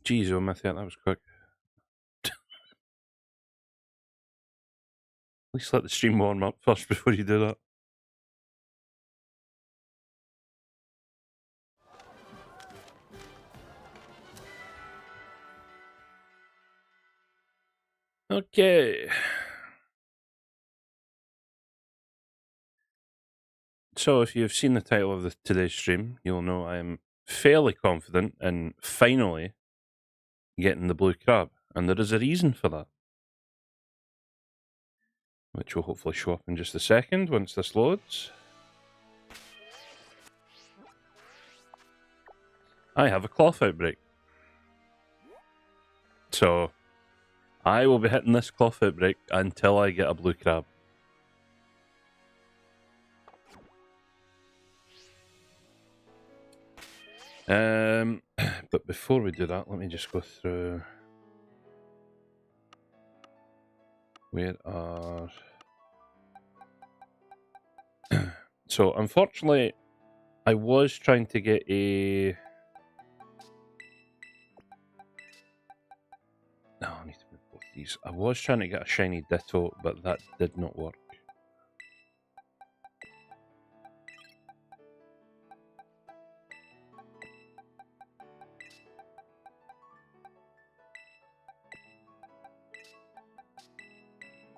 Jeez, oh, Matthew, that was quick. At least let the stream warm up first before you do that. Okay. So, if you've seen the title of today's stream, you'll know I am fairly confident in finally getting the blue crab, and there is a reason for that, which will hopefully show up in just a second once this loads. I have a Klawf outbreak. So, I will be hitting this Klawf outbreak until I get a blue crab. But before we do that, let me just go through. Where are... So, unfortunately, I was trying to get a... No, I need to move both these. I was trying to get a shiny Ditto, but that did not work.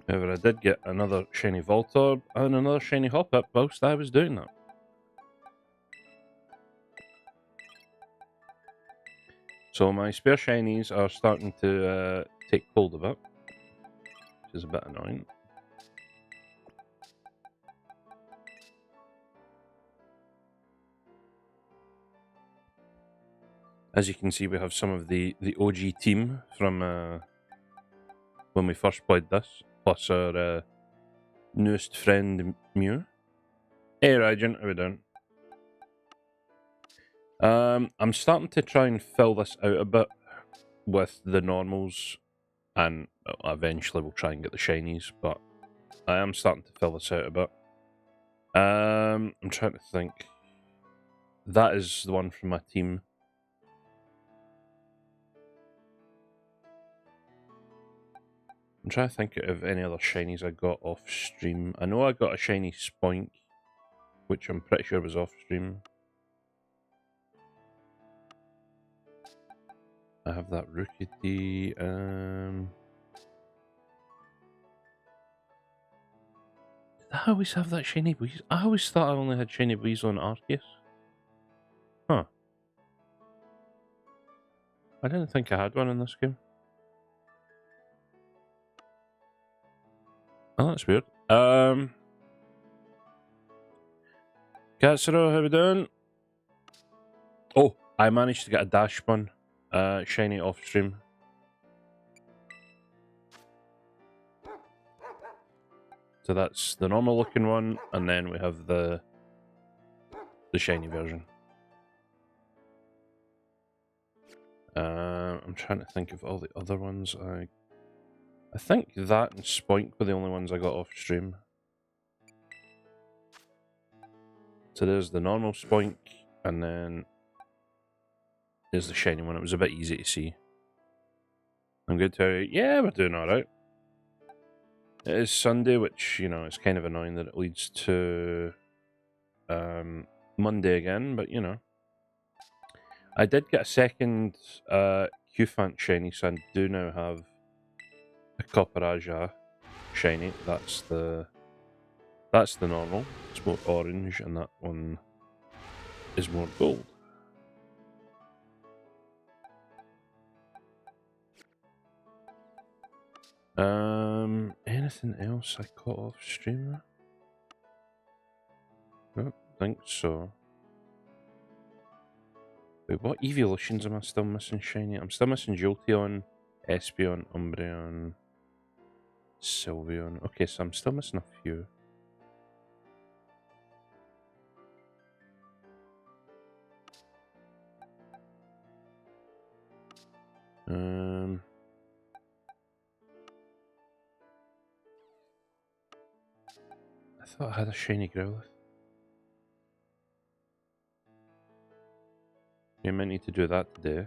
However, I did get another shiny Voltorb and another shiny Hoppip whilst I was doing that. So my spare shinies are starting to take hold of it, which is a bit annoying. As you can see, we have some of the OG team from when we first played this, plus our newest friend Mew. Hey Rygent, how we doing? I'm starting to try and fill this out a bit with the normals, and eventually we'll try and get the shinies, but I am starting to fill this out a bit. I'm trying to think. That is the one from my team. I'm trying to think of any other shinies I got off stream. I know I got a shiny Spoink, which I'm pretty sure was off stream. I have that Rookidee. Did I always have that shiny Weasel? I always thought I only had shiny Weasel and Arceus. Huh. I didn't think I had one in this game. Oh, that's weird. Katsuro, how we doing? Oh, I managed to get a Dash one, shiny off stream. So that's the normal looking one, and then we have the shiny version. I'm trying to think of all the other ones. I think that and Spoink were the only ones I got off stream. So there's the normal Spoink, and then there's the shiny one. It was a bit easy to see. I'm good to... Yeah, we're doing alright. It is Sunday, which, you know, it's kind of annoying that it leads to Monday again, but, you know. I did get a second Q-Fant shiny, so I do now have a Copperaja shiny. That's the normal. It's more orange, and that one is more gold. Anything else I caught off stream? I don't think so. Wait, what evolutions am I still missing shiny? I'm still missing Jolteon, Espeon, Umbreon, Sylveon. Okay, so I'm still missing a few. I thought I had a shiny Growlithe. You might need to do that today.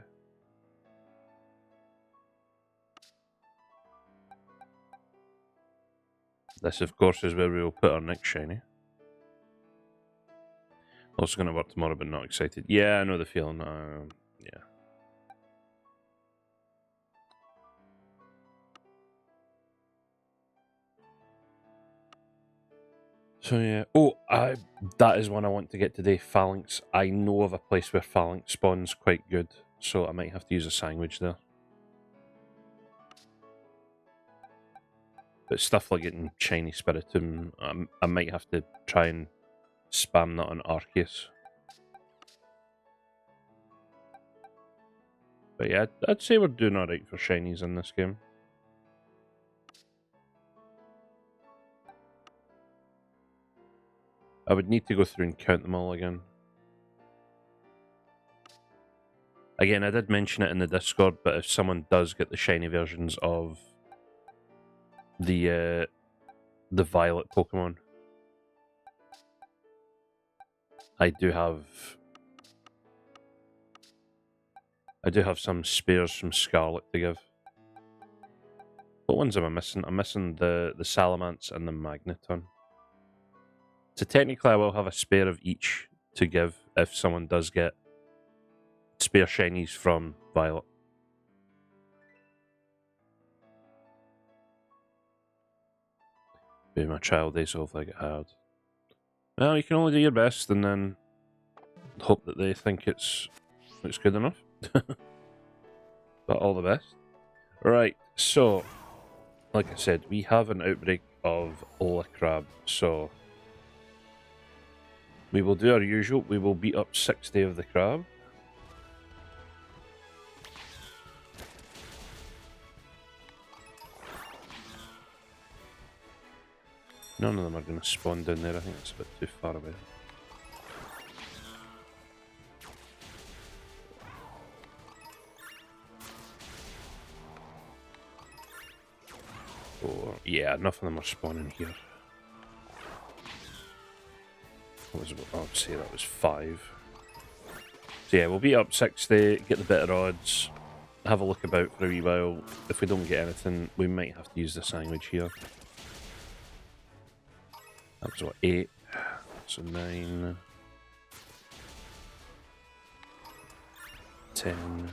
This, of course, is where we will put our next shiny. Also going to work tomorrow, but not excited. Yeah, I know the feeling. Yeah. So yeah. Oh, that is one I want to get today. Phalanx. I know of a place where Phalanx spawns quite good, so I might have to use a sandwich there. But stuff like getting shiny Spiritomb, I might have to try and spam that on Arceus. But yeah, I'd say we're doing alright for shinies in this game. I would need to go through and count them all again. Again, I did mention it in the Discord, but if someone does get the shiny versions of the Violet Pokemon, I do have some spares from Scarlet to give. What ones am I missing? I'm missing the Salamence and the Magneton. So technically I will have a spare of each to give if someone does get spare shinies from Violet. Maybe my trial days off like it hard. Well, you can only do your best and then hope that they think it's good enough. But all the best. Right, so like I said, we have an outbreak of Ola-Crab, so we will do our usual. We will beat up 60 of the crab. None of them are going to spawn down there. I think it's a bit too far away. Oh, yeah, enough of them are spawning here. I would say that was 5. So yeah, we'll beat up 60, get the better odds, have a look about for a wee while. If we don't get anything, we might have to use the sandwich here. That was what, 8? So 9. 10.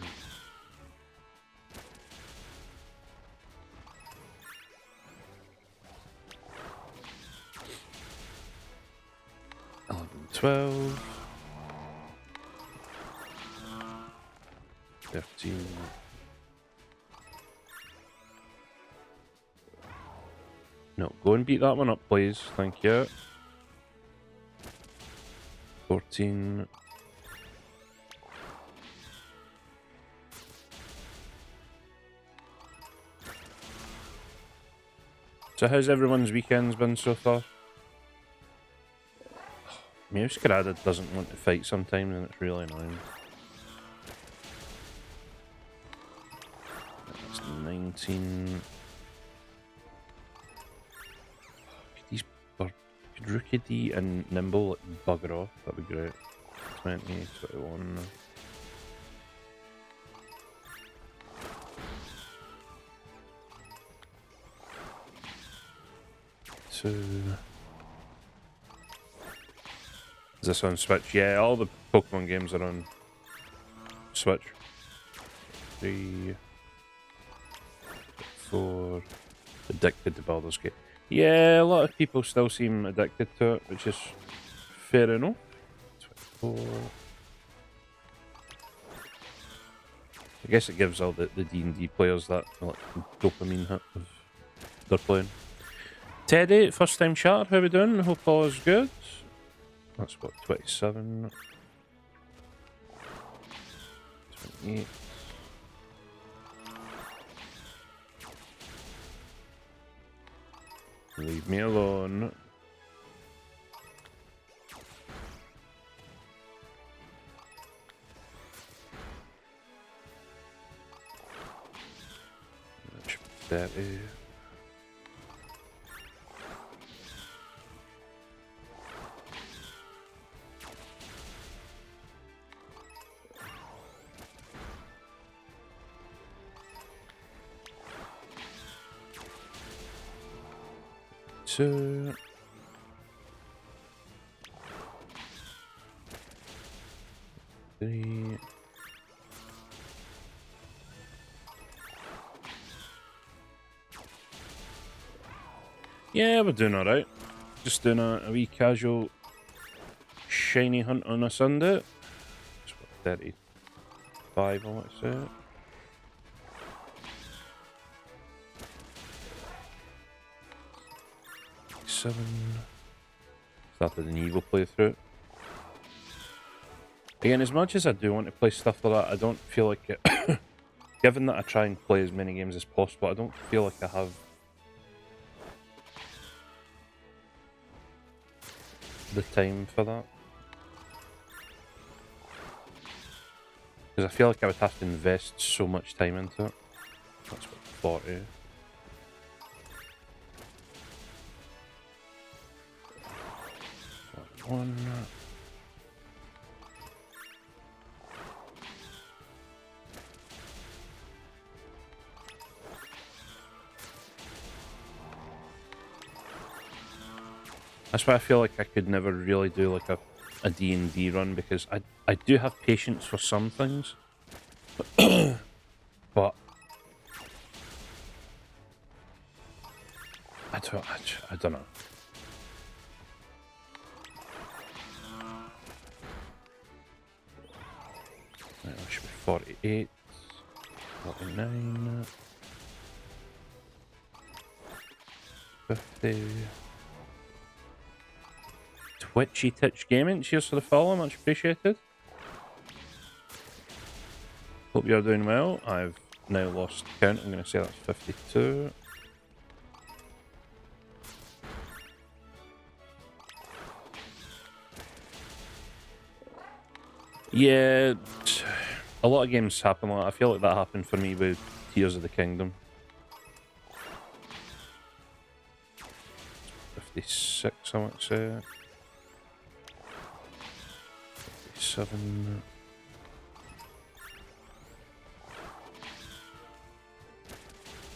11, 12. 13. No, go and beat that one up, please. Thank you. 14. So how's everyone's weekends been so far? Muscarada doesn't want to fight sometimes and it's really annoying. That's 19. Could Rookidee and Nimble like, bugger off? That'd be great. 20, 21. 2. Is this on Switch? Yeah, all the Pokemon games are on Switch. 3. 4. Addicted to Baldur's Gate. Yeah, a lot of people still seem addicted to it, which is fair enough. 24. I guess it gives all the D&D players that like, dopamine hit of they're playing. Teddy, first time chat, how we doing? Hope all is good. That's what, 27. 28. Leave me alone. That is. 52. Three. Yeah, we're doing alright. Just doing a wee casual shiny hunt on a Sunday. It's what, 35, I want to say. Started an evil playthrough. Again, as much as I do want to play stuff like that, I don't feel like it. Given that I try and play as many games as possible, I don't feel like I have the time for that. Because I feel like I would have to invest so much time into it. That's what 40. One. That's why I feel like I could never really do like a D&D run, because I do have patience for some things. But I don't know. Right, that should be 48, 49, 50. Twitchy Titch Gaming, cheers for the follow, much appreciated. Hope you're doing well. I've now lost count, I'm going to say that's 52. Yeah, a lot of games happen like that. I feel like that happened for me with Tears of the Kingdom. 56, I want to say. 57.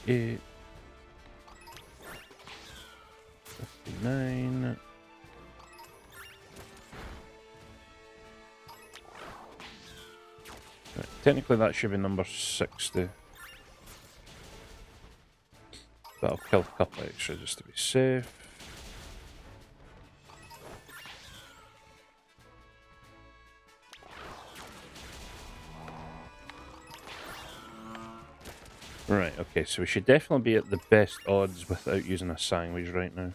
8. 59. Right, technically that should be number 60. But I'll kill a couple extra just to be safe. Right, okay, so we should definitely be at the best odds without using a sandwich right now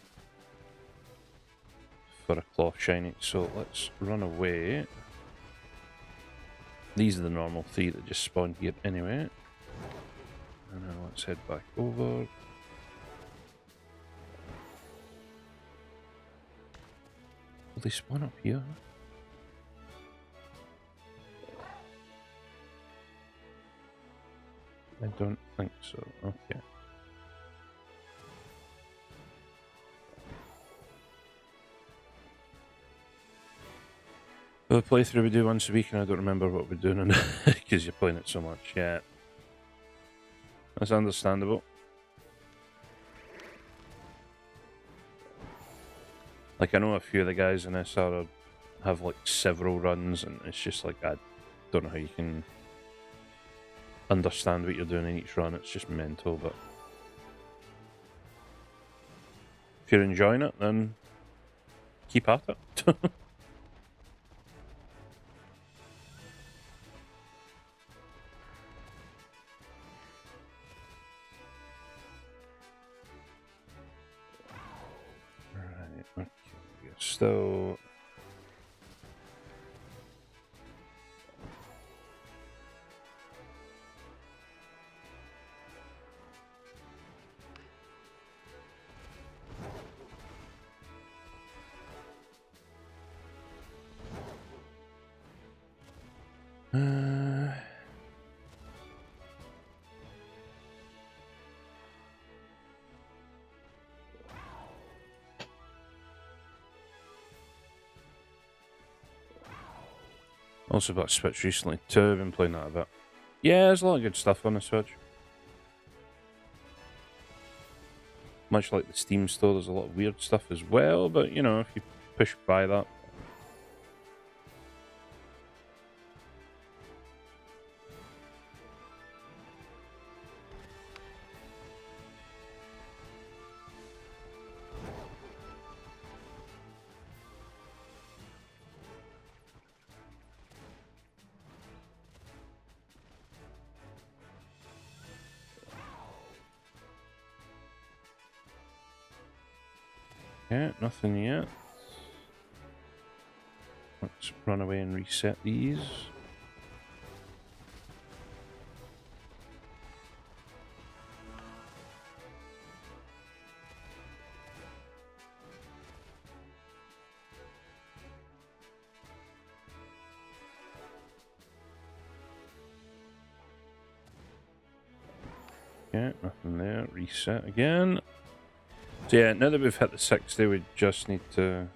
for a Klawf shiny. So let's run away. These are the normal 3 that just spawned here anyway. And then let's head back over. Will they spawn up here? I don't think so. Okay. The playthrough we do once a week, and I don't remember what we're doing because you're playing it so much. Yeah, that's understandable. Like, I know a few of the guys in SR have like several runs, and it's just like, I don't know how you can understand what you're doing in each run. It's just mental. But if you're enjoying it, then keep at it. Right, okay, so also got a Switch recently too. I've been playing that a bit. Yeah, there's a lot of good stuff on the Switch. much like the Steam store, there's a lot of weird stuff as well, but you know, if you push by that. Yeah, nothing yet. Let's run away and reset these. Yeah, nothing there. Reset again. So yeah, now that we've hit the 60, we just need to...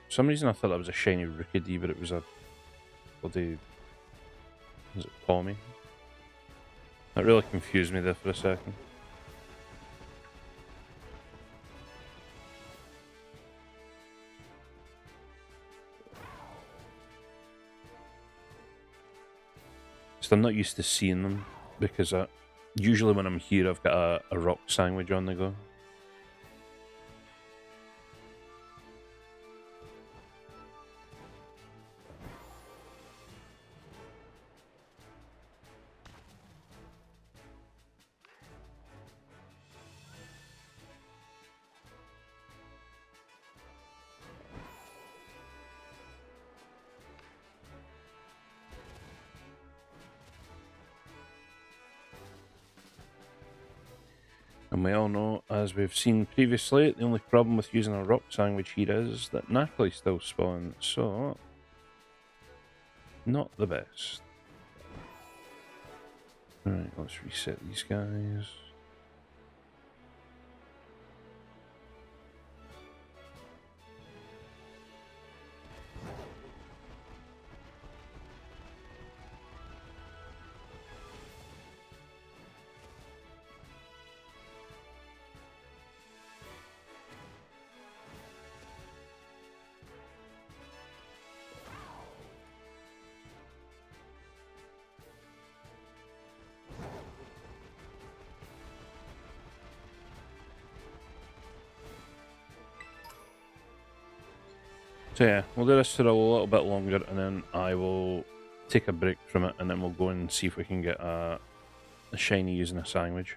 For some reason I thought that was a shiny Rookidee, but it was a bloody... Was it Tommy? That really confused me there for a second. So I'm not used to seeing them, because usually when I'm here I've got a rock sandwich on the go. And we all know, as we've seen previously, the only problem with using a rock sandwich here is that Nacli still spawn, so... Not the best. Alright, let's reset these guys. So yeah, we'll do this for a little bit longer, and then I will take a break from it, and then we'll go and see if we can get a shiny using a sandwich.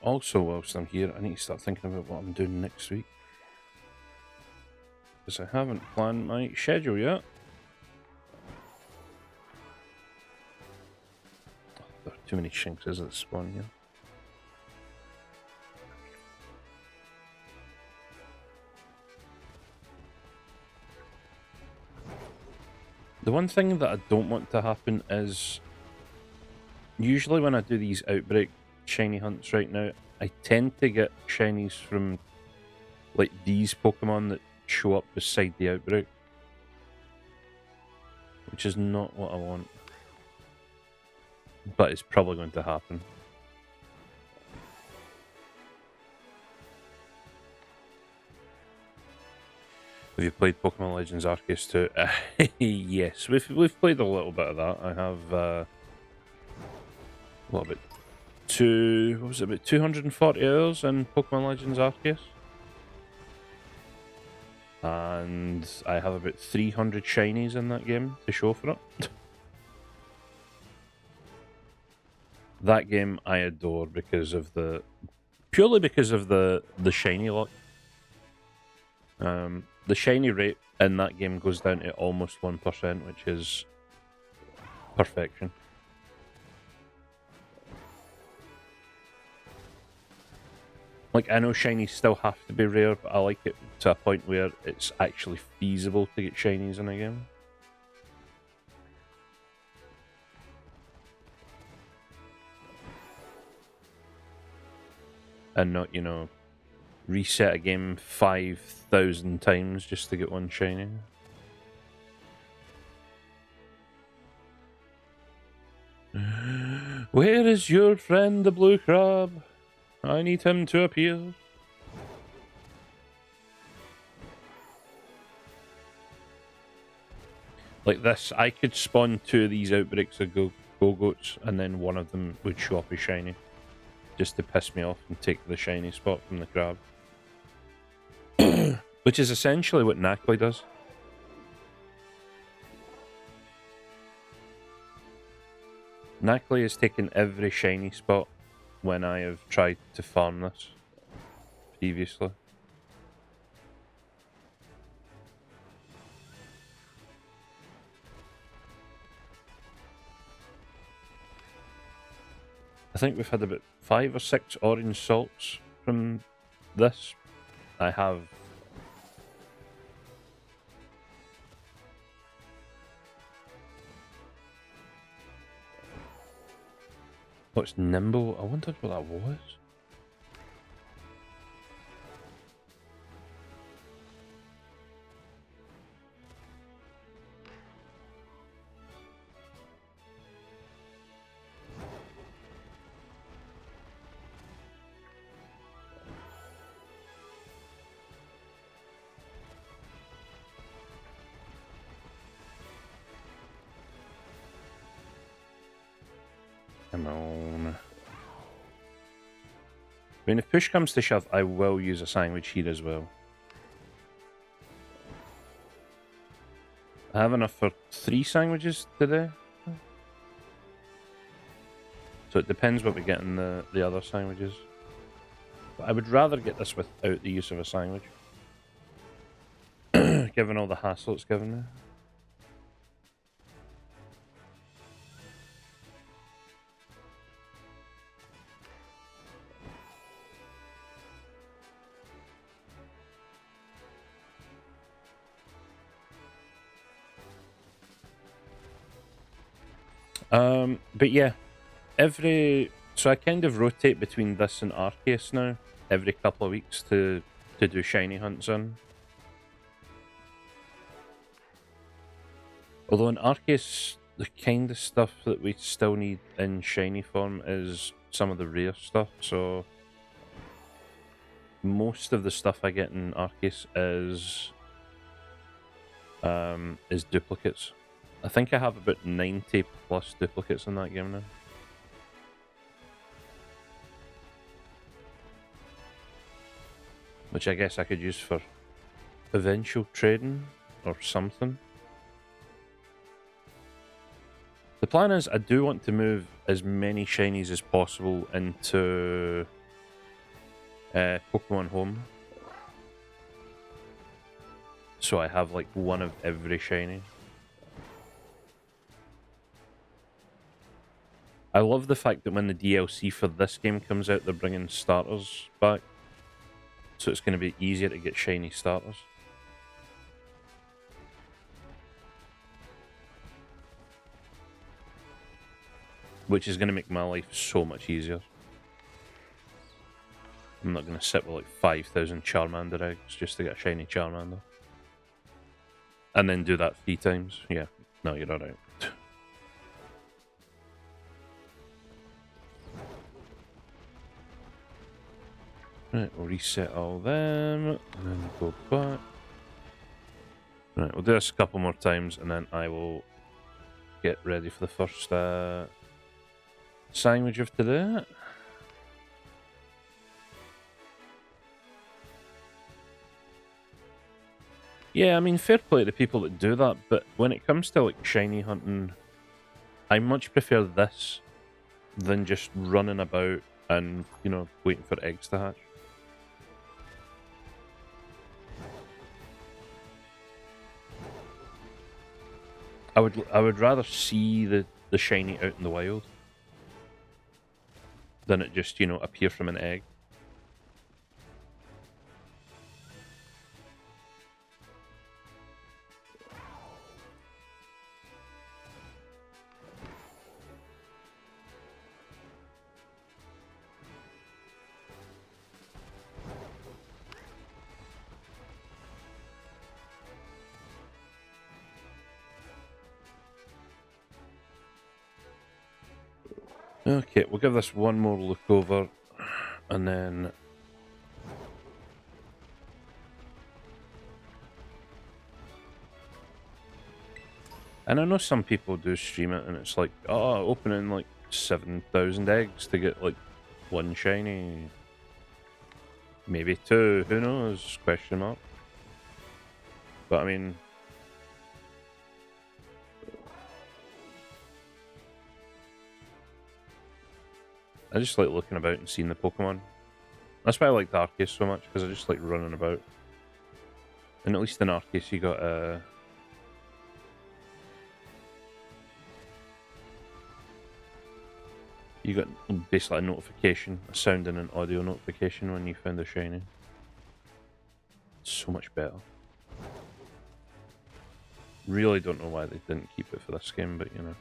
Also, whilst I'm here, I need to start thinking about what I'm doing next week, because I haven't planned my schedule yet. There are too many shinxes that spawn here. The one thing that I don't want to happen is, usually when I do these outbreak shiny hunts right now, I tend to get shinies from like these Pokemon that show up beside the outbreak, which is not what I want, but it's probably going to happen. Have you played Pokemon Legends Arceus 2? Yes, we've played a little bit of that. I have what about about 240 hours in Pokemon Legends Arceus? And I have about 300 shinies in that game to show for it. That game I adore because of purely because of the shiny luck. The shiny rate in that game goes down to almost 1%, which is perfection. Like, I know shinies still have to be rare, but I like it to a point where it's actually feasible to get shinies in a game. And not, you know, reset a game 5,000 times just to get one shiny. Where is your friend, the blue crab? I need him to appear. Like this, I could spawn 2 of these outbreaks of go-goats, and then one of them would show up as shiny. Just to piss me off and take the shiny spot from the crab. Which is essentially what Knackley does. Knackley has taken every shiny spot when I have tried to farm this previously. I think we've had about 5 or 6 orange salts from this. I have... What's Nimble? I wondered what that was. Come on. I mean, if push comes to shove, I will use a sandwich here as well. I have enough for 3 sandwiches today. So it depends what we get in the other sandwiches. But I would rather get this without the use of a sandwich. Given all the hassle it's given me. But yeah, so I kind of rotate between this and Arceus now, every couple of weeks to do shiny hunts in. Although in Arceus, the kind of stuff that we still need in shiny form is some of the rare stuff, so most of the stuff I get in Arceus is duplicates. I think I have about 90 plus duplicates in that game now. Which I guess I could use for eventual trading or something. The plan is I do want to move as many shinies as possible into Pokemon Home. So I have like one of every shiny. I love the fact that when the DLC for this game comes out, they're bringing starters back. So it's going to be easier to get shiny starters. Which is going to make my life so much easier. I'm not going to sit with like 5,000 Charmander eggs just to get a shiny Charmander. And then do that 3 times. Yeah, no, you're alright. Right, we'll reset all them, and then go back. Right, we'll do this a couple more times, and then I will get ready for the first sandwich of today. Yeah, I mean, fair play to the people that do that, but when it comes to like shiny hunting, I much prefer this than just running about and, you know, waiting for eggs to hatch. I would rather see the shiny out in the wild than it just, you know, appear from an egg. Okay, we'll give this one more look over, and then... And I know some people do stream it, and it's like, oh, opening like 7,000 eggs to get like one shiny. Maybe two, who knows? Question mark. But I mean... I just like looking about and seeing the Pokemon. That's why I like the Arceus so much, because I just like running about. And at least in Arceus you got you got basically a notification, a sound and an audio notification when you found a shiny. It's so much better. Really don't know why they didn't keep it for this game, but you know.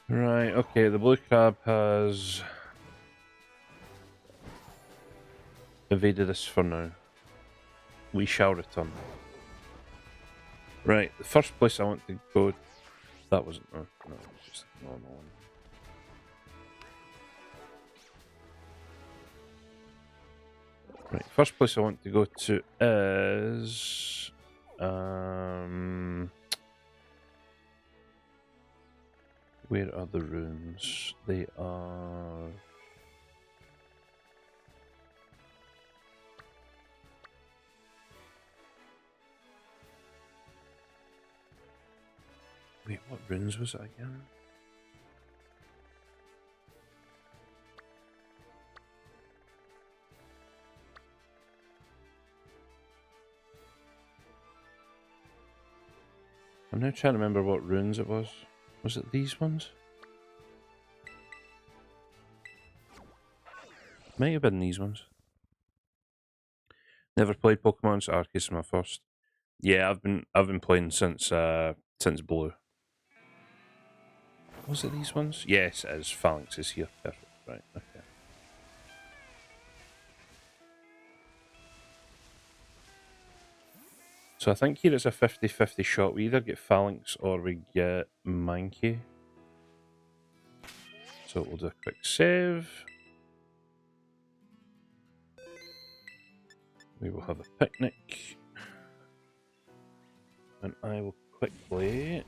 Right, okay, the blue crab has evaded us for now. We shall return. Right, the first place I want to go... That wasn't... No, it was just a normal one. Right, first place I want to go to is... Where are the runes? They are... Wait, what runes was it again? I'm now trying to remember what runes it was. Was it these ones? Might have been these ones. Never played Pokemon, so Arceus is my first. Yeah, I've been playing since Blue. Was it these ones? Yes, it is. Phalanx is here. Perfect. Right, okay. So I think here it's a 50-50 shot. We either get Phalanx or we get Mankey. So we'll do a quick save. We will have a picnic. And I will quickly...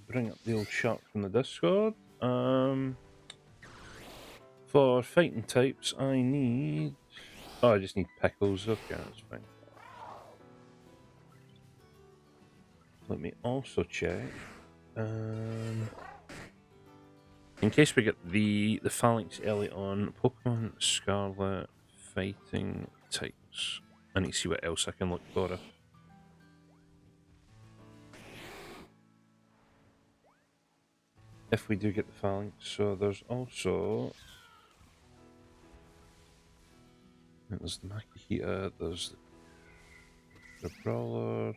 bring up the old shark from the Discord. For fighting types, I need... Oh, I just need pickles. Okay, that's fine. Let me also check. In case we get the Phalanx early on, Pokemon Scarlet fighting types. I need to see what else I can look for. If we do get the Phalanx, so there's also... There's the Makihita, there's the Brawler,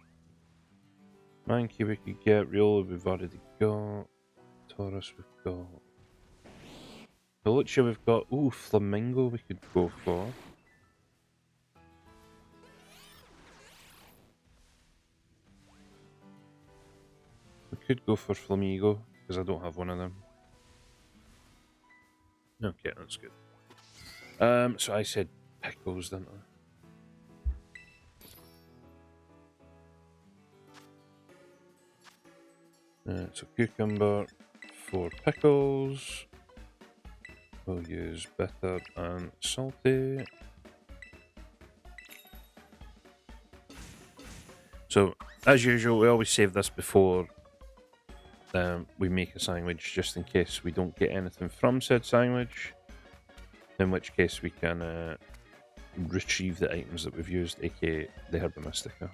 Mankey we could get, Riola we've already got, Taurus we've got, Lucia we've got, ooh, Flamingo we could go for. We could go for Flamigo, because I don't have one of them. Okay, that's good. So I said pickles, didn't I? So cucumber, 4 pickles. We'll use bitter and salty. So, as usual, we always save this before we make a sandwich, just in case we don't get anything from said sandwich. In which case we can retrieve the items that we've used, aka the Herba Mystica.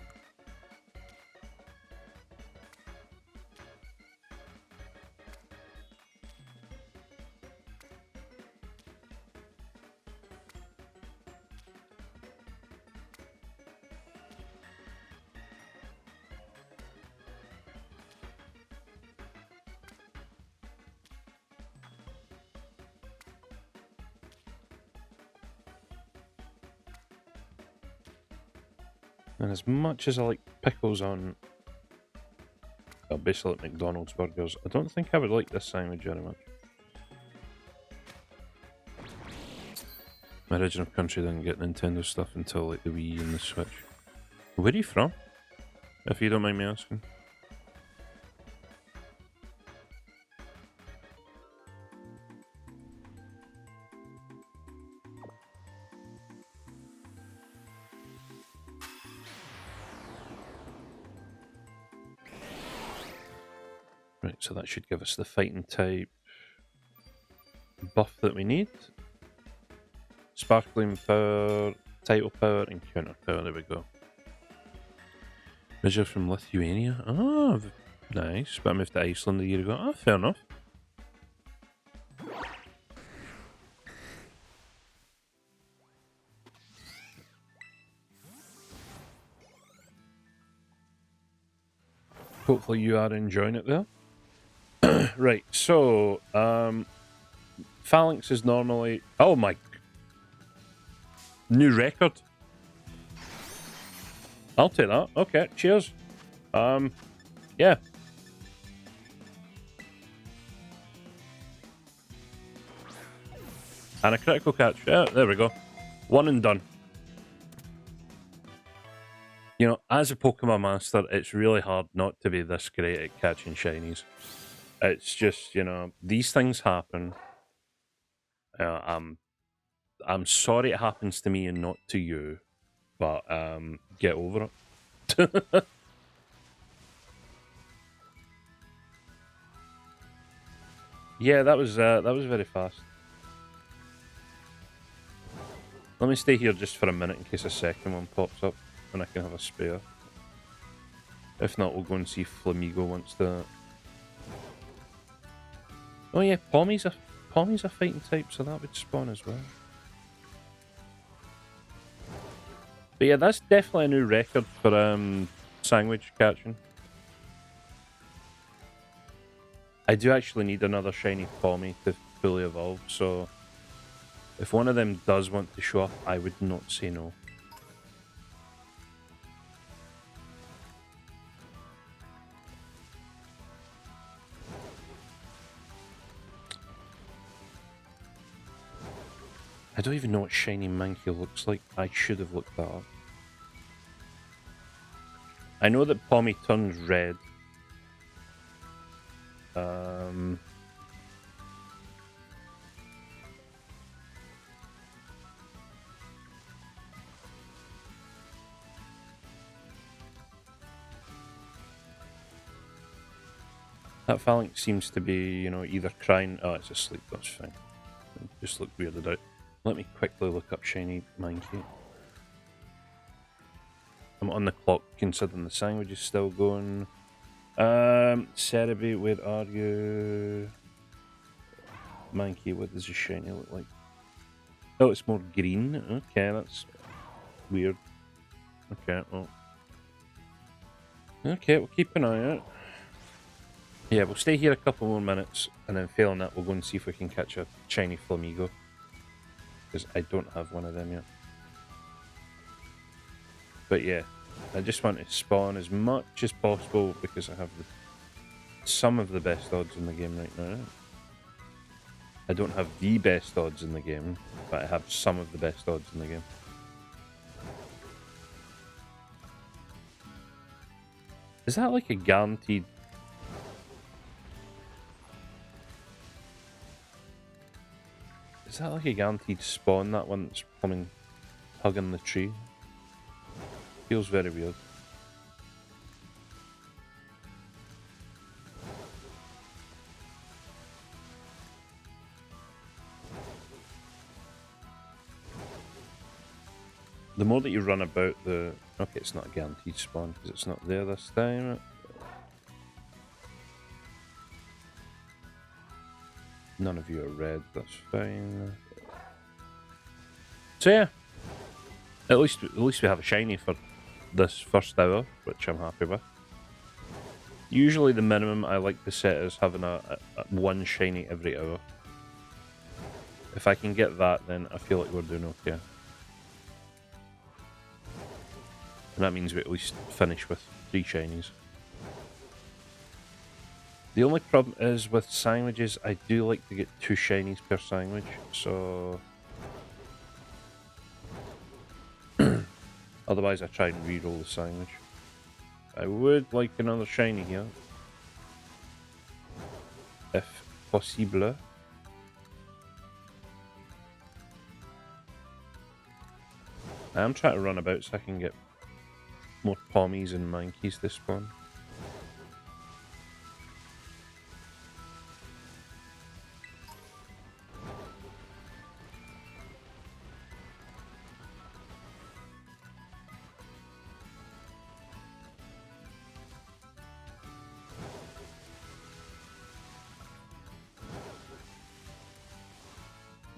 And as much as I like pickles on, well, basically like McDonald's burgers, I don't think I would like this sandwich very much. My original country didn't get Nintendo stuff until like the Wii and the Switch. Where are you from? If you don't mind me asking. Right, so that should give us the fighting type buff that we need. Sparkling power, title power, and counter power. There we go. Measure from Lithuania. Oh, nice. But I moved to Iceland a year ago. Oh, fair enough. Hopefully you are enjoying it there. Right, so Phalanx is normally... Oh my... New record. I'll take that. Okay, cheers. Yeah. And a critical catch. Yeah, there we go. One and done. You know, as a Pokemon master, it's really hard not to be this great at catching shinies. It's just, you know, these things happen. I'm sorry it happens to me and not to you, but get over it. Yeah, that was very fast. Let me stay here just for a minute in case a second one pops up and I can have a spare. If not, we'll go and see if Flamigo wants to. Oh yeah, Pommy's a fighting type, so that would spawn as well. But yeah, that's definitely a new record for sandwich catching. I do actually need another shiny Pommy to fully evolve, so if one of them does want to show up, I would not say no. I don't even know what shiny Mankey looks like. I should have looked that up. I know that Pommy turns red. That Phalanx seems to be, you know, either crying... Oh, it's asleep, that's fine. It just looked weirded out. Let me quickly look up shiny Mankey. I'm on the clock considering the sandwich is still going. Cerebi, where are you? Mankey, what does a shiny look like? Oh, it's more green. Okay, that's weird. Okay, well. Okay, we'll keep an eye out. Yeah, we'll stay here a couple more minutes, and then failing that, we'll go and see if we can catch a shiny Flamigo. Because I don't have one of them yet. But yeah, I just want to spawn as much as possible because I have some of the best odds in the game right now. I don't have the best odds in the game, but I have some of the best odds in the game. Is that like a guaranteed... Is that like a guaranteed spawn, that one that's coming, hugging the tree? Feels very weird. The more that you run about the... Okay, it's not a guaranteed spawn because it's not there this time. None of you are red, that's fine. So yeah, at least we have a shiny for this first hour, which I'm happy with. Usually the minimum I like to set is having a one shiny every hour. If I can get that, then I feel like we're doing okay. And that means we at least finish with 3 shinies. The only problem is with sandwiches, I do like to get 2 shinies per sandwich, so... Otherwise I try and re-roll the sandwich. I would like another shiny here. If possible. I am trying to run about so I can get more pommies and mankeys to spawn.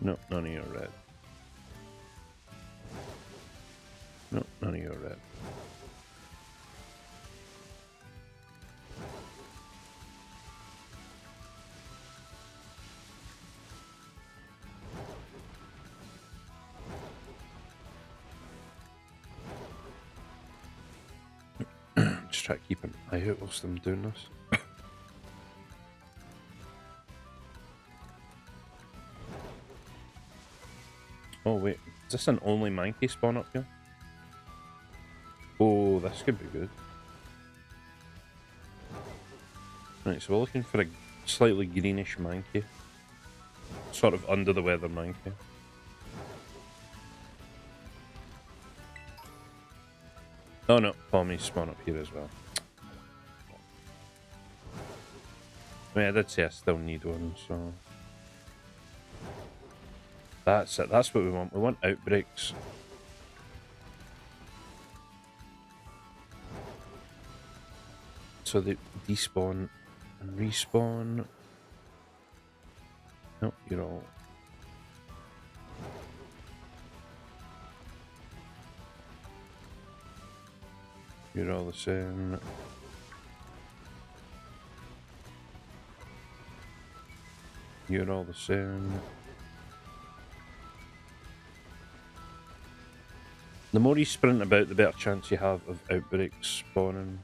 No, none of you are red. No, none of you are red. Just try to keep an eye out whilst I'm doing this. Oh wait, is this an only monkey spawn up here? Oh, this could be good. Right, so we're looking for a slightly greenish monkey. Sort of under the weather monkey. Oh no, pommies spawn up here as well. I mean, I did say I still need one, so... That's it, that's what we want. We want outbreaks. So they despawn and respawn. Nope, you're all... You're all the same. You're all the same. The more you sprint about, the better chance you have of outbreaks spawning.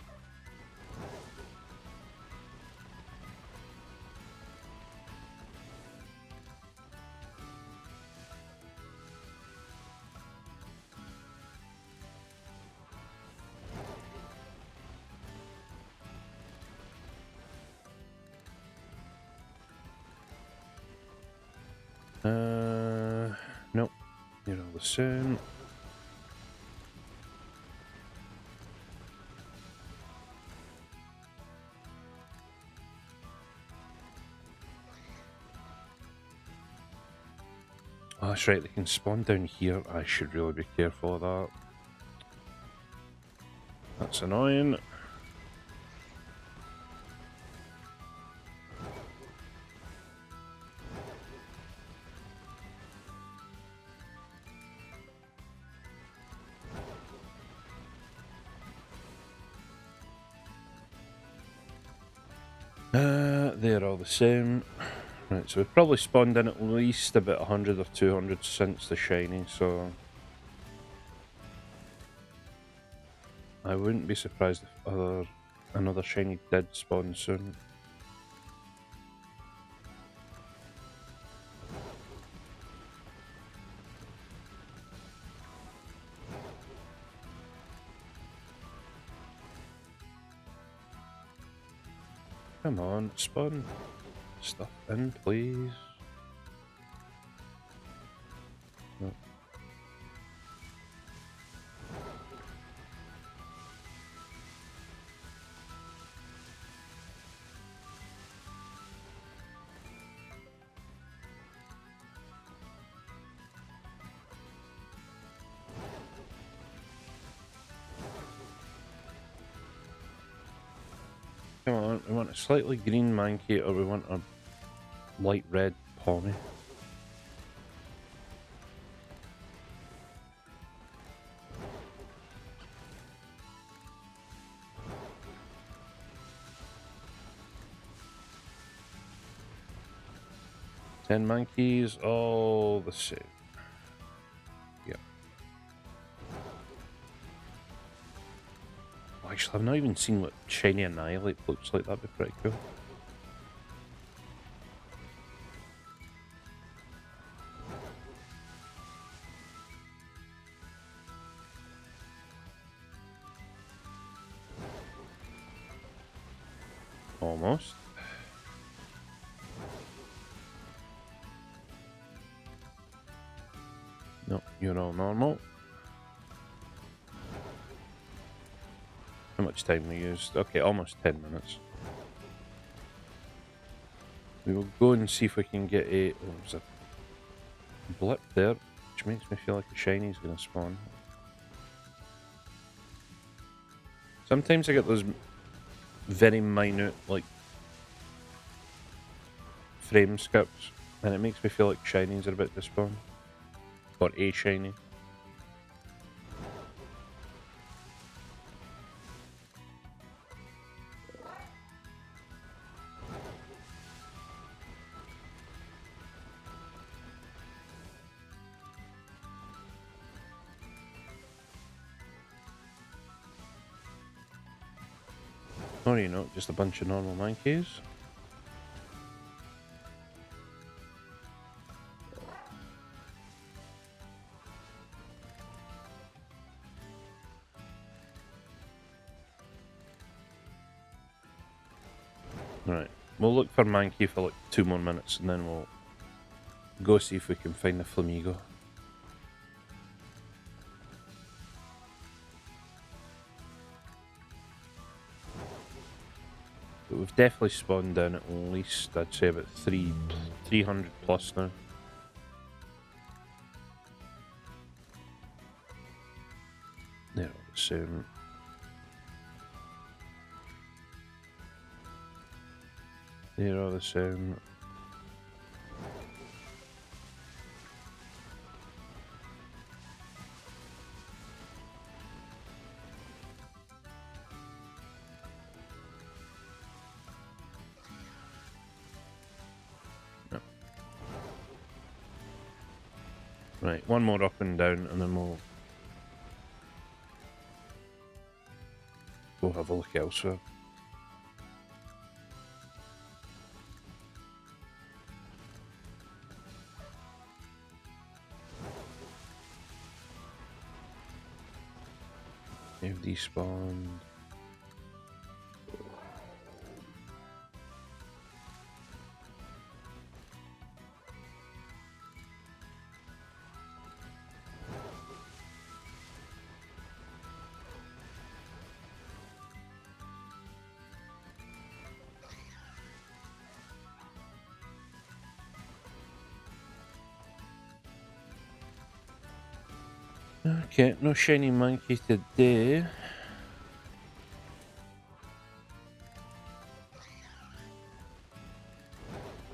Nope. You're all the same. Oh, that's right, they can spawn down here. I should really be careful of that. That's annoying. They're all the same. Right, so we've probably spawned in at least about 100 or 200 since the shiny, so... I wouldn't be surprised if another shiny did spawn soon. Come on, spawn stuff in, please. No. Come on, we want a slightly green monkey or we want a light red pommy. Ten monkeys, all the same. Yep. Actually, I've not even seen what Shiny Annihilate looks like. That'd be pretty cool. Almost. No, you're all normal. How much time we used? Okay, almost 10 minutes. We will go and see if we can get a... Oh, there's a blip there, which makes me feel like a shiny's going to spawn. Sometimes I get those very minute, like, frame skips, and it makes me feel like shinies are about to spawn. Or a shiny. Or, you know, just a bunch of normal monkeys. Right, we'll look for Mankey for like 2 more minutes and then we'll go see if we can find the Flamigo. But we've definitely spawned down at least, I'd say, about 300 plus now. They're all the same. They're all the same. Right, one more up and down, and then we'll have a look elsewhere. They've despawned. Okay, no shiny monkey today.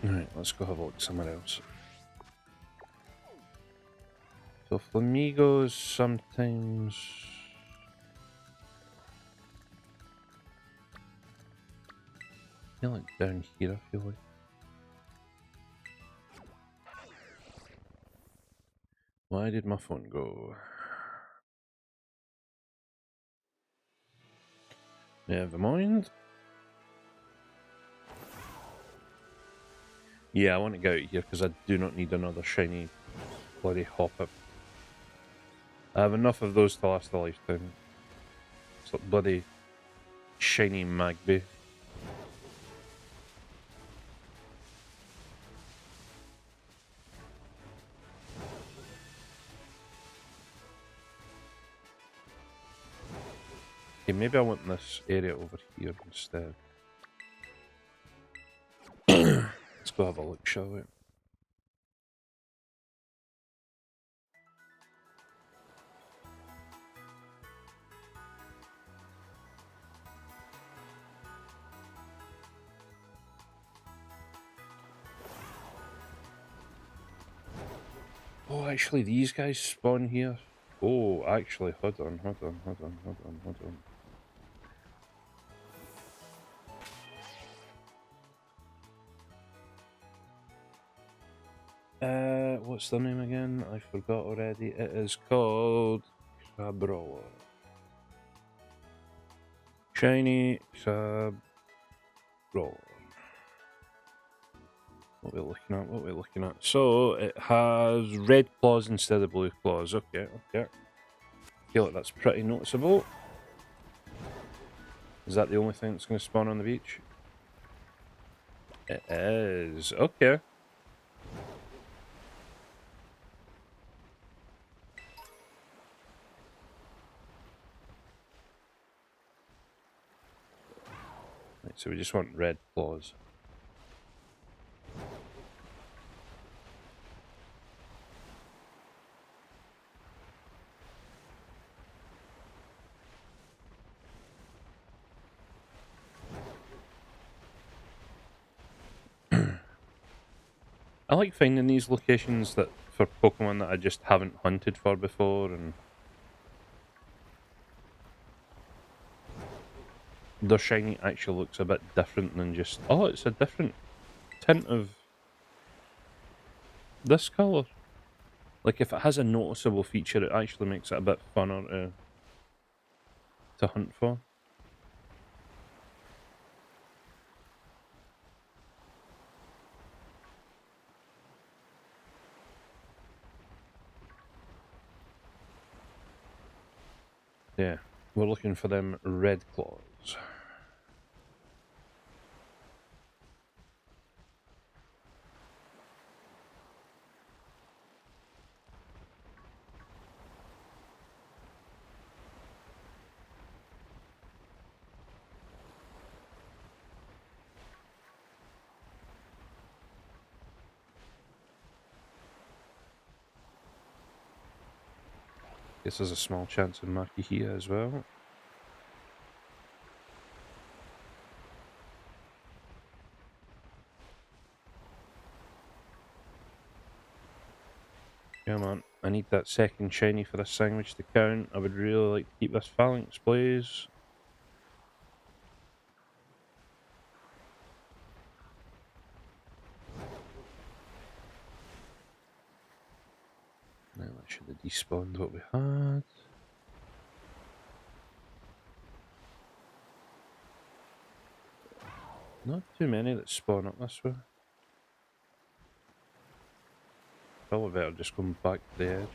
Alright, let's go have a look somewhere else. So Flamigos sometimes... I feel like down here, I feel like. Why did my phone go? Never mind. Yeah, I want to get out of here because I do not need another shiny bloody hop-up. I have enough of those to last a lifetime. It's like bloody shiny Magby. Okay, maybe I want this area over here instead. Let's go have a look, shall we? Oh, actually, these guys spawn here. Oh, actually, hold on. What's the name again? I forgot already. It is called Crabrawler. Shiny sub roll. What are we looking at? What are we looking at? So it has red claws instead of blue claws. Okay, okay. I feel like that's pretty noticeable. Is that the only thing that's going to spawn on the beach? It is. Okay. Right, so we just want red claws. I like finding these locations that for Pokemon that I just haven't hunted for before, and their shiny actually looks a bit different than just, oh, it's a different tint of this colour. Like, if it has a noticeable feature, it actually makes it a bit funner to hunt for. Yeah, we're looking for them red claws. Guess there's a small chance of Maki here as well. Come on, I need that second shiny for this sandwich to count. I would really like to keep this phalanx, please. Now that should have despawned what we had. Not too many that spawn up this way. Probably better just going back to the edge.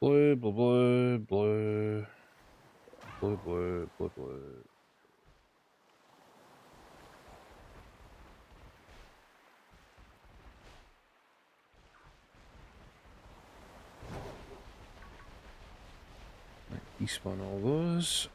Blue, blue, blue, blue. Blue, blue, blue, blue. Despawn all those.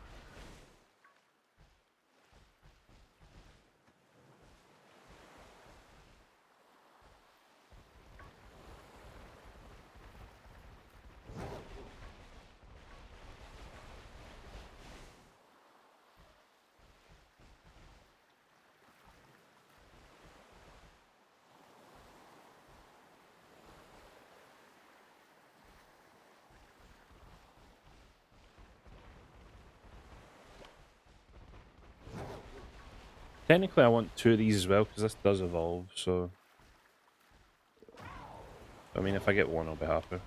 Technically, I want two of these as well because this does evolve. So, I mean, if I get one, I'll be happy.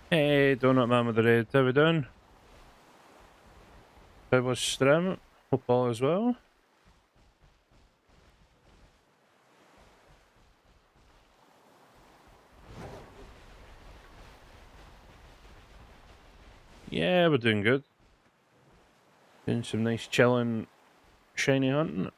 Hey, Donut Man with the Raid, how we doing? How was Strim? Hope all is well. Yeah, we're doing good. Doing some nice chilling, shiny hunting.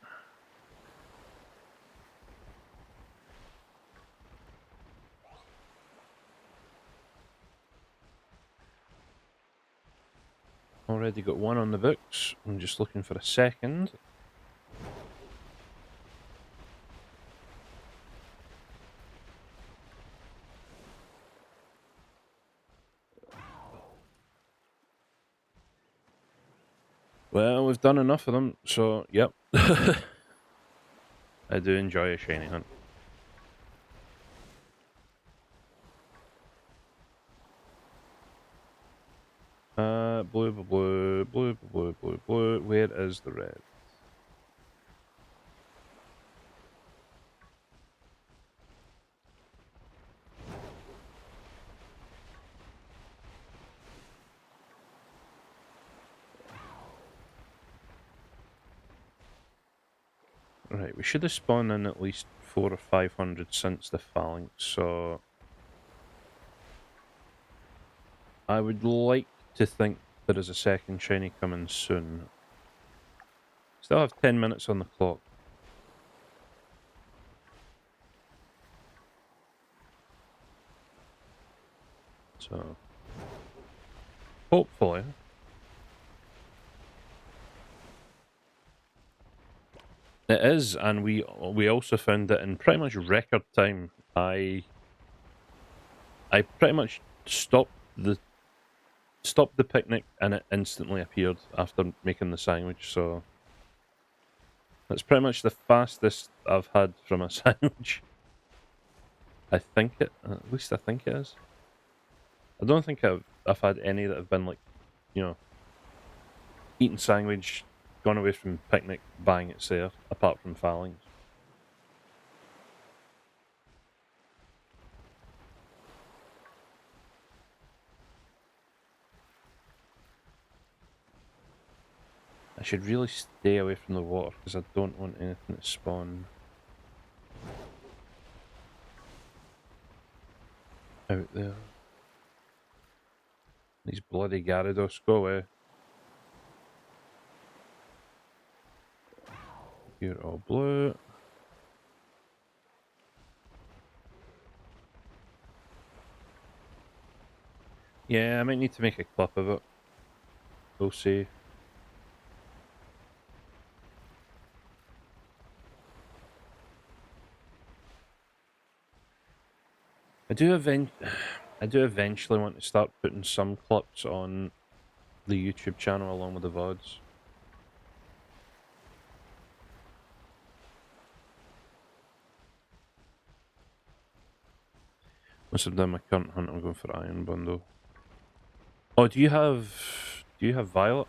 Already got one on the books. I'm just looking for a second. Well, we've done enough of them, so yep. I do enjoy a shiny hunt. Blue, blue, blue, blue, blue, blue. Where is the red? Right, we should have spawned in at least 400 or 500 since the phalanx, so I would like to think there is a second shiny coming soon. Still have 10 minutes on the clock. So, hopefully. It is, and we also found that in pretty much record time. I pretty much stopped the picnic and it instantly appeared after making the sandwich, so that's pretty much the fastest I've had from a sandwich. I think it, at least I think it is. I don't think I've had any that have been like, you know, eaten sandwich, gone away from picnic, bang, it's there, apart from phalanx. I should really stay away from the water because I don't want anything to spawn out there. These bloody Gyarados, go away. You're all blue. Yeah, I might need to make a clip of it. We'll see. I do eventually want to start putting some clips on the YouTube channel along with the VODs. Once I've done my current hunt, I'm going for Iron Bundle. Oh, do you have Violet?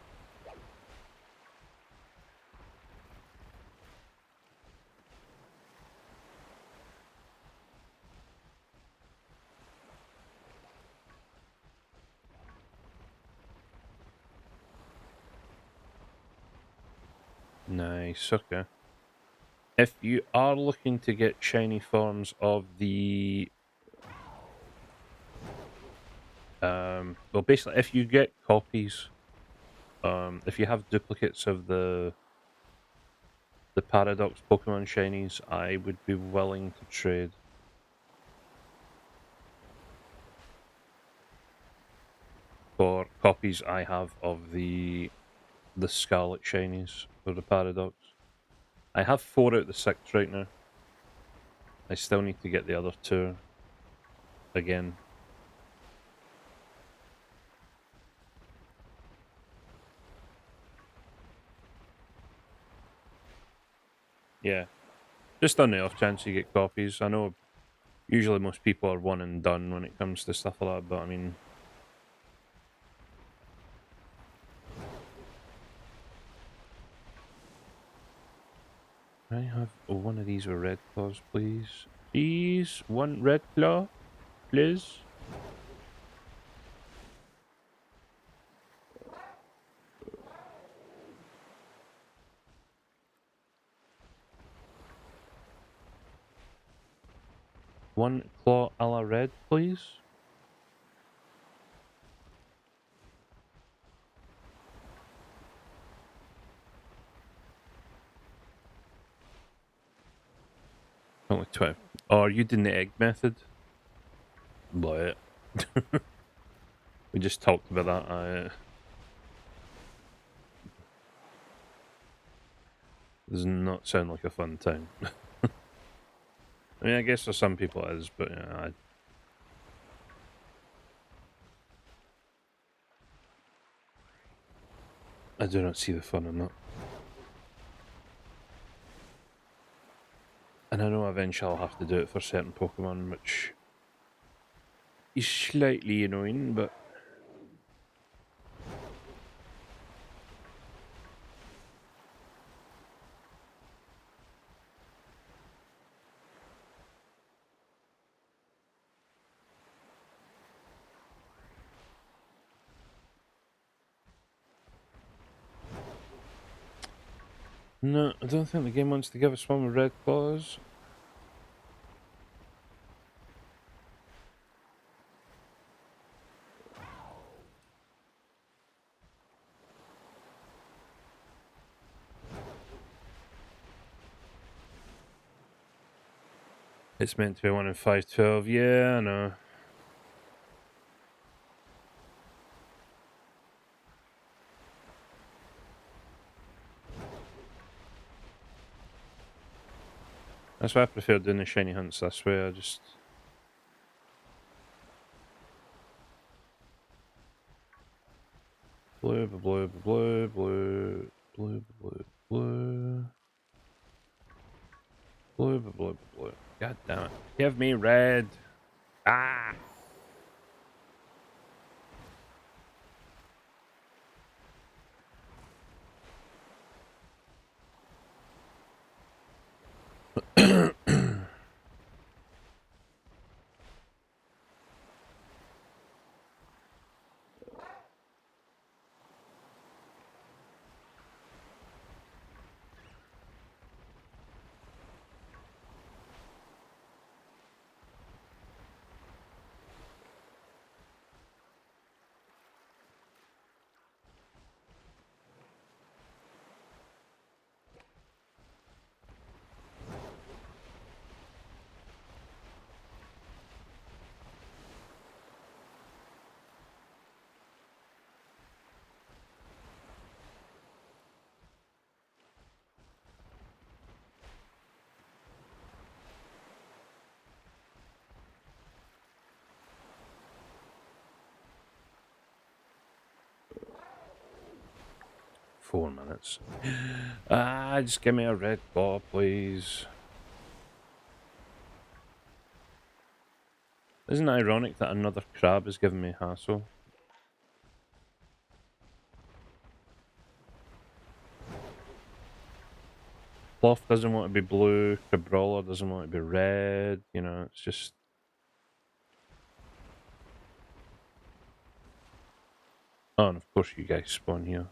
Nice, okay. If you are looking to get shiny forms of the well, basically, if you get copies, if you have duplicates of the Paradox Pokemon shinies, I would be willing to trade. For copies I have of the Scarlet shinies for the Paradox. I have 4 out of the 6 right now. I still need to get the other 2 again. Yeah. Just on the off chance you get copies. I know usually most people are one and done when it comes to stuff like that, but I mean... Can I have one of these with red claws, please? Please? One red claw? Please? One claw a la red, please? Only 20. Oh, are you doing the egg method? But we just talked about that. Does not sound like a fun time. I mean, I guess for some people it is, but yeah, I do not see the fun in that. And I know eventually I'll have to do it for certain Pokemon, which is slightly annoying, but No, I don't think the game wants to give us one with red claws. It's meant to be 1 in 512. Yeah, I know. That's why I prefer doing the shiny hunts this way. I just... Blue, blue, blue, blue, blue, blue, blue. Blue, blue, blue, blue. God damn it. Give me red. Ah! Four minutes. Ah, just give me a red claw, please. Isn't it ironic that another crab is giving me hassle? Klawf doesn't want to be blue, Crabrawler doesn't want to be red, you know, it's just... Oh, and of course you guys spawn here.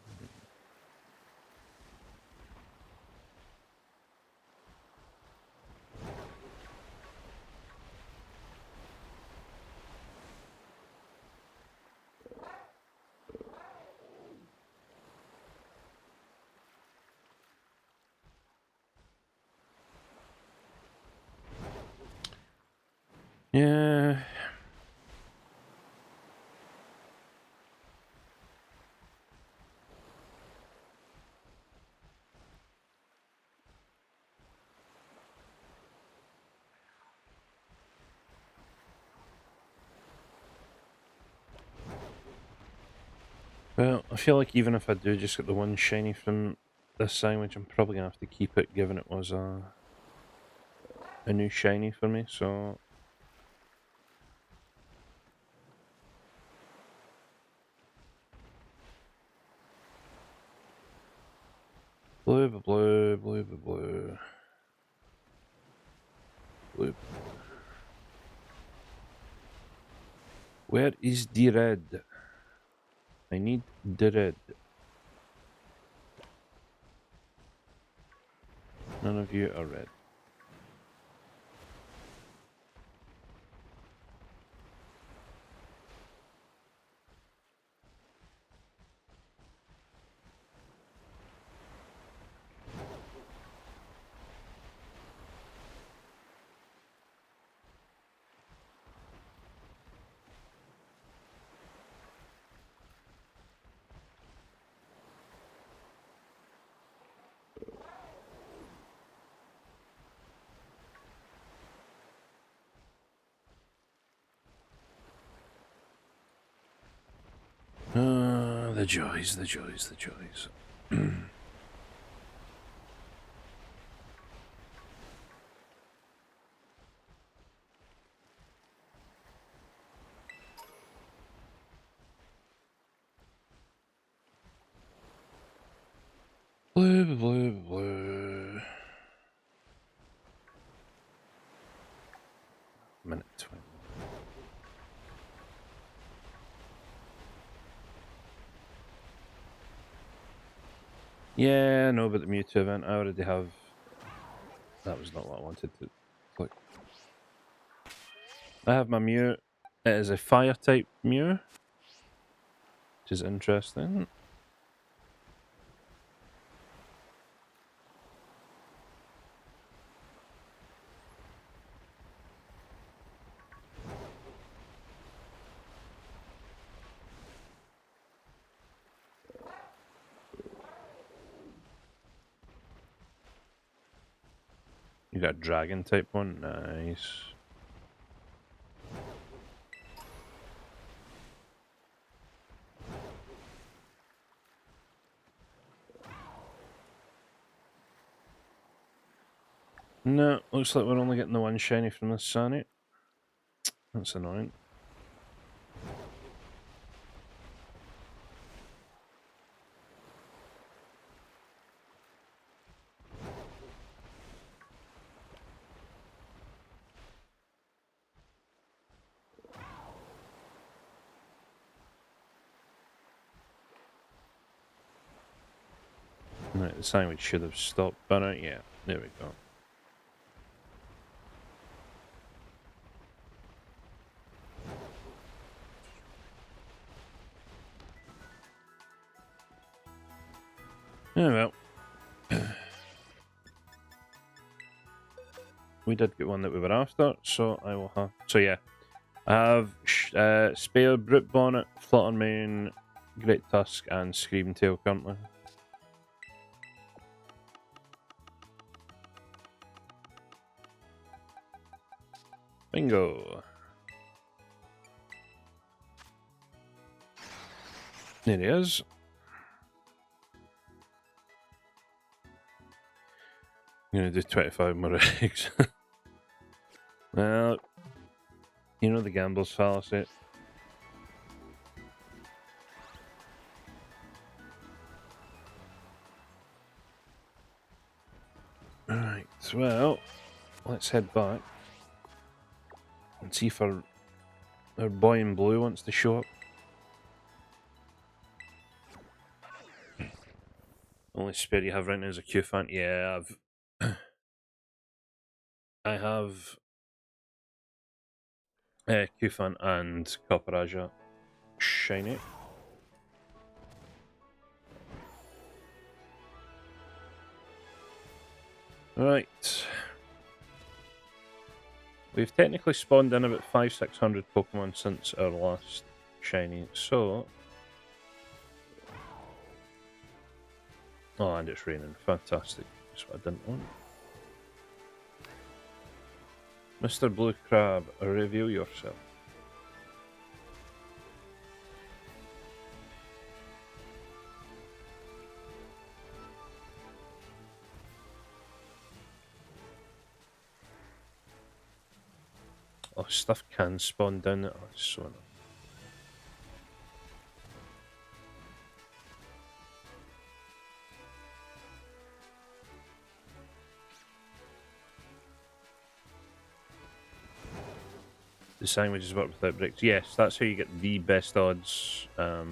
Yeah... Well, I feel like even if I do just get the one shiny from this sandwich, I'm probably going to have to keep it, given it was a new shiny for me, so... Blue, blue, blue, blue, blue. Blue. Where is the red? I need the red. None of you are red. The joys, the joys, the joys. Blue, blue, blue. Minute 20. Yeah, no, but the Mewtwo event, I already have... That was not what I wanted to click. I have my Mew. It is a Fire-type Mew, which is interesting. You got a Dragon-type one? Nice. No, looks like we're only getting the one shiny from this Sonic. That's annoying. Right, the sandwich should have stopped, but yeah, there we go. Oh well. We did get one that we were after, so I will have... So yeah, I have Spare, Brute Bonnet, Flutter Mane, Great Tusk, and Scream Tail currently. Bingo! There he is. I'm gonna do 25 more eggs. Well, you know the gambler's fallacy. Right, well, let's head back and see if our boy in blue wants to show up. Only spare you have right now is a Q-Fan. Yeah, I have Q-Fan and Copperaja shiny. Right. We've technically spawned in about 500-600 Pokemon since our last shiny, so... Oh, and it's raining. Fantastic. That's what I didn't want. Mr. Blue Crab, reveal yourself. Oh, stuff can spawn down it. Oh, it's so annoying. The sandwiches work without bricks. Yes, that's how you get the best odds. I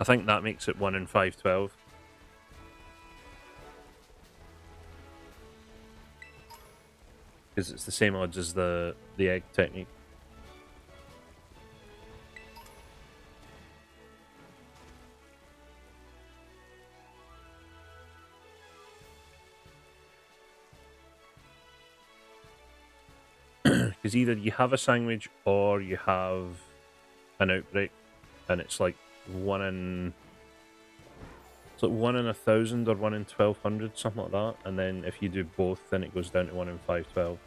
think that makes it 1 in 512. Because it's the same odds as the egg technique. Because either you have a sandwich or you have an outbreak, and it's like 1 in... It's like 1 in 1,000 or 1 in 1,200, something like that. And then if you do both, then it goes down to 1 in 512.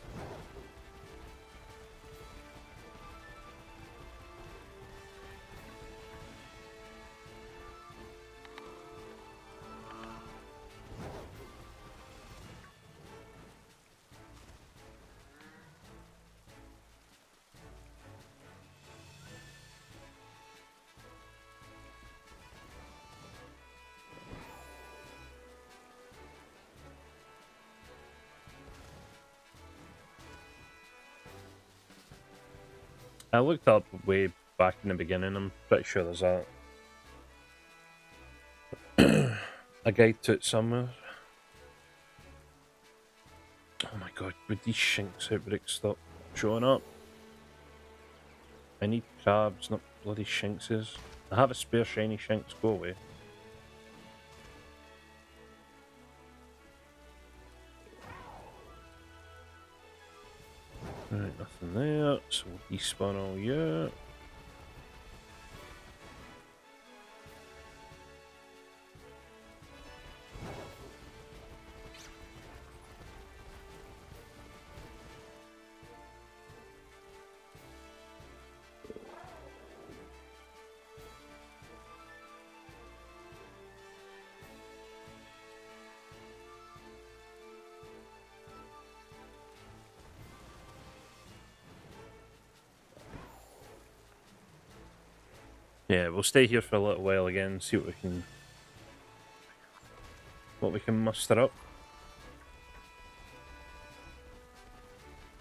I looked up way back in the beginning. I'm pretty sure there's a guide to it somewhere. Oh my god, would these Shinx outbreaks stop showing up? I need crabs, not bloody Shinxes. I have a spare shiny Shinx, go away. Right, nothing there, so we'll despawn all you. Yeah, we'll stay here for a little while again, see what we can muster up.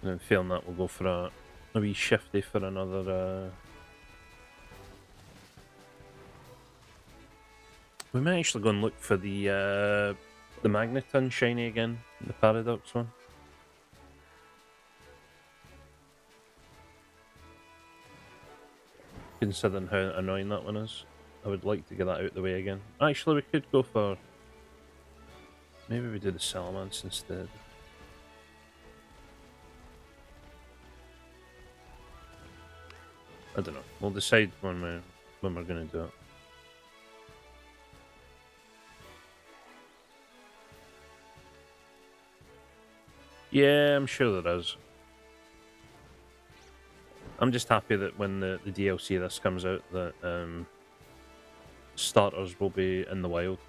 And then failing that, we'll go for a wee shifty for another. We might actually go and look for the Magneton shiny again, the Paradox one. Considering how annoying that one is, I would like to get that out of the way again. Actually, we could go for... Maybe we do the Salamence instead. I don't know. We'll decide when we're going to do it. Yeah, I'm sure there is. I'm just happy that when the DLC of this comes out, that starters will be in the wild,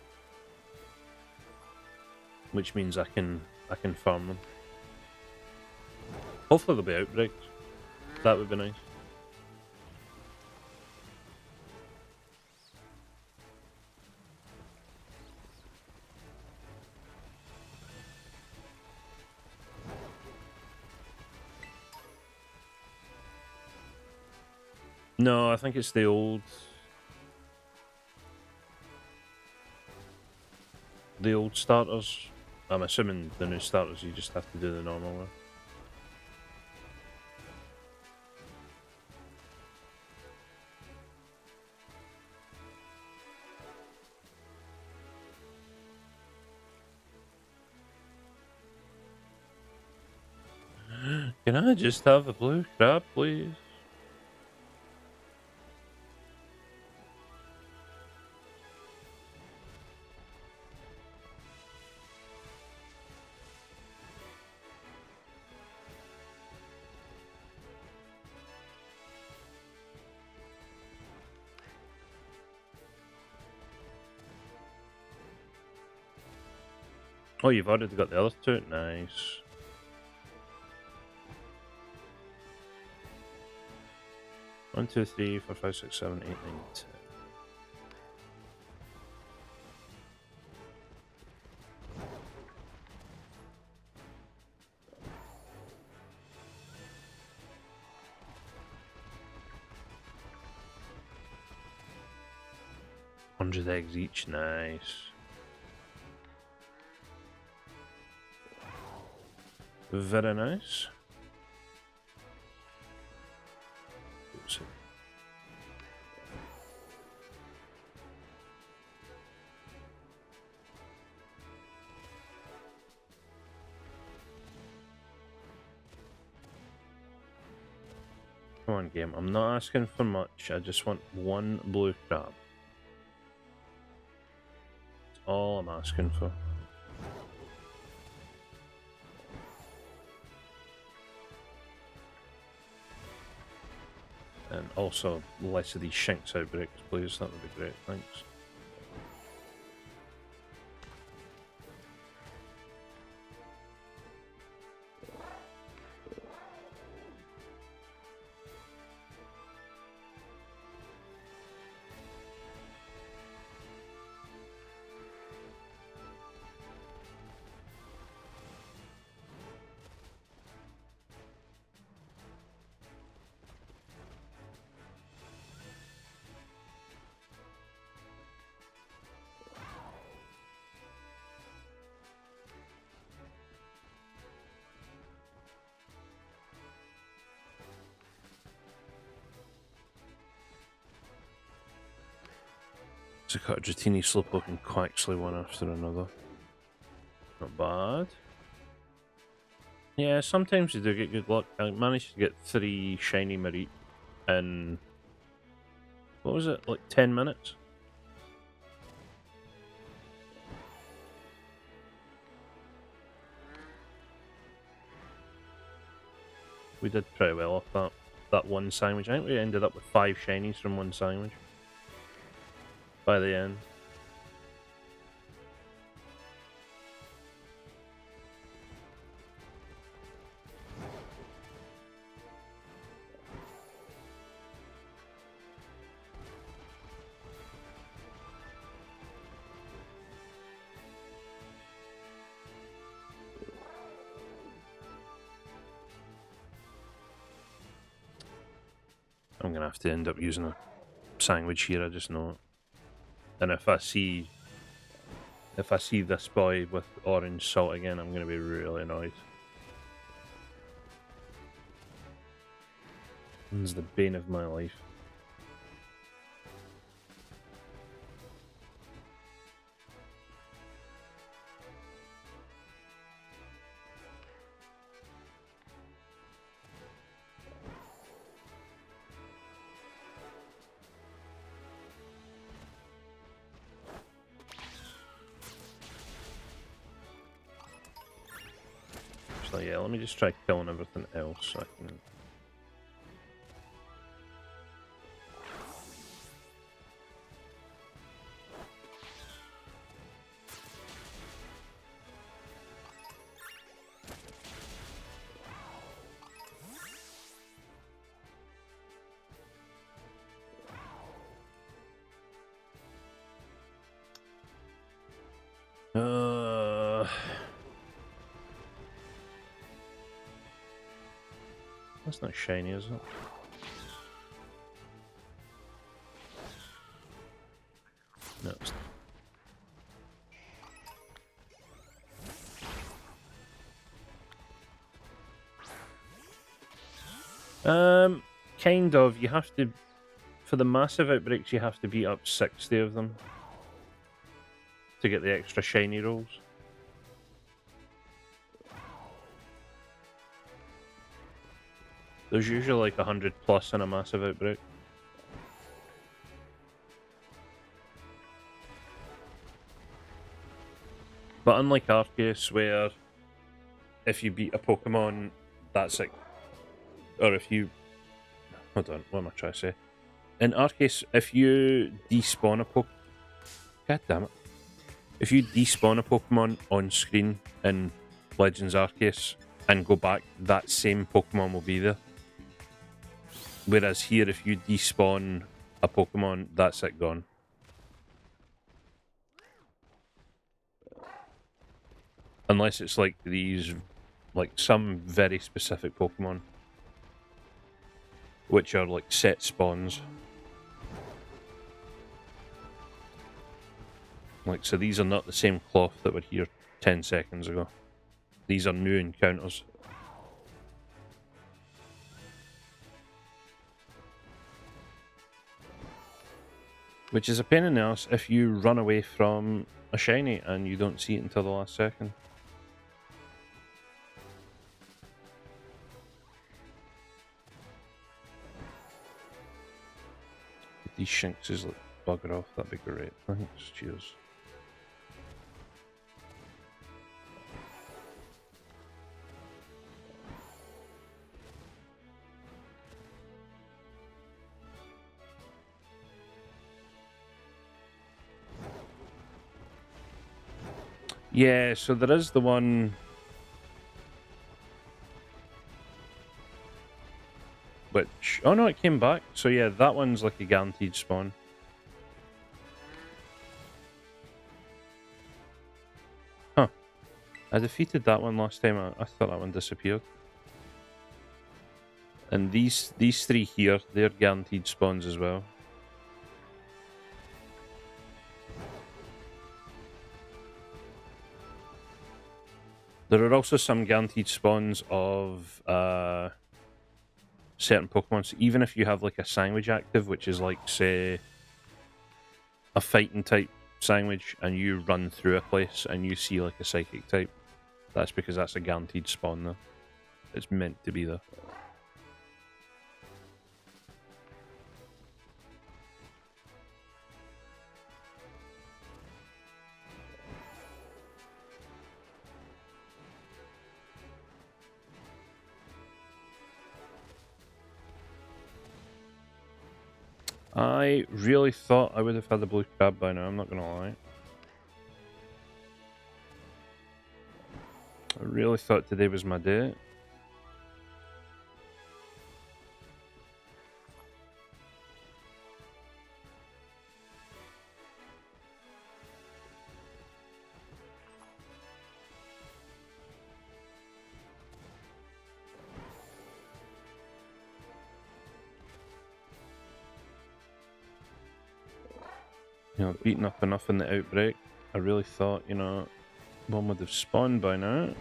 which means I can farm them. Hopefully they'll be outbreaks. That would be nice. No, I think it's the old starters. I'm assuming the new starters you just have to do the normal way. Can I just have a blue crab, please? Oh, you've already got the other two? Nice. One, two, three, 4, 5, 6, 7, 8, 9, 10. $100 eggs each, nice. Very nice. Oops. Come on, game. I'm not asking for much. I just want one blue crab. That's all I'm asking for. And also less of these Shinx outbreaks, please. That would be great. Thanks. So got a Dratini, Slowpoke, and Quaxley one after another. Not bad. Yeah, sometimes you do get good luck. I managed to get 3 shiny Mareep in, what was it, like 10 minutes? We did pretty well off that one sandwich. I think we ended up with 5 shinies from one sandwich by the end. I'm gonna have to end up using a sandwich here, I just know it. And if I see this boy with orange salt again, I'm gonna be really annoyed. It's the bane of my life. So yeah, let me just try killing everything else so I can... That's not shiny, is it? No, it's not. Kind of. You have to... For the massive outbreaks, you have to beat up 60 of them to get the extra shiny rolls. There's usually like 100 plus in a massive outbreak. But unlike Arceus, where if you beat a Pokemon, that's it. Or if you... Hold on, what am I trying to say? In Arceus, if you despawn a Pokemon... God damn it. If you despawn a Pokemon on screen in Legends Arceus and go back, that same Pokemon will be there. Whereas here, if you despawn a Pokemon, that's it, gone. Unless it's like these, like some very specific Pokemon, which are like set spawns. Like, so these are not the same Klawf that were here 10 seconds ago. These are new encounters. Which is a pain in the ass if you run away from a shiny and you don't see it until the last second. If these Shinxes like bugger off, that'd be great. Thanks, cheers. Yeah, so there is the one... Which... Oh no, it came back. So yeah, that one's like a guaranteed spawn. Huh. I defeated that one last time. I thought that one disappeared. And these 3 here, they're guaranteed spawns as well. There are also some guaranteed spawns of certain Pokemon. So even if you have like a sandwich active, which is like, say, a fighting type sandwich and you run through a place and you see like a psychic type, that's because that's a guaranteed spawn there. It's meant to be there. I really thought I would have had the blue crab by now, I'm not gonna lie. I really thought today was my day. You know, beaten up enough in the outbreak. I really thought, you know, one would have spawned by now.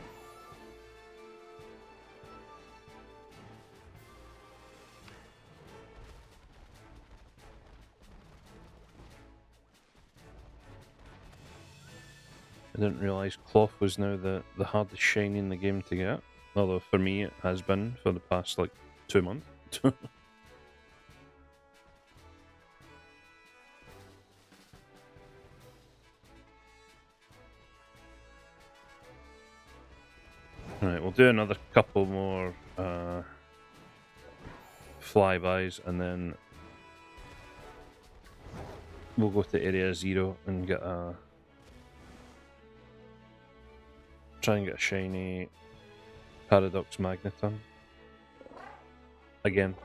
I didn't realise Klawf was now the hardest shiny in the game to get. Although for me it has been for the past like 2 months. Right, we'll do another couple more flybys and then we'll go to Area 0 and get a... try and get a shiny Paradox Magneton. Again.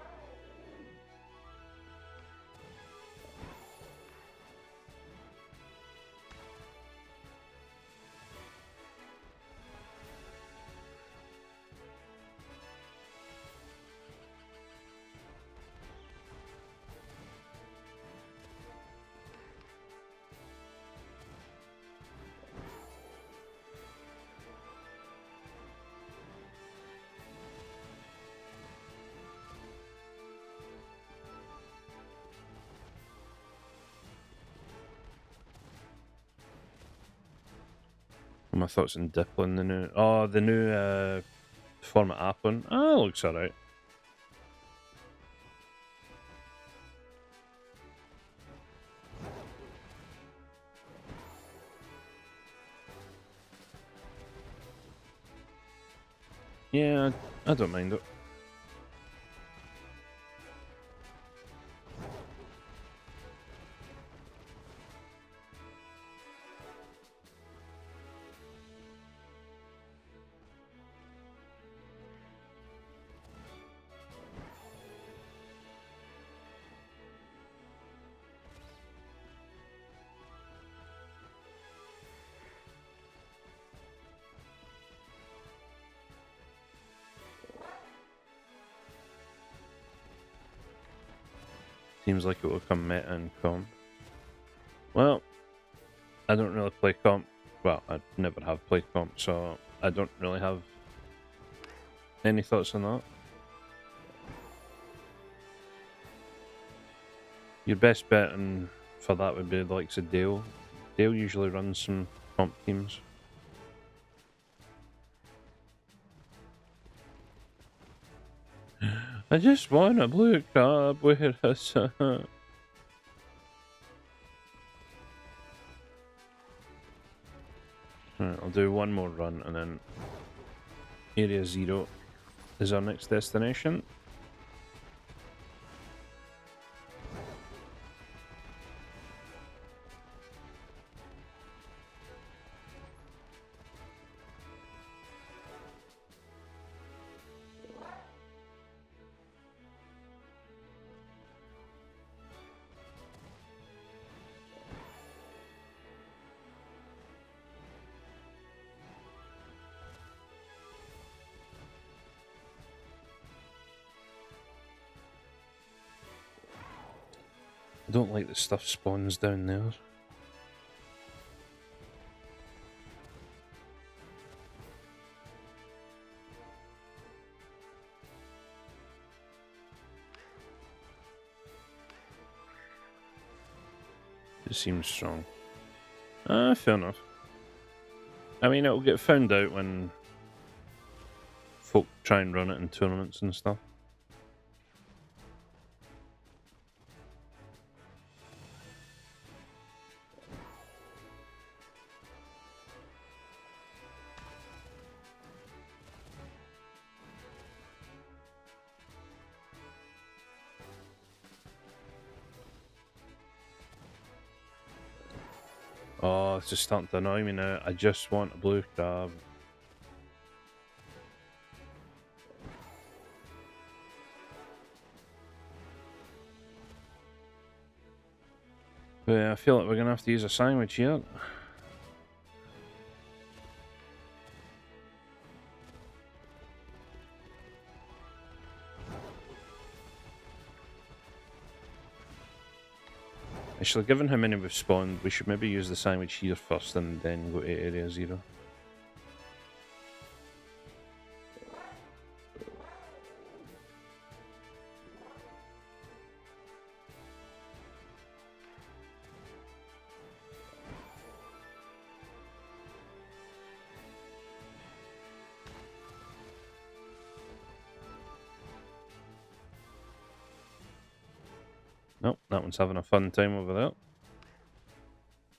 My thoughts on Dipplin, the new... oh, the new format app one. Ah, looks alright. Yeah, I don't mind it. Seems like it will come meta and comp. Well, I don't really play comp. Well, I never have played comp, so I don't really have any thoughts on that. Your best bet for that would be the likes of Dale. Dale usually runs some comp teams. I just want a blue crab, where is it? Right, I'll do one more run and then Area 0 is our next destination. I don't like the stuff spawns down there. It seems strong. Fair enough. I mean, it'll get found out when folk try and run it in tournaments and stuff. Oh, it's just starting to annoy me now. I just want a blue crab. But I feel like we're going to have to use a sandwich here. Actually, given how many we've spawned, we should maybe use the sandwich here first and then go to Area 0. Nope, that one's having a fun time over there.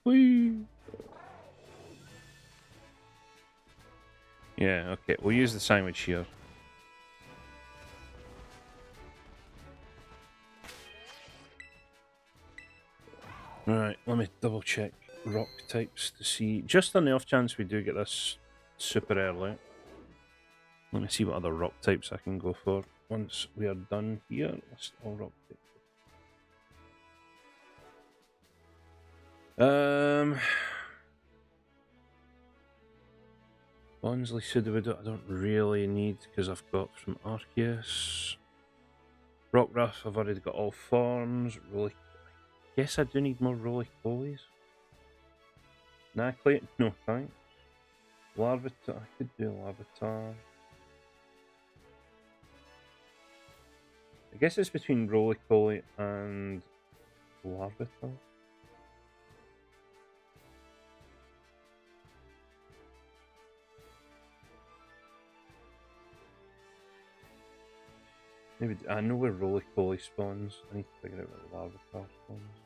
Whee! Yeah, okay, we'll use the sandwich here. Alright, let me double check rock types to see. Just on the off chance we do get this super early. Let me see what other rock types I can go for once we are done here. List all rock types. Bonsley Sudowoodo I don't really need because I've got from Arceus. Rockruff, I've already got all forms. Roly, yes, I do need more roly polies. Naclate, no thanks. Larvitar, I could do Larvitar. I guess it's between Roly-Poly and Larvitar. Maybe I know where Roly-Poly spawns. I need to figure out where Larvitar spawns.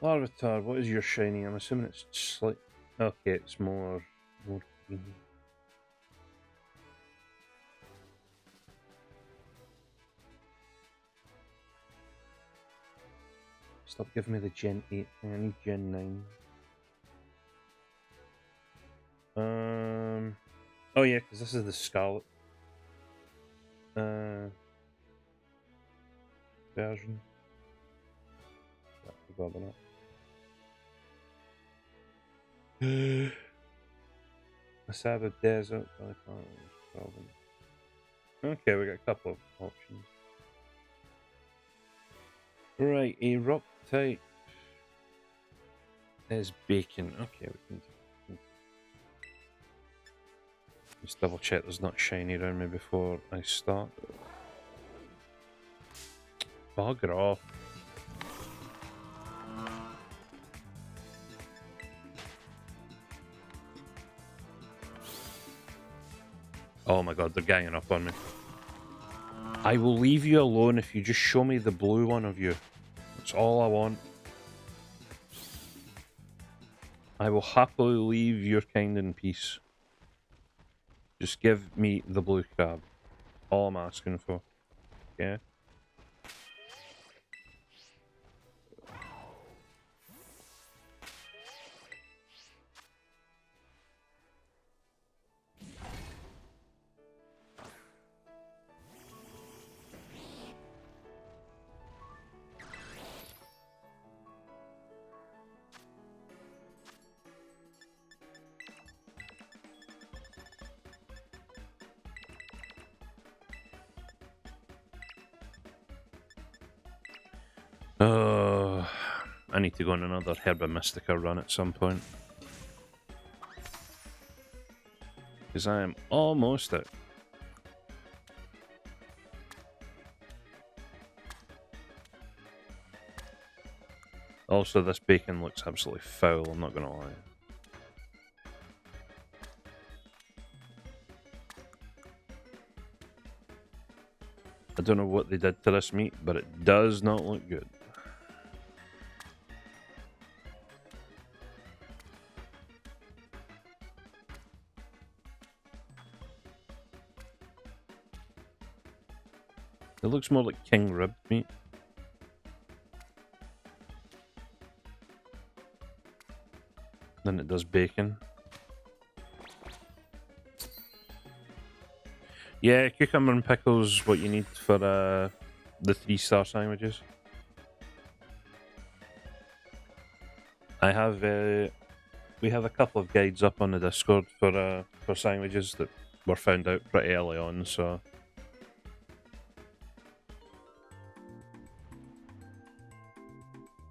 Larvitar, what is your shiny? I'm assuming it's slight. Okay, it's more green. Stop giving me the Gen 8 thing, I need Gen 9. Oh yeah, because this is the Scarlet version. I forgot about that. Masaba Desert. Okay, we got a couple of options. Right, a rock type is bacon. Okay, we can just double check there's not shiny around me before I start. Bugger off. Oh my god, they're ganging up on me. I will leave you alone if you just show me the blue one of you. That's all I want. I will happily leave your kind in peace. Just give me the blue crab. All I'm asking for. Yeah? I need to go on another Herba Mystica run at some point. because I am almost out. Also, this bacon looks absolutely foul, I'm not going to lie. I don't know what they did to this meat, but it does not look good. It looks more like king rib meat. Than it does bacon. Yeah, cucumber and pickles what you need for the 3-star sandwiches. I have we have a couple of guides up on the Discord for sandwiches that were found out pretty early on, so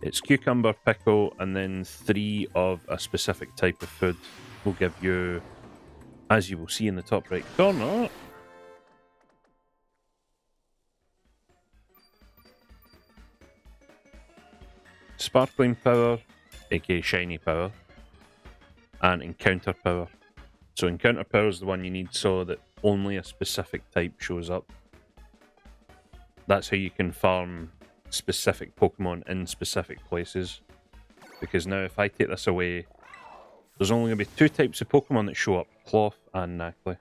it's cucumber, pickle, and then 3 of a specific type of food will give you, as you will see in the top right corner, sparkling power, aka shiny power, and encounter power. So encounter power is the one you need so that only a specific type shows up. That's how you can farm specific Pokemon in specific places. Because now if I take this away, there's only going to be 2 types of Pokemon that show up, Klawf and Nacli.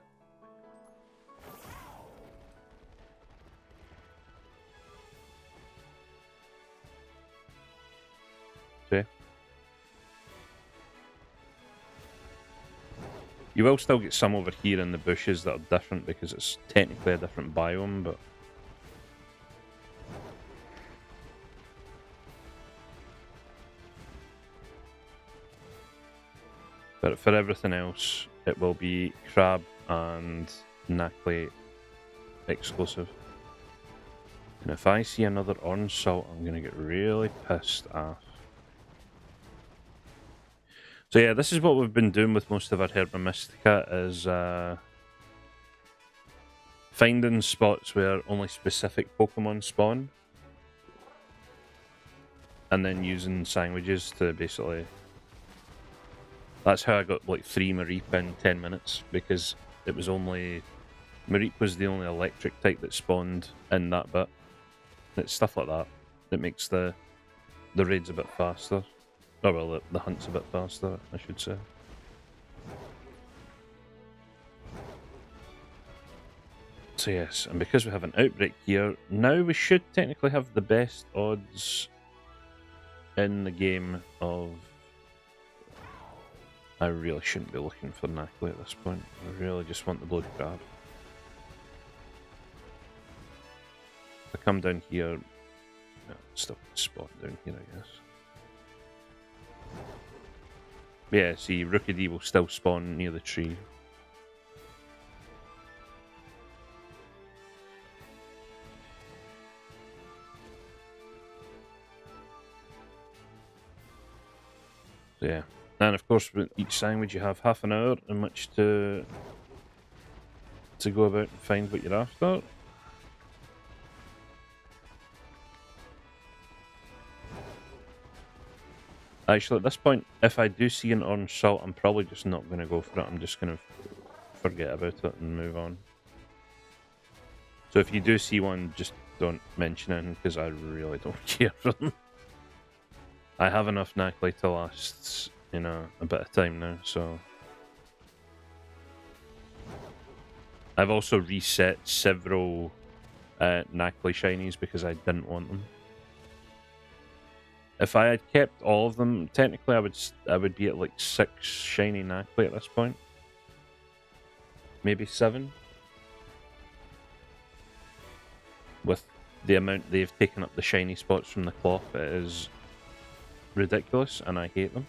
Okay. You will still get some over here in the bushes that are different because it's technically a different biome, but for everything else, it will be Crab and Nacli exclusive. And if I see another orange salt, I'm going to get really pissed off. So yeah, this is what we've been doing with most of our Herba Mystica, is finding spots where only specific Pokemon spawn, and then using sandwiches to basically... That's how I got like 3 Mareep in 10 minutes, because it was only... Mareep was the only electric type that spawned in that bit. It's stuff like that that makes the raids a bit faster. Oh well, the hunt's a bit faster, I should say. So yes, and because we have an outbreak here, now we should technically have the best odds in the game of... I really shouldn't be looking for Nacli at this point. I really just want the blood crab. If I come down here... No, still spot down here, I guess. Yeah, see, Rookidee will still spawn near the tree. So yeah. And of course, with each sandwich you have half an hour in which to go about and find what you're after. Actually, at this point, if I do see an orange salt, I'm probably just not going to go for it. I'm just going to forget about it and move on. So if you do see one, just don't mention it, because I really don't care for them. I have enough Nacli to last, you know, a bit of time now, so... I've also reset several Nacli shinies because I didn't want them. If I had kept all of them, technically I would be at like 6 shiny Nacli at this point. Maybe 7. With the amount they've taken up the shiny spots from the Klawf, it is ridiculous, and I hate them.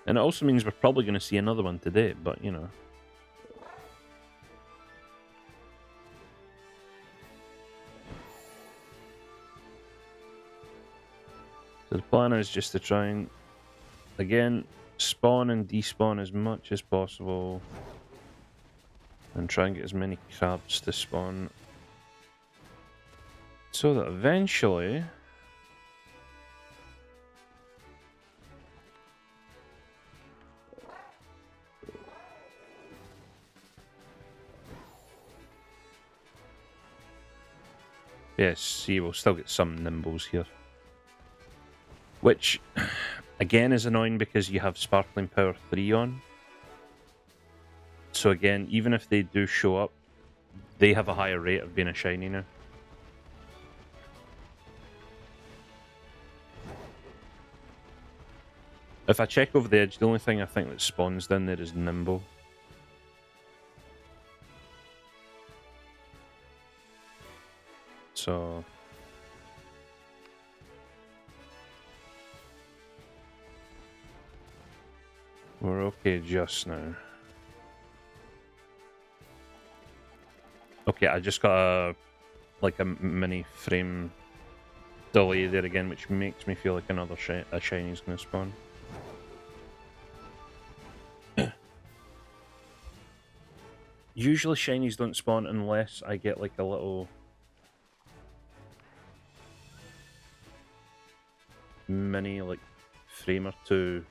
And it also means we're probably going to see another one today, but you know. So the plan is just to try and, again, spawn and despawn as much as possible and try and get as many crabs to spawn so that eventually yes, see, we'll still get some nimbles here. Which, again, is annoying because you have Sparkling Power 3 on. So again, even if they do show up, they have a higher rate of being a shiny now. If I check over the edge, the only thing I think that spawns down there is Nimble. So... we're okay just now. Okay, I just got a mini frame delay there again, which makes me feel like another a shiny's gonna spawn. Usually shinies don't spawn unless I get like a little mini like frame or two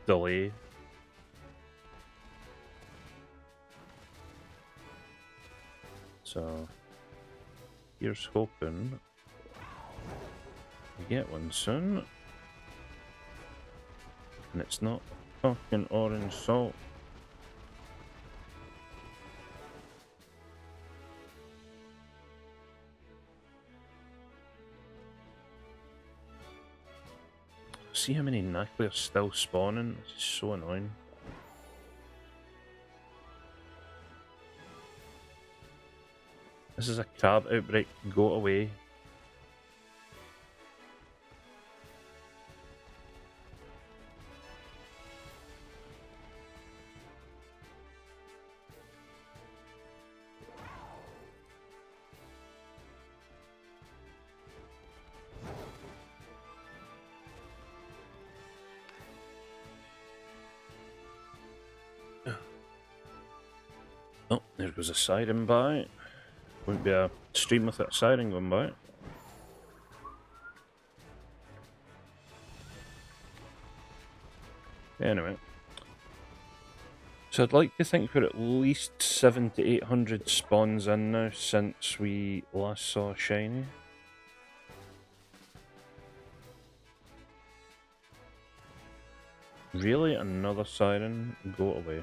delay. So here's hoping we get one soon. And it's not fucking orange salt. See how many Knackly are still spawning? It's so annoying. This is a crab outbreak. Go away. Oh, there goes a siren by. Wouldn't be a stream without a siren going by. Anyway. So I'd like to think we're at least 700 to 800 spawns in now since we last saw a shiny. Really? Another siren? Go away.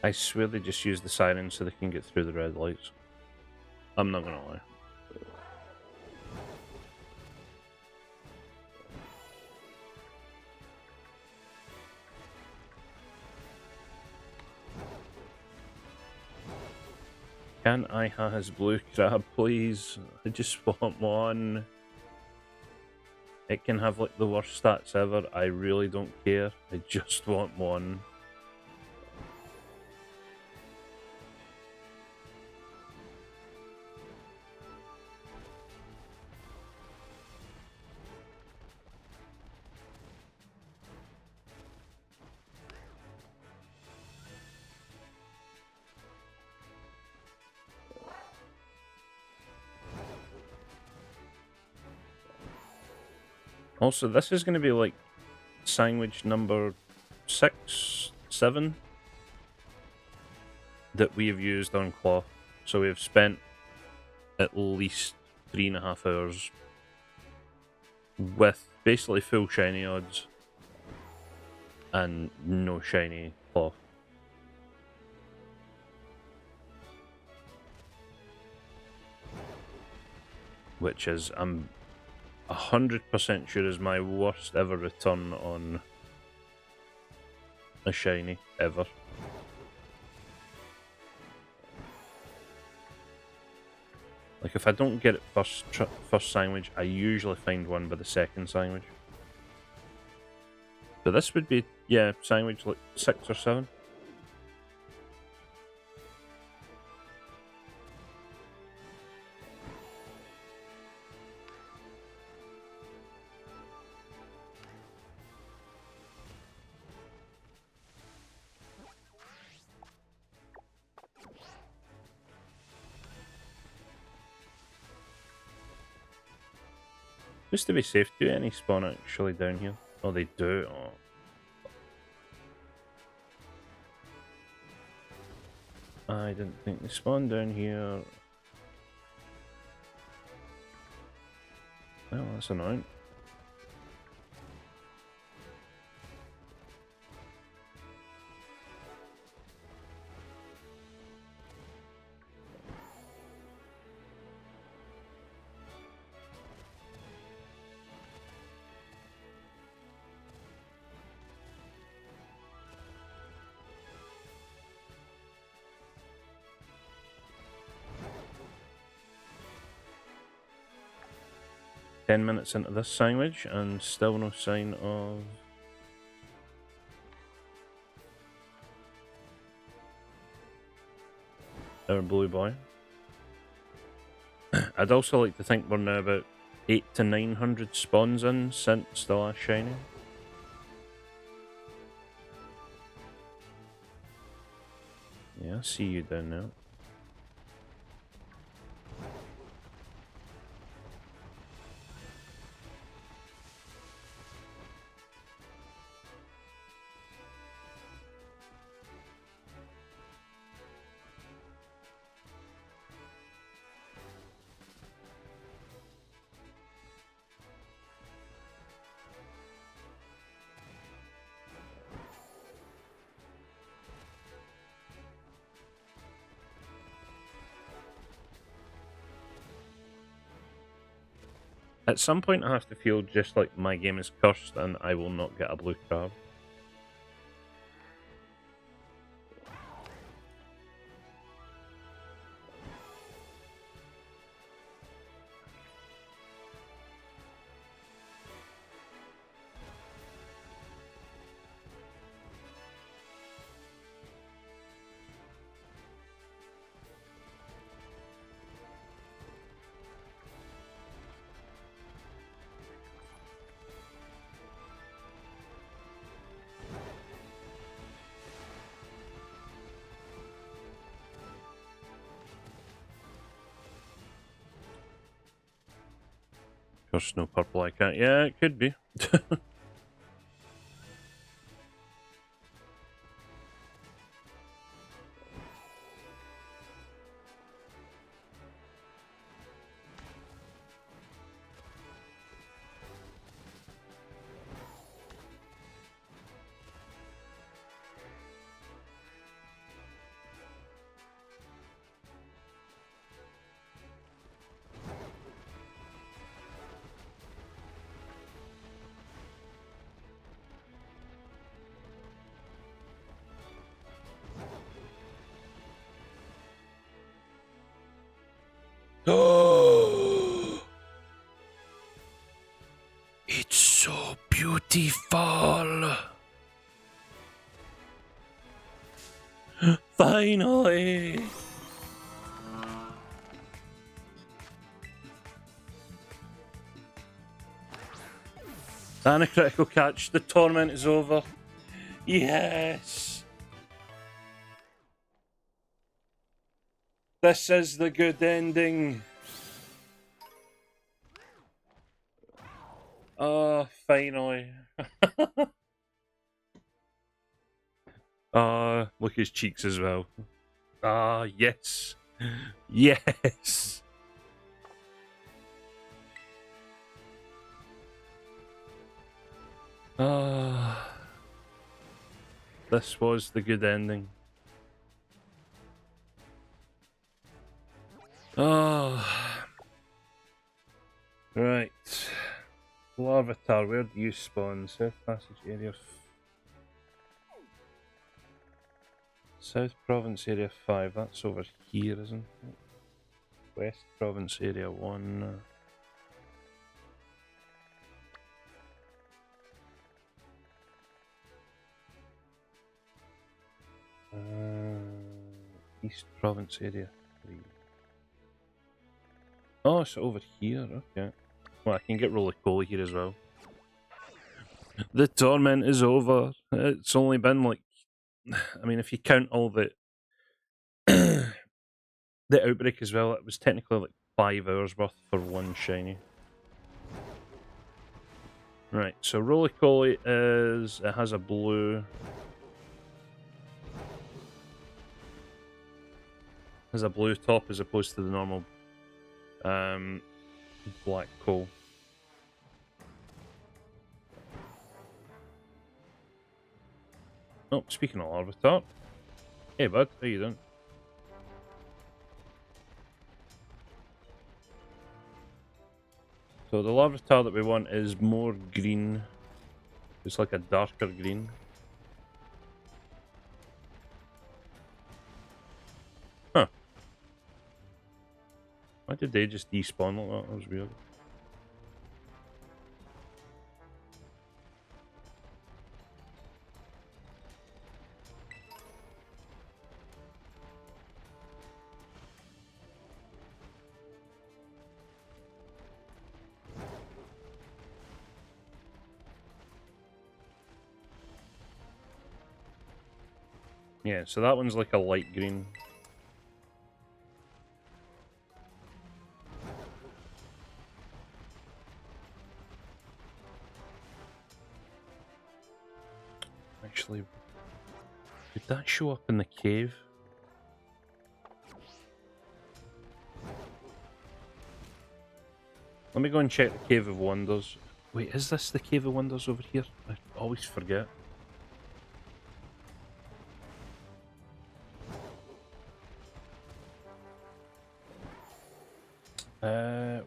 I swear they just use the sirens so they can get through the red lights. I'm not gonna lie. Can I have his blue crab, please? I just want one. It can have like the worst stats ever. I really don't care. I just want one. Also, this is going to be like sandwich number 6, 7 that we have used on Klawf. So we have spent at least 3.5 hours with basically full shiny odds and no shiny Klawf. Which is, I'm 100% sure is my worst ever return on a shiny ever. Like if I don't get it first sandwich, I usually find one by the second sandwich. But this would be, yeah, sandwich like 6 or 7. Just to be safe, do any spawn actually down here? Oh, they do. Oh. I didn't think they spawned down here. Oh, that's annoying. Minutes into this sandwich and still no sign of our blue boy. I'd also like to think we're now about 800 to 900 spawns in since the last shiny. Yeah, I see you down there. At some point I have to feel just like my game is cursed and I will not get a blue card. Curse no purple I can't. Yeah, it could be. Oh, it's so beautiful. Finally. And a critical catch. The tournament is over. Yes. This is the good ending. Oh, finally. Look at his cheeks as well. Ah, yes. Yes. This was the good ending. Right. Larvitar, where do you spawn? South Passage Area. South Province Area 5, that's over here, isn't it? West Province Area 1. East Province area 3. Oh, it's over here, okay. Well, I can get roly-poly here as well. The torment is over. It's only been like... I mean, if you count all the... the outbreak as well, it was technically like 5 hours worth for one shiny. Right, so roly-poly is... It has a blue... Has a blue top as opposed to the normal black coal. Oh, speaking of Larvitar. Hey bud, how you doing? So the Larvitar that we want is more green. It's like a darker green. Huh. Why did they just despawn like that? That was weird. Yeah, so that one's like a light green. Actually, did that show up in the cave? Let me go and check the Cave of Wonders. Wait, is this the Cave of Wonders over here? I always forget.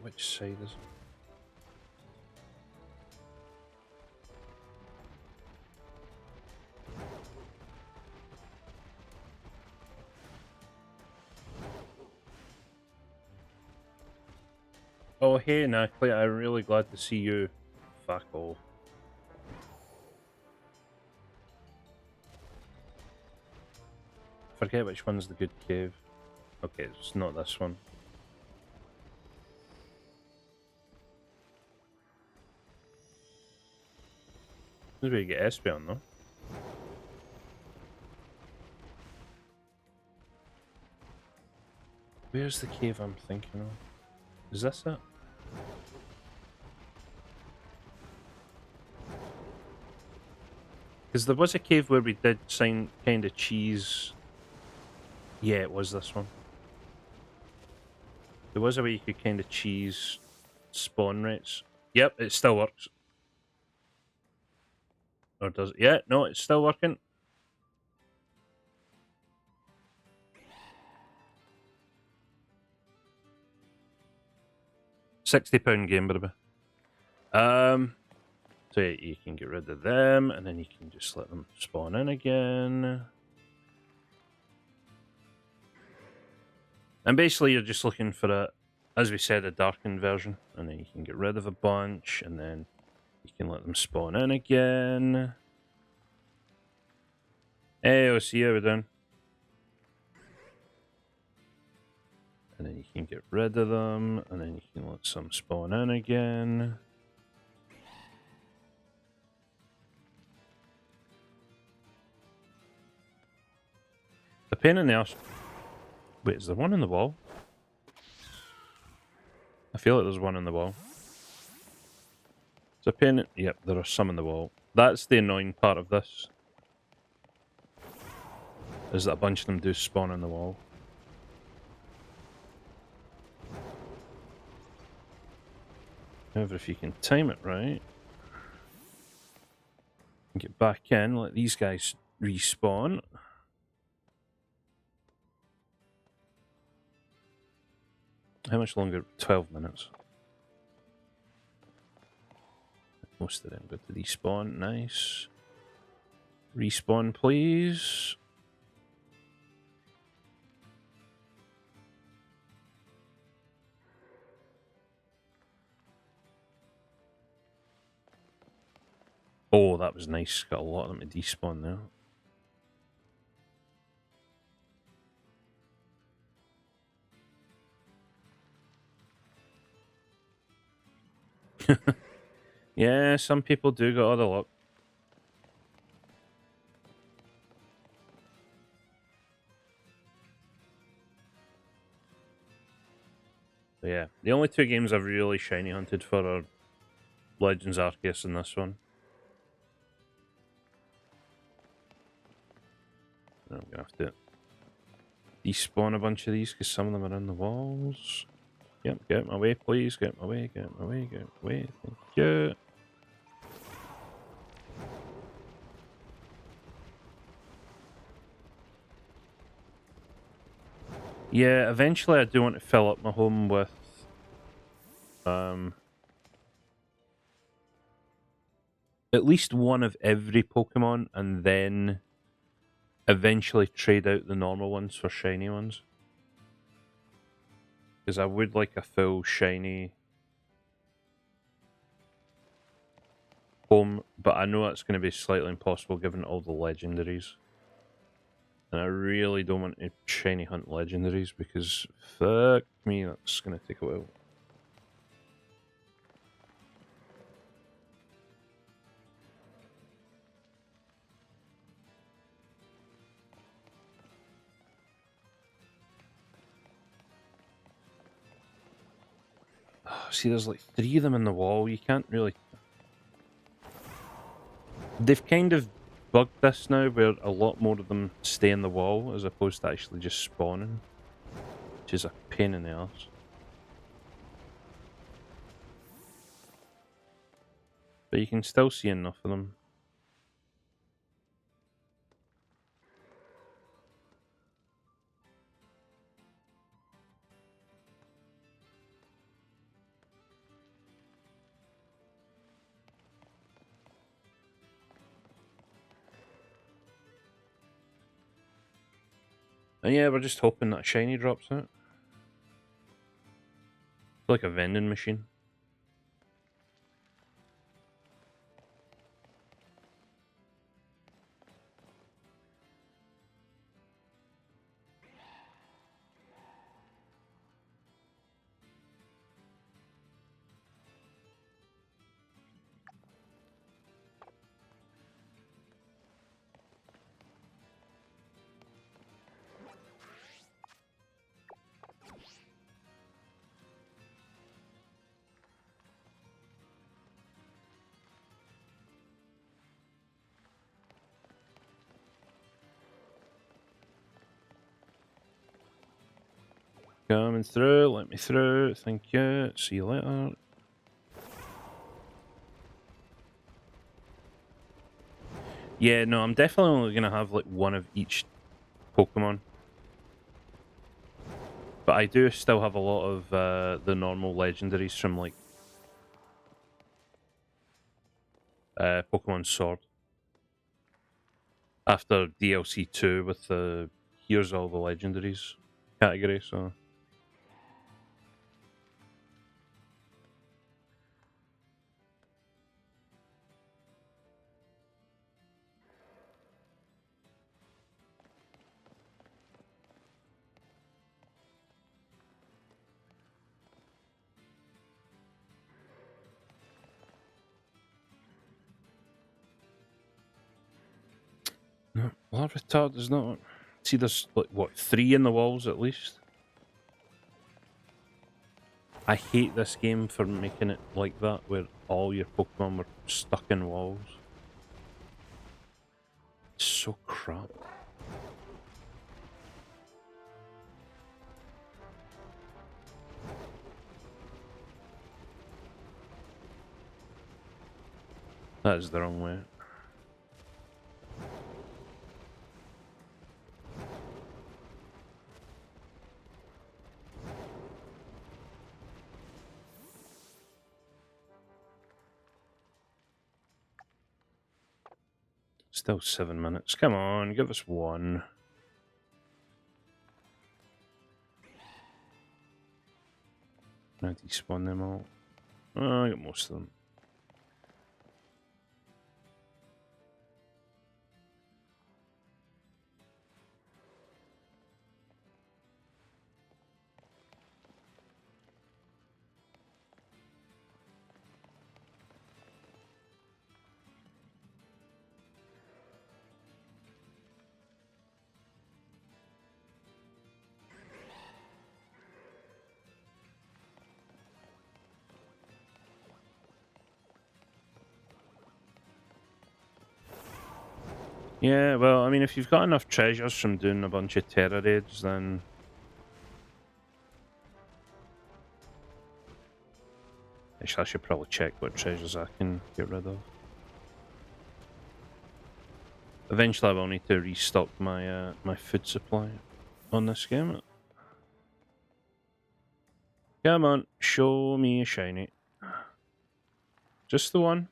Which side is it? Oh, hey, Nackley, I'm really glad to see you. Fuck all. Forget which one's the good cave. Okay, it's not this one. This is where you get Espeon, though. Where's the cave I'm thinking of? Is this it? Because there was a cave where we did sign kind of cheese. Yeah, it was this one. There was a way you could kind of cheese spawn rates. Yep, it still works. Or does it? Yeah, no, it's still working. £60 game, by the way. So yeah, you can get rid of them, and then you can just let them spawn in again. And basically, you're just looking for a, as we said, a darkened version, and then you can get rid of a bunch, and then you can let them spawn in again. Hey, I'll see you, we're done. And then you can get rid of them, and then you can let some spawn in again. The pain in the arse. Wait, is there one in the wall? I feel like there's one in the wall. It's a pain. Yep, there are some in the wall. That's the annoying part of this. Is that a bunch of them do spawn in the wall. However, if you can time it right, get back in, let these guys respawn. How much longer? 12 minutes. Most of them go to respawn. Nice. Respawn, please. Oh, that was nice. Got a lot of them to despawn now. Yeah, some people do get all the luck. But yeah, the only two games I've really shiny hunted for are Legends Arceus and this one. I'm gonna have to despawn a bunch of these because some of them are in the walls. Yep, get my way, please. Get my way, get my way, get my way. Thank you. Yeah, eventually I do want to fill up my home with at least one of every Pokemon, and then eventually trade out the normal ones for shiny ones. Because I would like a full shiny home, but I know that's going to be slightly impossible given all the legendaries. And I really don't want to shiny hunt legendaries because fuck me, that's going to take a while. Oh, see, there's like 3 of them in the wall. You can't really. They've kind of bugged this now where a lot more of them stay in the wall as opposed to actually just spawning, which is a pain in the ass. But you can still see enough of them. And yeah, we're just hoping that shiny drops out. Like a vending machine. Coming through, let me through, thank you, see you later. Yeah, no, I'm definitely only going to have like one of each Pokemon. But I do still have a lot of the normal legendaries from like Pokemon Sword. After DLC 2 with the here's all the legendaries category, so. No, Larvitar does not. See, there's like what 3 in the walls at least. I hate this game for making it like that, where all your Pokemon were stuck in walls. It's so crap. That is the wrong way. Still 7 minutes. Come on, give us one. I despawn them all. Oh, I got most of them. Yeah, well, I mean, if you've got enough treasures from doing a bunch of terror raids, then... Actually, I should probably check what treasures I can get rid of. Eventually, I will need to restock my my food supply on this game. Come on, show me a shiny. Just the one.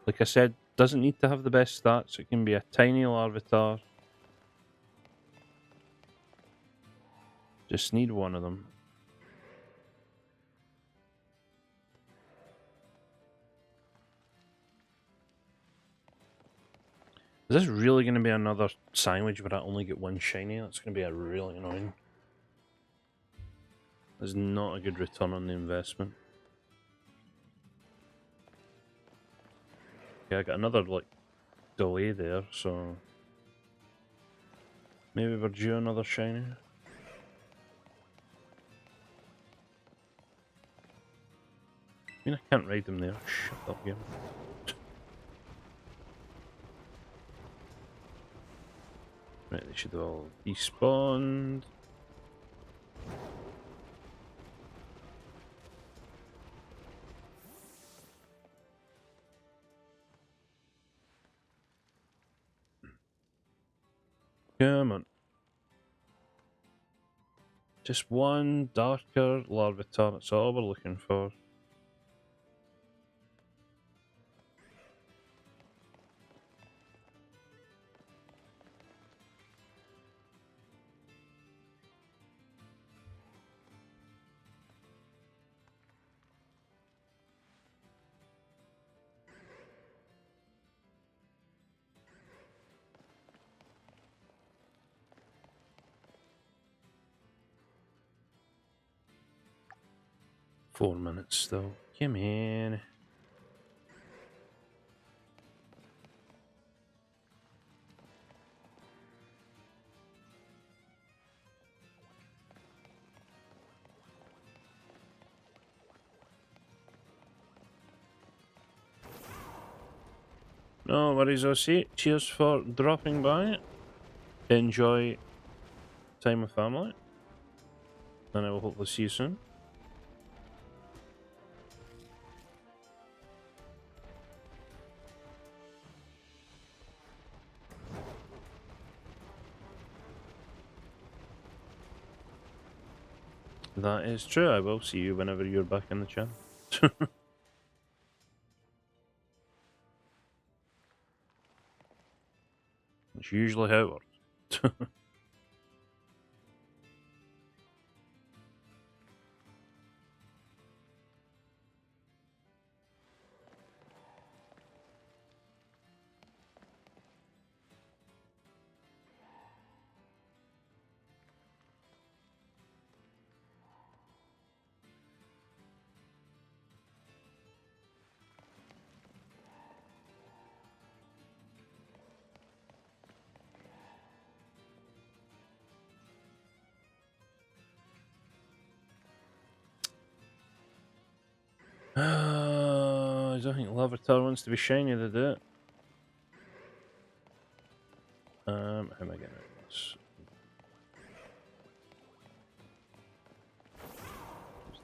Like I said, doesn't need to have the best stats. It can be a tiny Larvitar. Just need one of them. Is this really going to be another sandwich where I only get one shiny? That's going to be really annoying. There's not a good return on the investment. Yeah, I got another, like, delay there, so... Maybe we're due another shiny. I mean, I can't ride them there. Shut up, game. Right, they should have all despawned. Come on. Just one darker Larvitar, that's all we're looking for. Four minutes still. Come in. No worries, OC. Cheers for dropping by. Enjoy time with family. And I will hopefully see you soon. That is true. I will see you whenever you're back in the channel. It's usually how it works. I don't think Larvitar wants to be shiny to do it. How am I getting rid of this?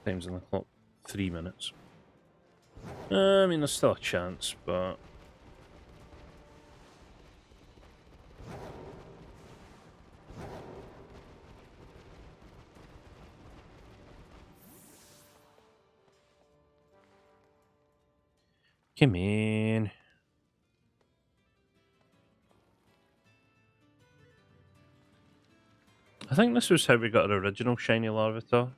Time's on the clock. 3 minutes. I mean, there's still a chance, but... Come in. I think this was how we got our original shiny Larvitar.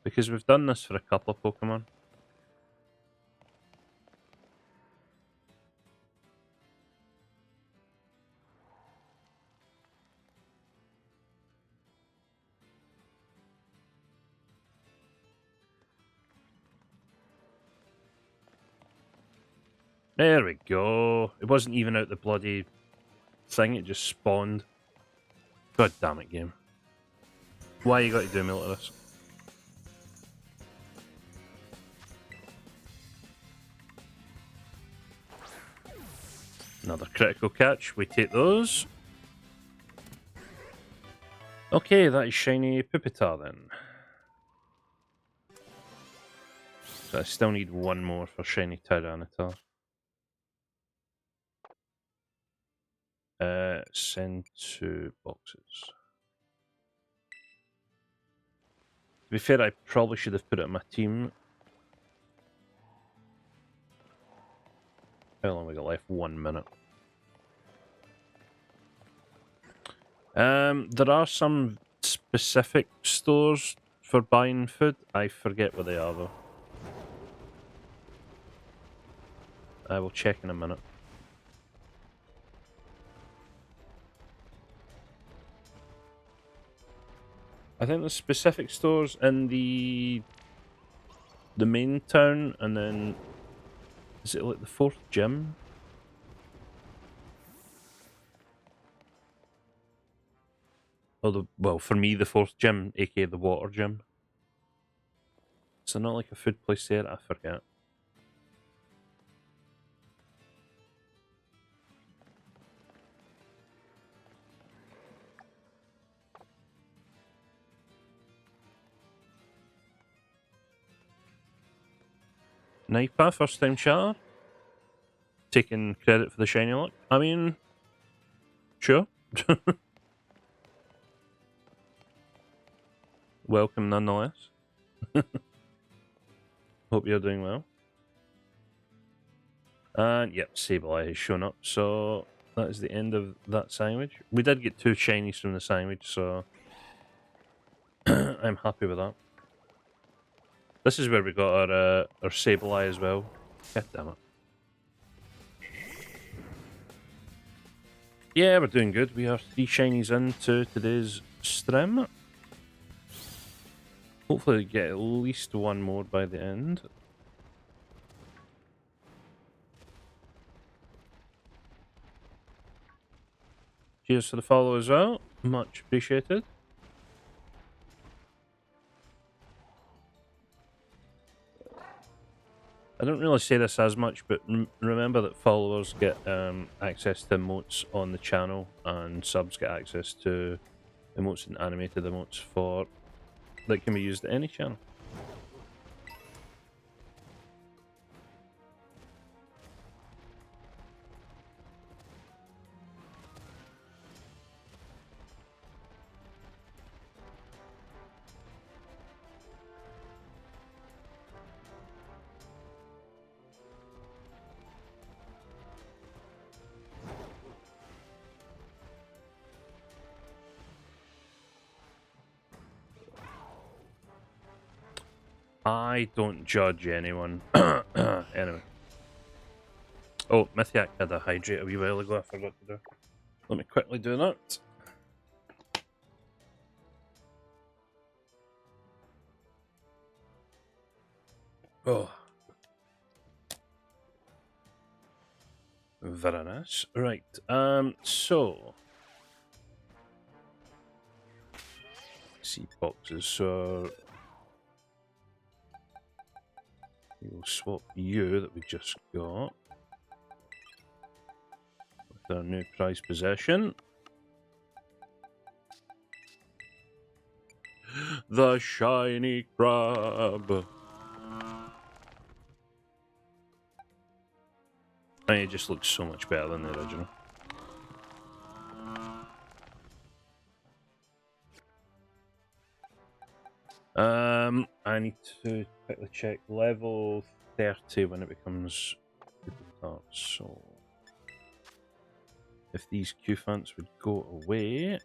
Because we've done this for a couple of Pokemon. There we go. It wasn't even out the bloody thing, it just spawned. God damn it, game. Why you got to do me like this? Another critical catch. We take those. Okay, that is shiny Pupitar then. So I still need one more for shiny Tyranitar. Send to boxes. To be fair, I probably should have put it in my team. How long we got left? 1 minute. There are some specific stores for buying food. I forget what they are though. I will check in a minute. I think there's specific stores in the main town, and then is it like the 4th gym? Or well, for me, the 4th gym, aka the water gym. Is there not like a food place there? I forget. Nipa, first time chatter. Taking credit for the shiny luck. I mean, sure. Welcome nonetheless. Hope you're doing well. And yep, Sableye has shown up, so that is the end of that sandwich. We did get 2 shinies from the sandwich, so I'm happy with that. This is where we got our Sableye as well. God damn it. Yeah, we're doing good. We are 3 shinies into today's stream. Hopefully get at least 1 more by the end. Cheers for the follow as well. Much appreciated. I don't really say this as much, but remember that followers get access to emotes on the channel, and subs get access to emotes and animated emotes that can be used at any channel. I don't judge anyone. Anyway. Oh, Mythiac had a hydrate a wee while ago, I forgot to do. Let me quickly do that. Oh. Very nice. Right, so... see boxes, so... we'll swap you that we just got with our new prize possession. The shiny crab. And it just looks so much better than the original. I need to quickly check level 30 when it becomes Pupitar. So if these Q-Fants would go away,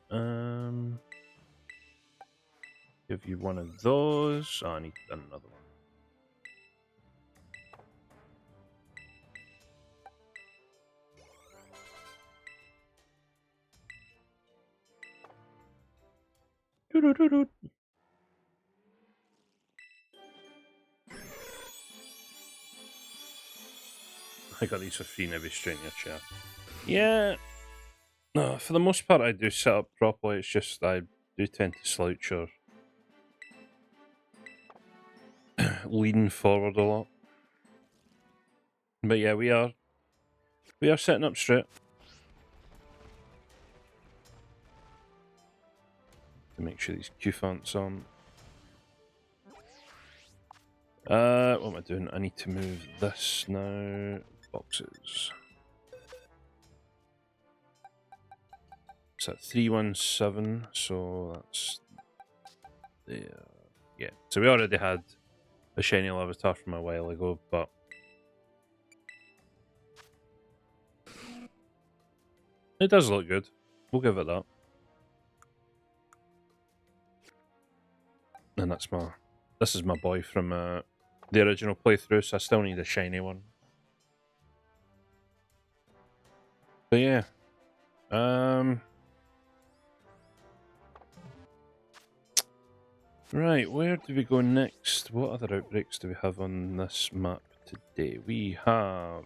give you one of those. Oh, I need another one. Doo-doo-doo-doo. I got these for free now, straight in your chair. Yeah. No, for the most part I do set up properly, it's just I do tend to slouch or lean forward a lot. But yeah, we are We are setting up straight. To make sure these Q-fonts on. What am I doing? I need to move this now. Boxes. It's at 317, so that's there. Yeah, so we already had a shiny Larvitar from a while ago, but it does look good. We'll give it that. And that's this is my boy from the original playthrough, so I still need a shiny one. But yeah. Right, where do we go next? What other outbreaks do we have on this map today? We have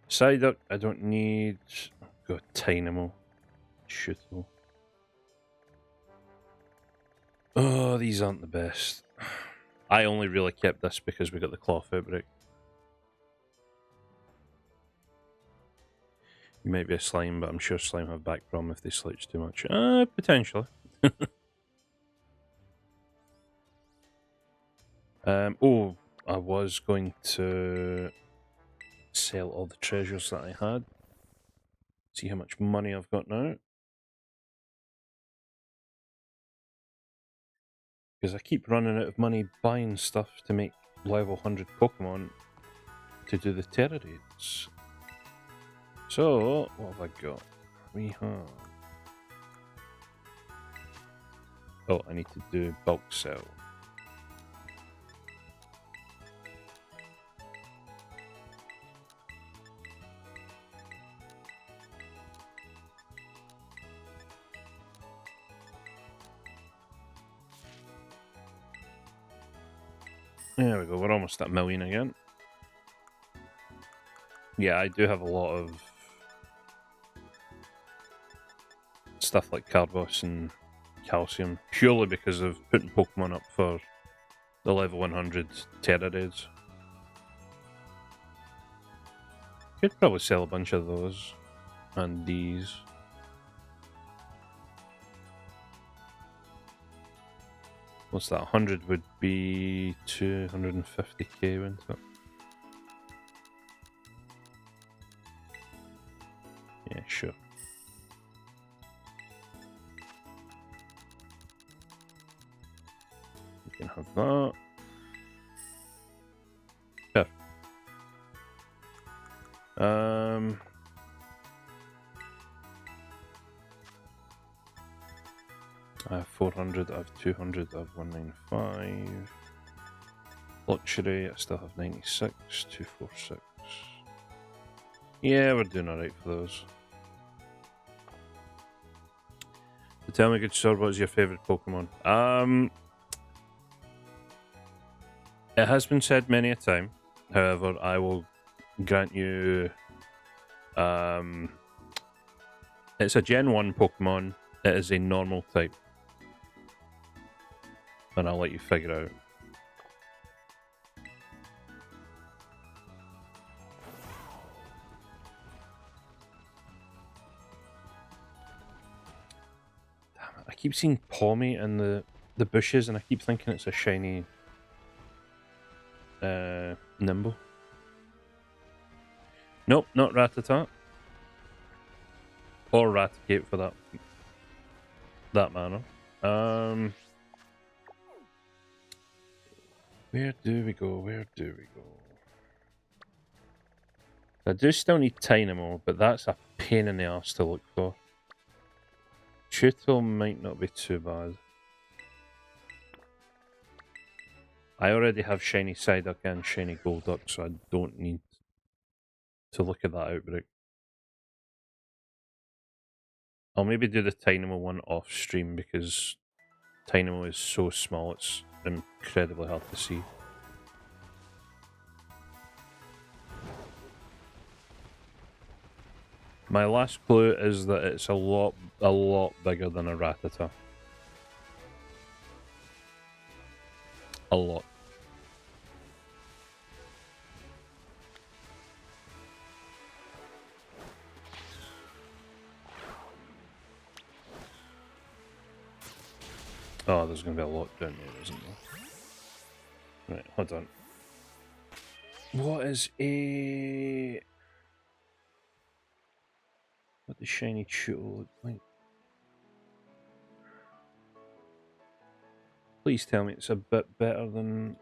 Psyduck, I don't need. Got Tynamo. Shootable. Oh, these aren't the best. I only really kept this because we got the Klawf outbreak. You might be a slime, but I'm sure slime have back problem if they slouch too much. Potentially. Oh, I was going to sell all the treasures that I had. See how much money I've got now. Because I keep running out of money buying stuff to make level 100 Pokemon to do the Terra raids. So, what have I got? We have... Oh, I need to do bulk sell. There we go, we're almost at 1 million again. Yeah, I do have a lot of stuff like Carbos and Calcium, purely because of putting Pokemon up for the level 100 Terra raids. Could probably sell a bunch of those, and these. What's that? 100 would be 250k, wouldn't it? Yeah, sure. You can have that. Perfect. I have 400, I have 200, I have 195. Luxury, I still have 96, 246. Yeah, we're doing alright for those. So tell me, good sir, what is your favourite Pokemon? It has been said many a time, however, I will grant you... it's a Gen 1 Pokemon, it is a normal type. And I'll let you figure out. Damn it, I keep seeing Pommy in the bushes and I keep thinking it's a shiny Nimble. Nope, not Rattata. Or Raticate for that matter. Where do we go? Where do we go? I do still need Tynamo, but that's a pain in the arse to look for. Tutel might not be too bad. I already have shiny Psyduck and shiny Golduck, so I don't need to look at that outbreak. I'll maybe do the Tynamo one off stream because Tynamo is so small, it's incredibly hard to see. My last clue is that it's a lot bigger than a Rattata. A lot. there's going to be a lot down there, isn't there? Right, hold on. What is a... What does shiny Chuto look like? Please tell me it's a bit better than...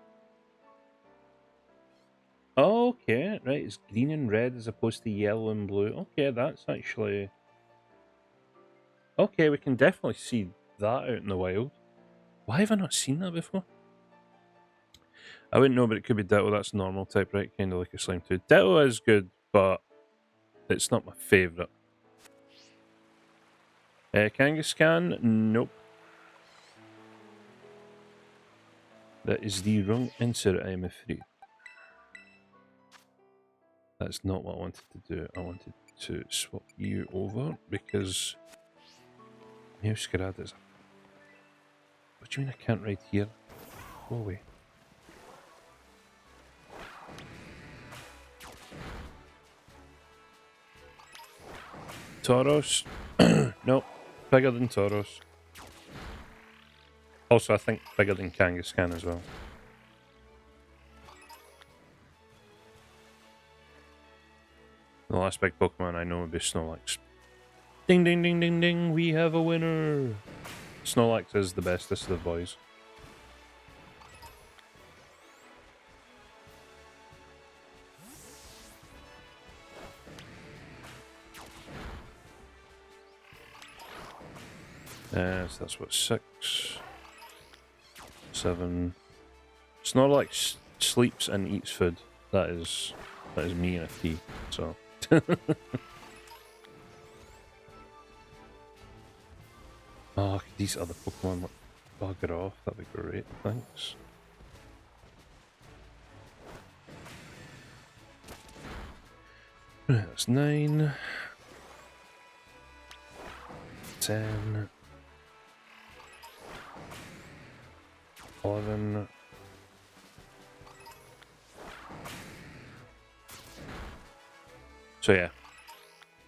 Oh, okay, right, it's green and red as opposed to yellow and blue. Okay, that's actually... Okay, we can definitely see that out in the wild. Why have I not seen that before? I wouldn't know, but it could be Ditto. That's normal type, right? Kind of like a slime too. Ditto is good, but it's not my favourite. Kangaskhan? Nope. That is the wrong answer, I am afraid. That's not what I wanted to do. I wanted to swap you over because Meowscarada is... What do you mean I can't ride here? Go away. Tauros? Nope. Bigger than Tauros. Also, I think bigger than Kangaskhan as well. The last big Pokemon I know would be Snorlax. Ding ding ding ding ding, we have a winner! Snorlax is the bestest of the boys. So that's what, 6, 7. Snorlax sleeps and eats food. That is me in a tea. So. Oh, these other Pokemon bugger off. That'd be great. Thanks. That's 9, 10, 11. So yeah,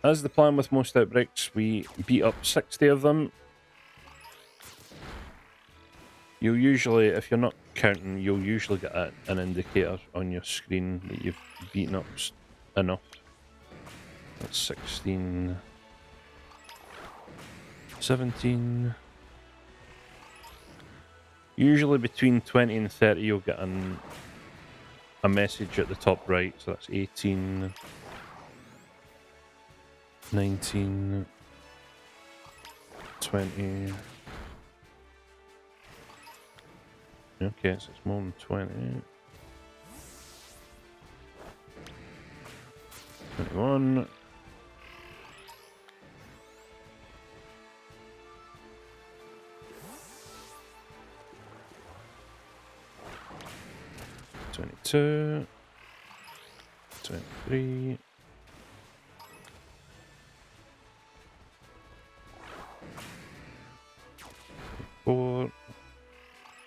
as the plan with most outbreaks, we beat up 60 of them. You'll usually, if you're not counting, you'll usually get an indicator on your screen that you've beaten up enough. That's 16, 17. Usually between 20 and 30 you'll get a message at the top right, so that's 18, 19, 20. Okay, so it's more than 20. 21. 22. 23. 4.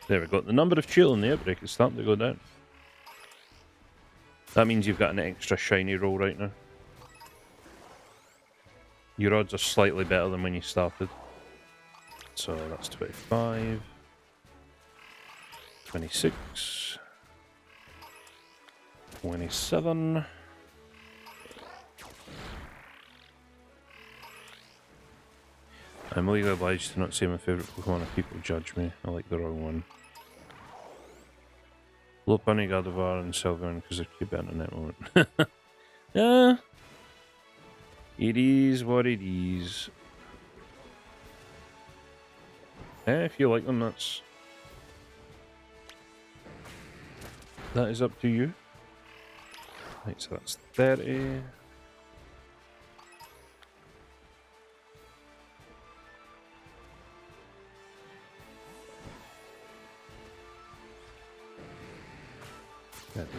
There we go. The number of Chewtle in the outbreak is starting to go down. That means you've got an extra shiny roll right now. Your odds are slightly better than when you started. So that's 25. 26. 27. I'm legally obliged to not say my favourite Pokemon if people judge me. I like the wrong one. Lopunny, Gardevoir, and Sylveon because they're cute better in that moment. Yeah. It is what it is. Yeah, if you like them, that is up to you. Right, so that's 30.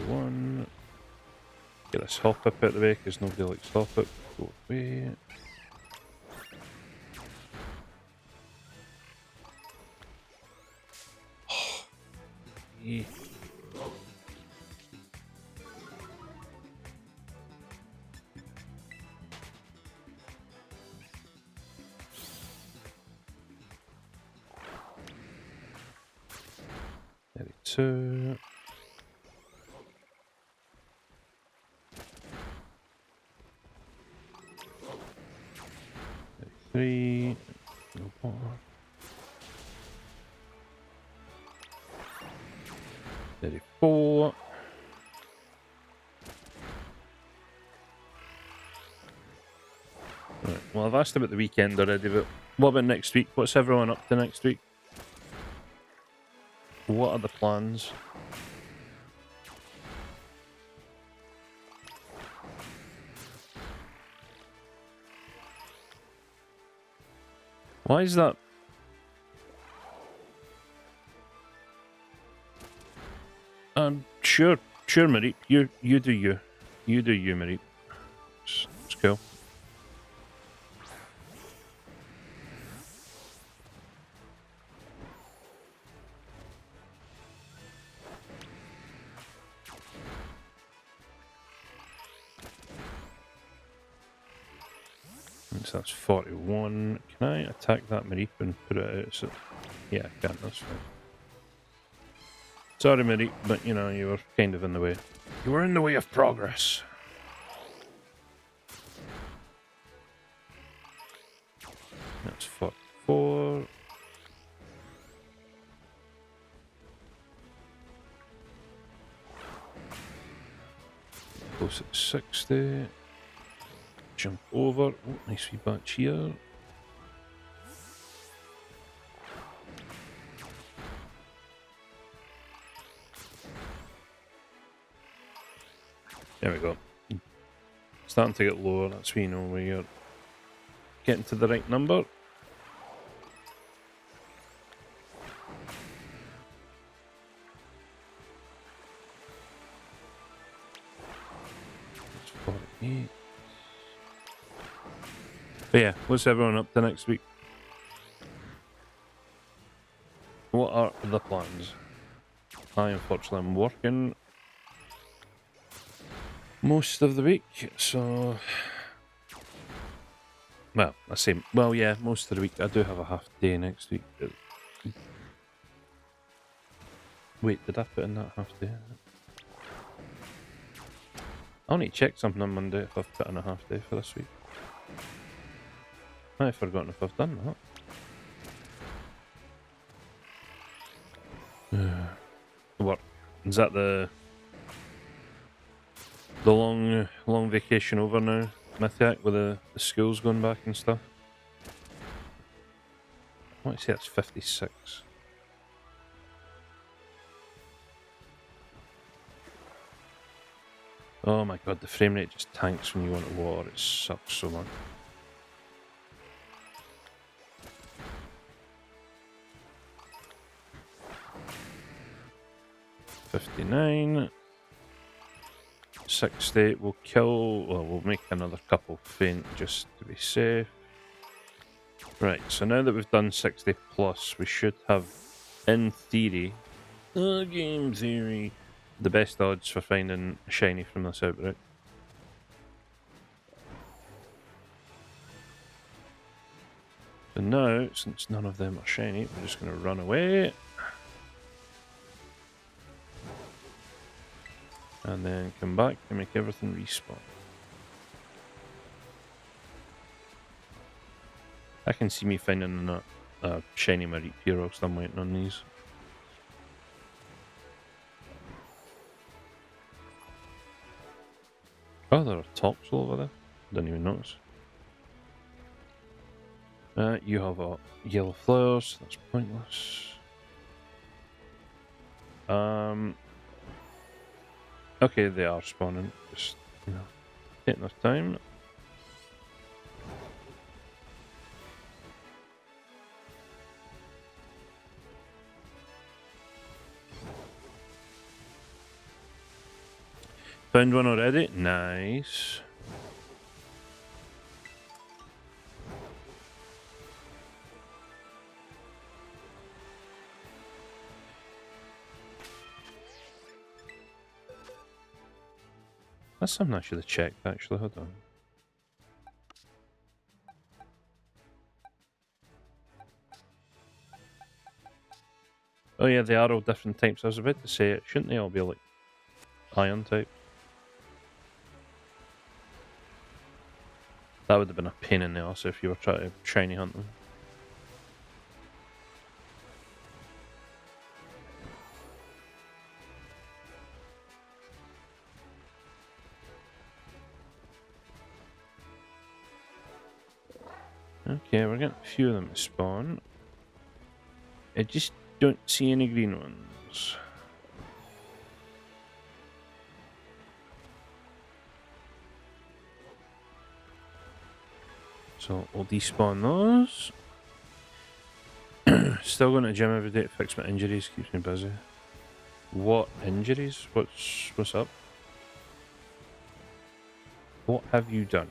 One. Get this Hoppip out of the way because nobody likes Hoppip. Go away. Yeah. 32. 33. No bother. 34. Right, well, I've asked about the weekend already, but what about next week? What's everyone up to next week? What are the plans? Why is that? Sure, Marie. You do you. You do you, Marie. It's cool. So that's 41. Can I attack that Marie and put it out? So, yeah, I can. That's fine. Sorry, Marie, but you know, you were kind of in the way. You were in the way of progress. That's 44. Close at 60. Jump over. Oh, nice wee batch here. There we go. Starting to get lower. That's when you know where you're getting to the right number. That's 48. But yeah, what's everyone up to next week? What are the plans? I unfortunately am working most of the week, so well, I say well, yeah, most of the week. I do have a half day next week. Wait, did I put in that half day? I'll need to check something on Monday if I've put in a half day for this week. I've forgotten if I've done that. Work. Is that the long vacation over now, Mythiac, with the schools going back and stuff? I want to say that's 56. Oh my god, the frame rate just tanks when you want to war. It sucks so much. $59. 60. We'll kill. Well, we'll make another couple faint just to be safe. Right, so now that we've done 60 plus, we should have, in theory, game theory, the best odds for finding a shiny from this outbreak. So now, since none of them are shiny, we're just going to run away. And then come back and make everything respawn. I can see me finding a shiny Mareep here whilst I'm waiting on these. Oh, there are tops over there. Didn't even notice. You have a yellow flower, so that's pointless. Okay, they are spawning. Just, you know, taking their time. Found one already. Nice. That's something I should have checked, actually. Hold on. Oh yeah, they are all different types. I was about to say it. Shouldn't they all be like iron type? That would have been a pain in the ass if you were trying to shiny hunt them. Okay, we're getting a few of them to spawn. I just don't see any green ones. So we'll despawn those. Still going to the gym every day to fix my injuries, keeps me busy. What injuries? What's up? What have you done?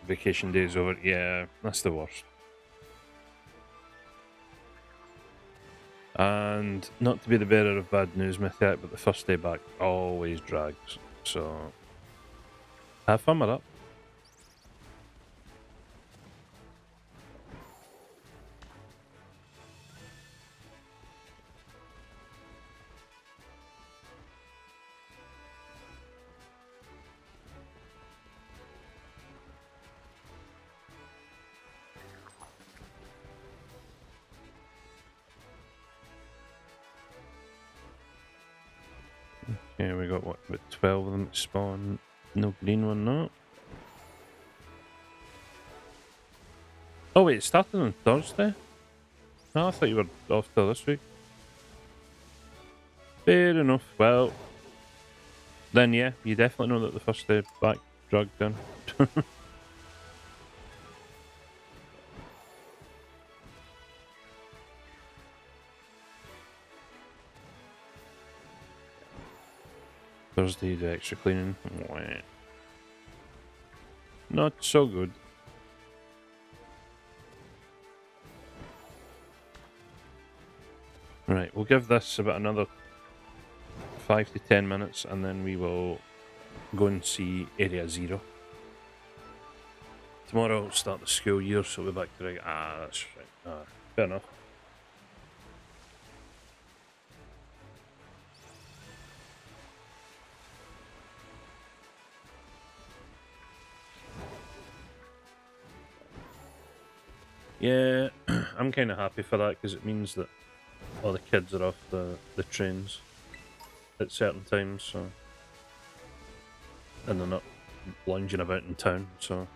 Vacation days over. Yeah, that's the worst. And not to be the bearer of bad news, Mythiac, but the first day back always drags. So have fun with that. Okay, we got what, about 12 of them to spawn. No green one, no. Oh wait, it started on Thursday? No, I thought you were off till this week. Fair enough. Well, then yeah, you definitely know that the first day back dragged down. Thursday, the extra cleaning. Not so good. Right, we'll give this about another 5 to 10 minutes and then we will go and see Area Zero. Tomorrow will start the school year, so we'll be back to the... that's right. Fair enough. Yeah, I'm kind of happy for that because it means that all the kids are off the trains at certain times, so... And they're not lounging about in town, so...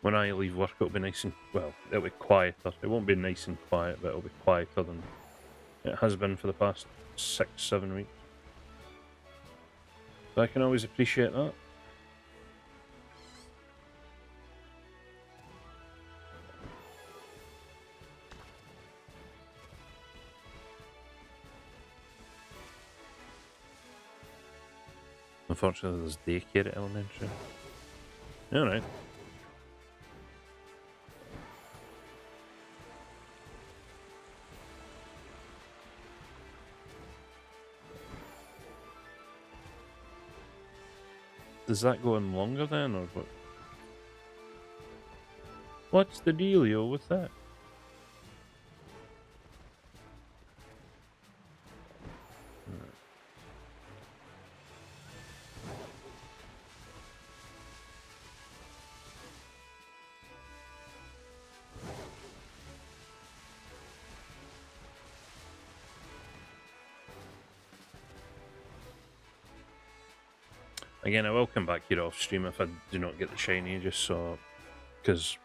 When I leave work, it'll be nice and... Well, it'll be quieter. It won't be nice and quiet, but it'll be quieter than it has been for the past 6-7 weeks. So I can always appreciate that. Unfortunately, there's daycare at elementary. Alright. Does that go on longer then, or what? What's the dealio with that? Again, I will come back here off stream if I do not get the shiny, just so... Because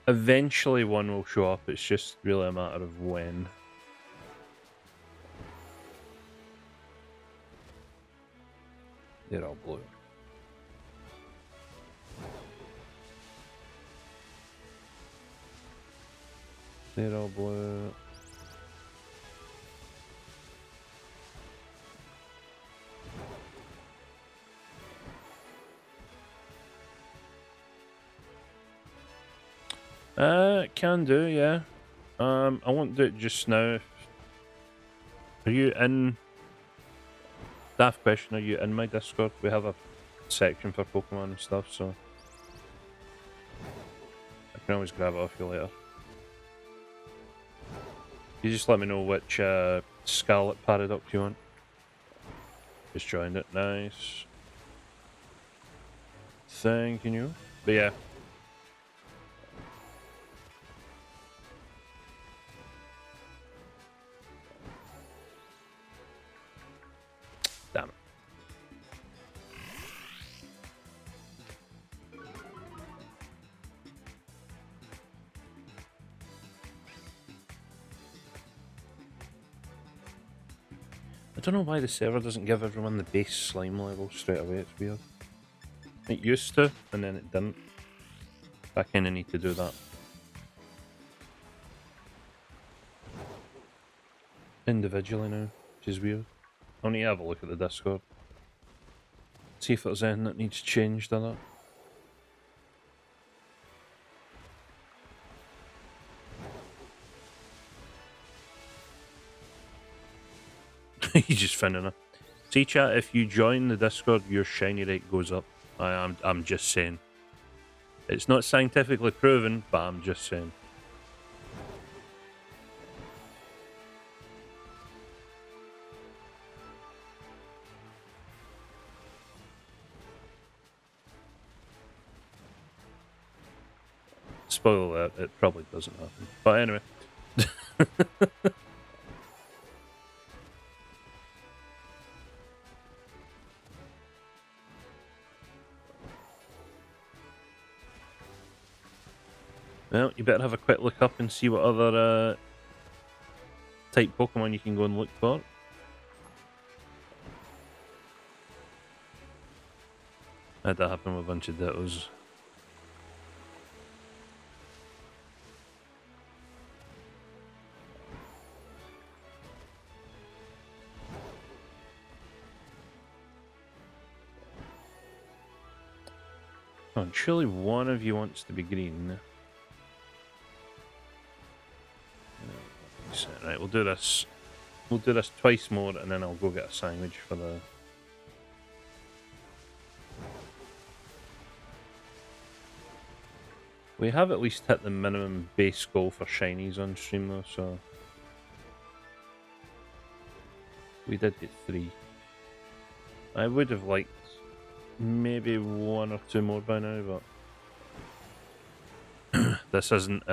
eventually one will show up, it's just really a matter of when. They're all blue. They're all blue. Can do, yeah. I won't do it just now. Are you in... Daft question, are you in my Discord? We have a section for Pokemon and stuff, so... can always grab it off you later. You just let me know which Scarlet Paradox you want. Just joined it. Nice. Thank you. But yeah. Damn it. I don't know why the server doesn't give everyone the base slime level straight away. It's weird. It used to, and then it didn't. I kind of need to do that. Individually now, which is weird. I'll need to have a look at the Discord. See if there's anything that needs changed or that. You just finding it. See, chat, if you join the Discord, your shiny rate goes up. I'm just saying. It's not scientifically proven, but I'm just saying. Spoiler alert, it probably doesn't happen. But anyway. Well, you better have a quick look up and see what other type Pokemon you can go and look for. I had that happen with a bunch of Dittos. Oh, and surely one of you wants to be green. Right, we'll do this. We'll do this twice more, and then I'll go get a sandwich for the. We have at least hit the minimum base goal for shinies on stream though, so we did get 3. I would have liked maybe 1 or 2 more by now, but this isn't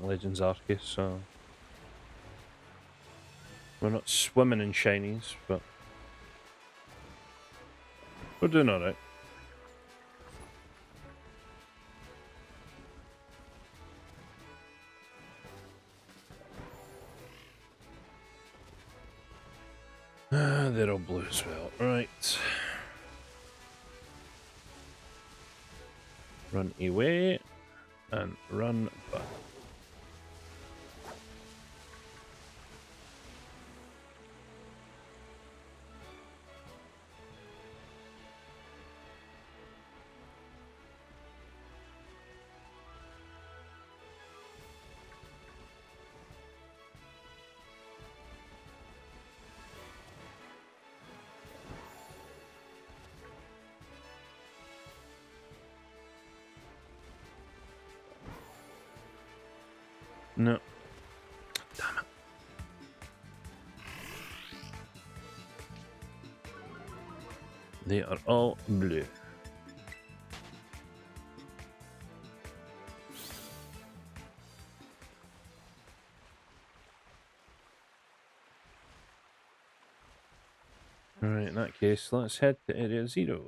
Legends Arceus, so we're not swimming in shinies, but we're doing alright. They're all blue as well. Right. Run away and run back. No. Damn it. They are all blue. Alright, in that case, let's head to Area 0.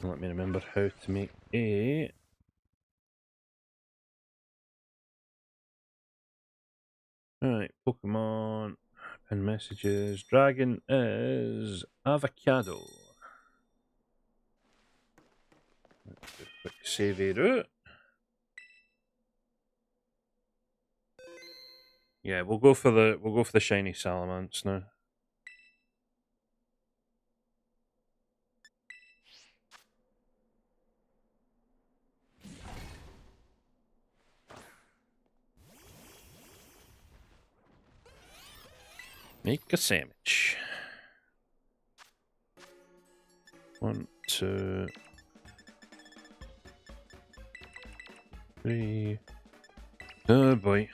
Let me remember how to make a... Alright, Pokemon and messages. Dragon is avocado. Let's do a quick save it. Yeah, we'll go for the shiny Salamence now. Make a sandwich. 1, 2, 3. Oh boy.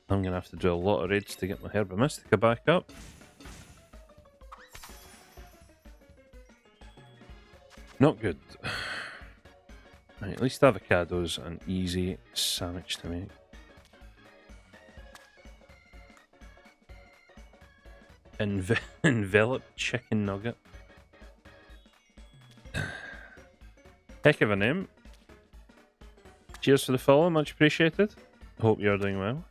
I'm gonna have to do a lot of raids to get my Herba Mystica back up. Not good. Right, at least avocado's an easy sandwich to make. Enveloped chicken nugget. Heck of a name. Cheers for the follow, much appreciated. Hope you're doing well.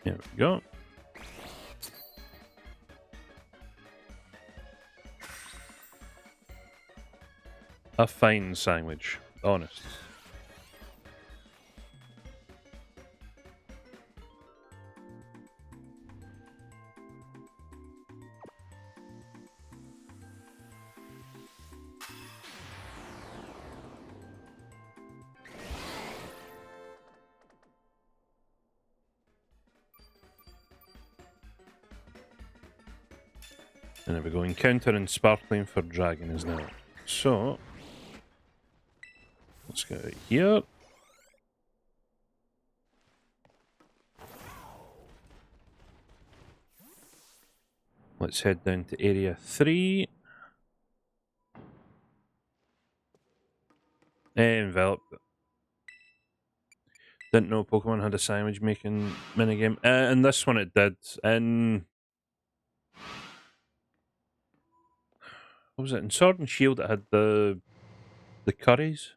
There we go. A fine sandwich, honest. And there we go. Encounter and sparkling for dragon is now. So let's go here. Let's head down to area 3. Enveloped. Didn't know Pokemon had a sandwich making minigame. And this one it did. And what was it? In Sword and Shield it had the curries.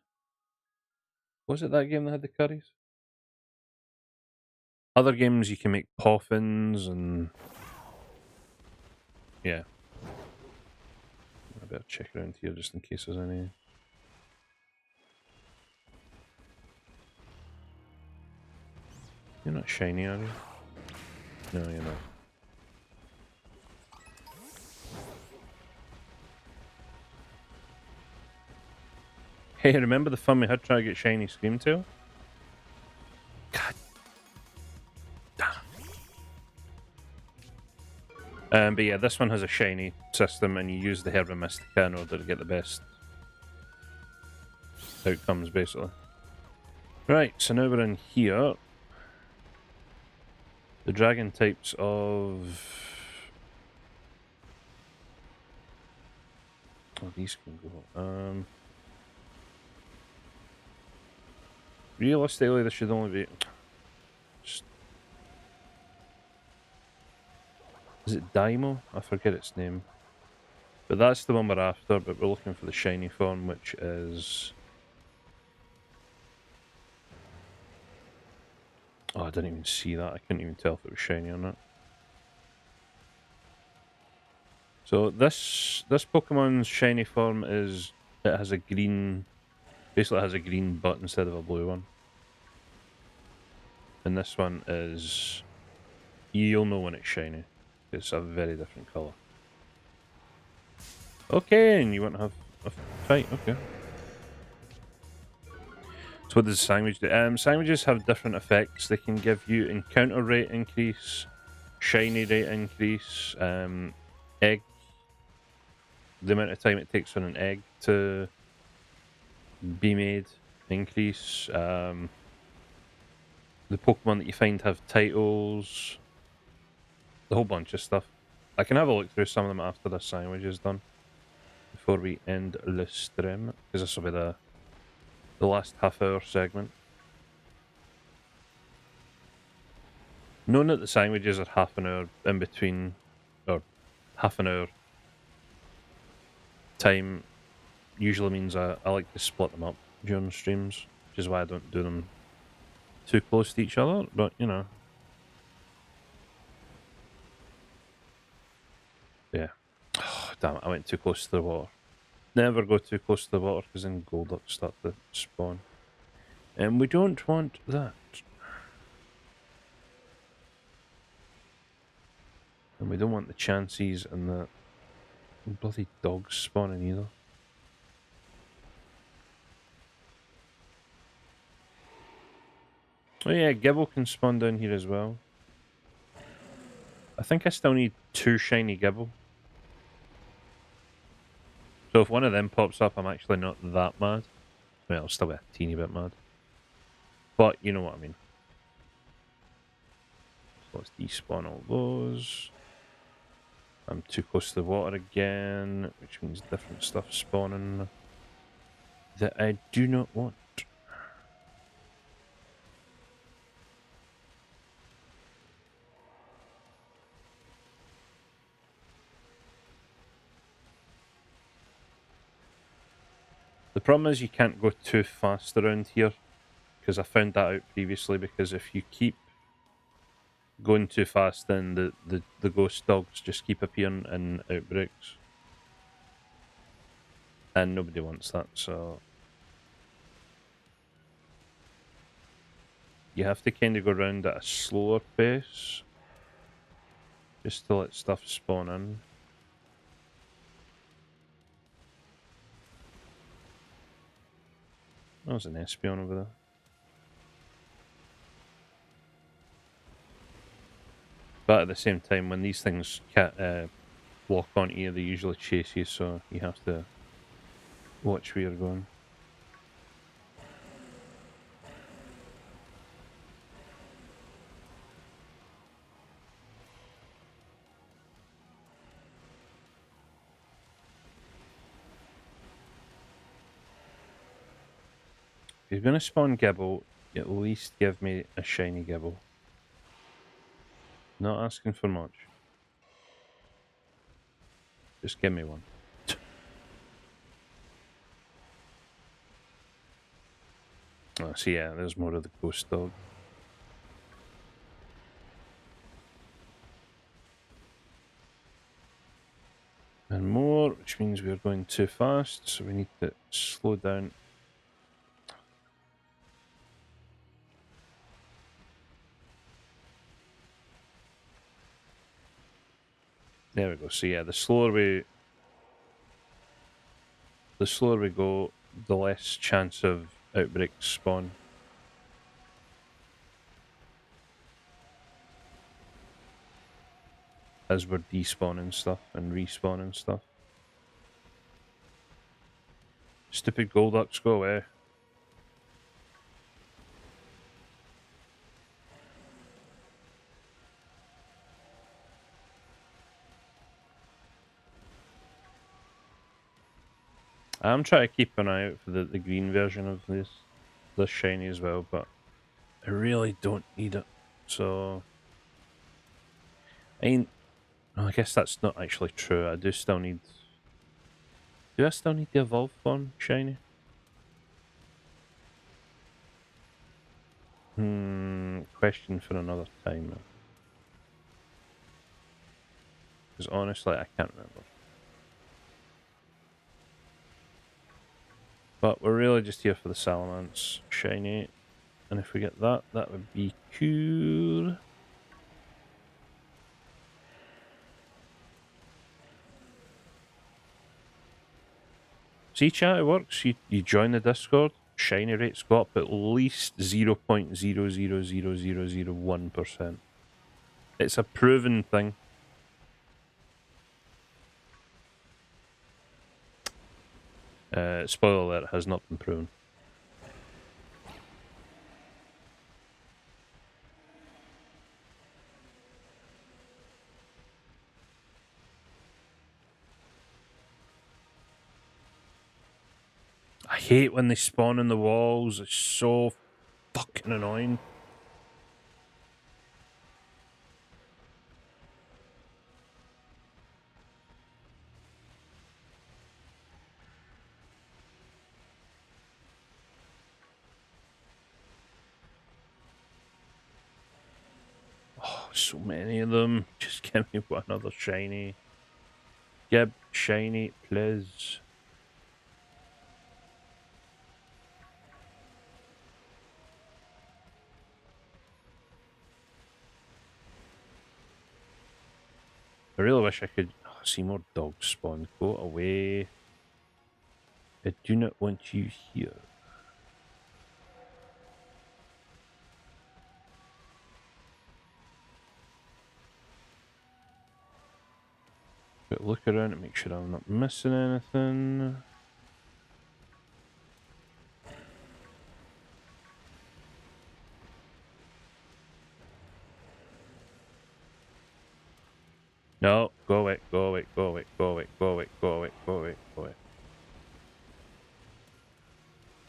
Was it that game that had the curries? Other games you can make poffins and yeah. I better check around here just in case there's any. You're not shiny, are you? No, you're not. Hey, remember the fun we had trying to get shiny Screamtail? God damn. But yeah, this one has a shiny system and you use the Herba Mystica in order to get the best outcomes, basically. Right, so now we're in here. The dragon types of... Oh, these can go. Realistically, this should only be... Is it Daimo? I forget its name. But that's the one we're after, but we're looking for the shiny form, which is... Oh, I didn't even see that. I couldn't even tell if it was shiny or not. So this Pokemon's shiny form is... It has a green... Basically it has a green butt instead of a blue one. And this one is... You'll know when it's shiny. It's a very different colour. Okay, and you want to have a fight, okay. So what does sandwich do? Sandwiches have different effects. They can give you encounter rate increase, shiny rate increase, egg. The amount of time it takes for an egg to be made increase. The Pokemon that you find have titles. A whole bunch of stuff. I can have a look through some of them after this sandwich is done. Before we end the stream. Because this will be the last half-hour segment. Knowing that the sandwiches are half an hour in between, or half an hour time, usually means I like to split them up during streams, which is why I don't do them too close to each other, but you know. Yeah. Oh, damn it, I went too close to the water. Never go too close to the water because then Golduck start to spawn. And we don't want that. And we don't want the chances and the bloody dogs spawning either. Oh yeah, Gibble can spawn down here as well. I think I still need 2 shiny Gibble. So if one of them pops up, I'm actually not that mad. Well, I'll still be a teeny bit mad. But you know what I mean. So let's despawn all those. I'm too close to the water again, which means different stuff spawning that I do not want. The problem is you can't go too fast around here, because I found that out previously, because if you keep going too fast, then the ghost dogs just keep appearing in outbreaks. And nobody wants that, so... You have to kind of go around at a slower pace, just to let stuff spawn in. Oh, there's an Espion over there. But at the same time, when these things lock onto you, they usually chase you, so you have to watch where you're going. If you're going to spawn Gibble, at least give me a shiny Gibble. Not asking for much. Just give me one. Oh, so yeah, there's more of the ghost dog. And more, which means we're going too fast, so we need to slow down. There we go. So yeah, the slower we go, the less chance of outbreaks spawn. As we're despawning stuff and respawning stuff. Stupid Golducks, go away. I'm trying to keep an eye out for the green version of this shiny as well, but I really don't need it. So well, I guess that's not actually true. I do still need... Do I still need the evolve form shiny? Question for another time. Because honestly, I can't remember. But we're really just here for the Salamence shiny. And if we get that, that would be cool. See, chat, it works. You join the Discord, shiny rates go up at least 0.00001%. It's a proven thing. Spoiler alert, has not been proven. I hate when they spawn in the walls. It's so fucking annoying. Oh, so many of them. Just give me one other shiny. Yep, shiny, please. I really wish I could see more dogs spawn. Go away. I do not want you here. But look around to make sure I'm not missing anything. No, go away, go away, go away, go away, go away, go away, go away, go away.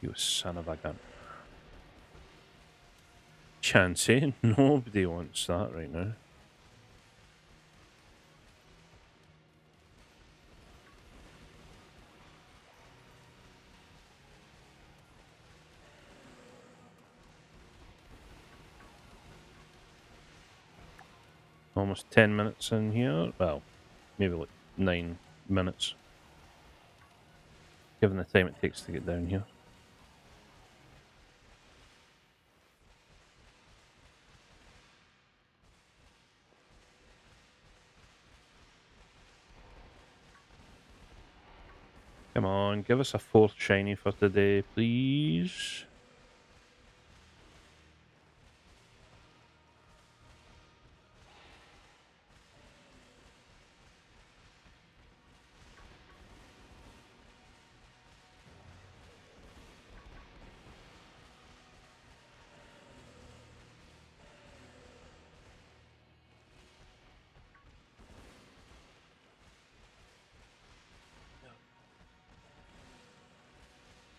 You son of a gun. Chancey, nobody wants that right now. Almost 10 minutes in here. Well, maybe like 9 minutes. Given the time it takes to get down here. Come on, give us a 4th shiny for today, please.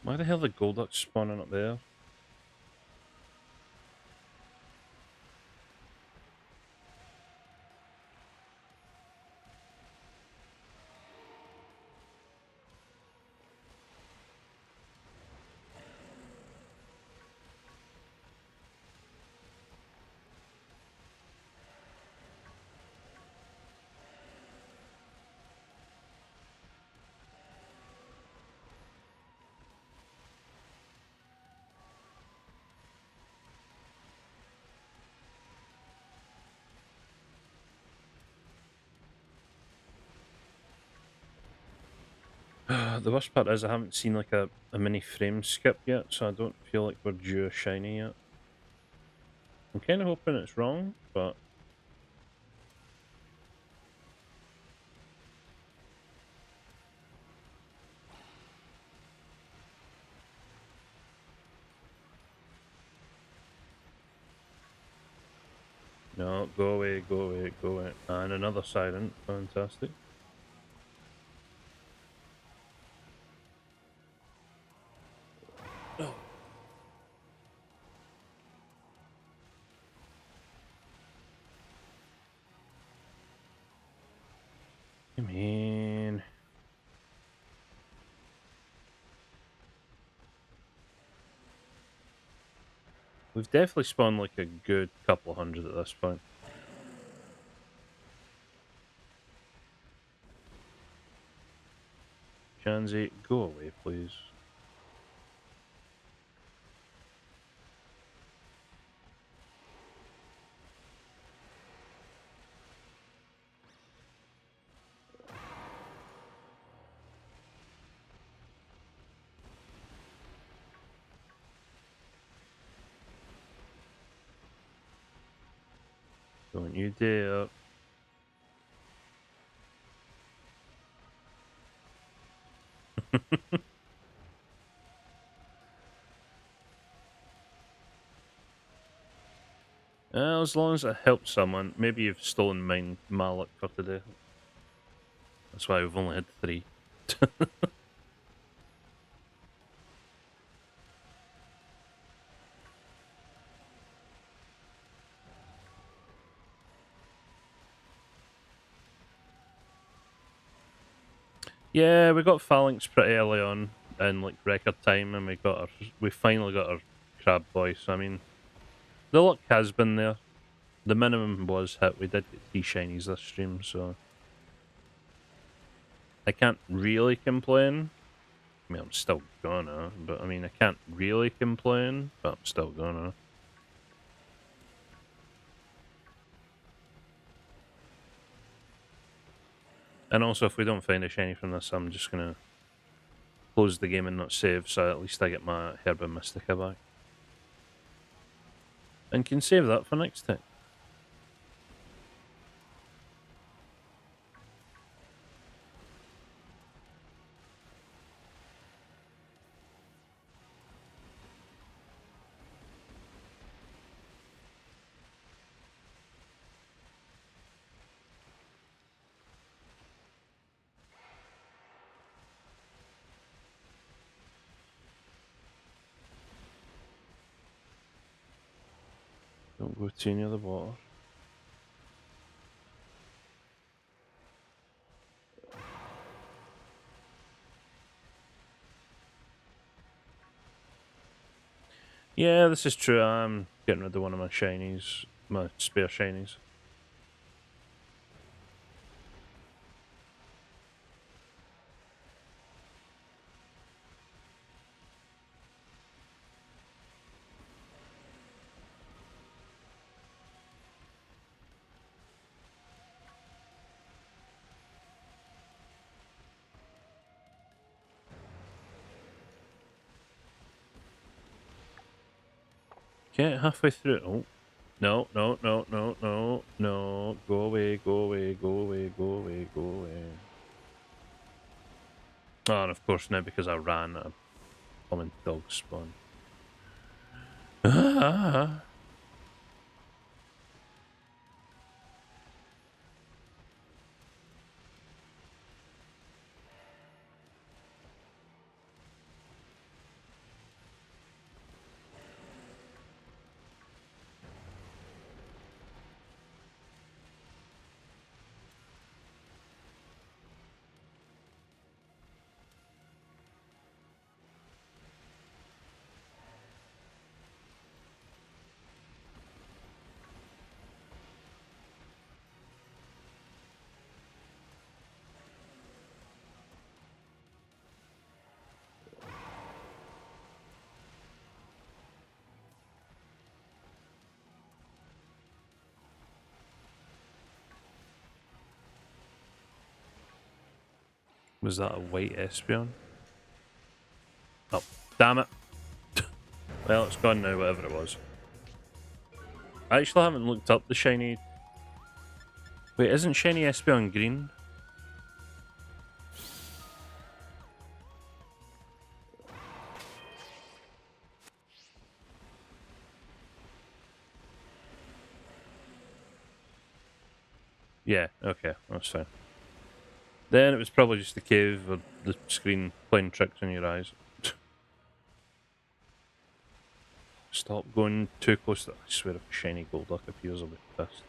Why the hell are the Golducks spawning up there? The worst part is I haven't seen like a mini frame skip yet, so I don't feel like we're due a shiny yet. I'm kind of hoping it's wrong, but... No, go away, go away, go away. And another silent, fantastic. Oh. Come in. We've definitely spawned like a good couple hundred at this point. Chansey, go away, please. Don't you dare. As long as it helps someone. Maybe you've stolen my luck for today. That's why we've only had 3. Yeah, we got Phalanx pretty early on in like record time, and we finally got our Crab Boy. So I mean, the luck has been there. The minimum was hit. We did get 3 shinies this stream, so I can't really complain. I mean, I'm still gonna, but I mean, I can't really complain, but I'm still gonna. And also, if we don't find a shiny from this, I'm just gonna close the game and not save, so at least I get my Herb and Mystica back. And can save that for next time. Don't go too near the water. Yeah, this is true. I'm getting rid of one of my shinies, my spare shinies. Okay, halfway through. Oh, no, no, no, no, no, no. Go away, go away, go away, go away, go away. Oh, and of course now because I ran, a common dog spawn. Ah! Was that a white Espeon? Oh, damn it. Well, it's gone now, whatever it was. I actually haven't looked up the shiny... Wait, isn't shiny Espeon green? Yeah, okay, that's fine. Then it was probably just the cave or the screen playing tricks on your eyes. Stop going too close to... I swear if a shiny Golduck appears, I'll be pissed.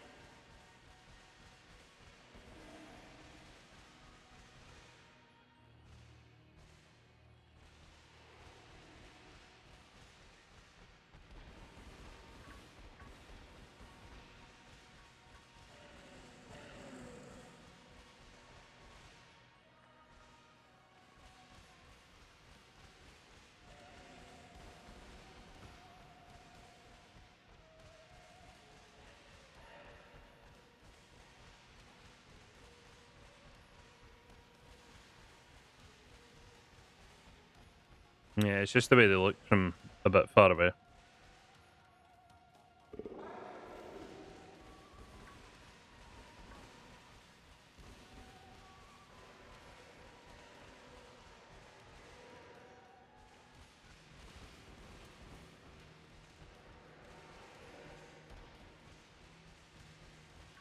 Yeah, it's just the way they look from a bit far away.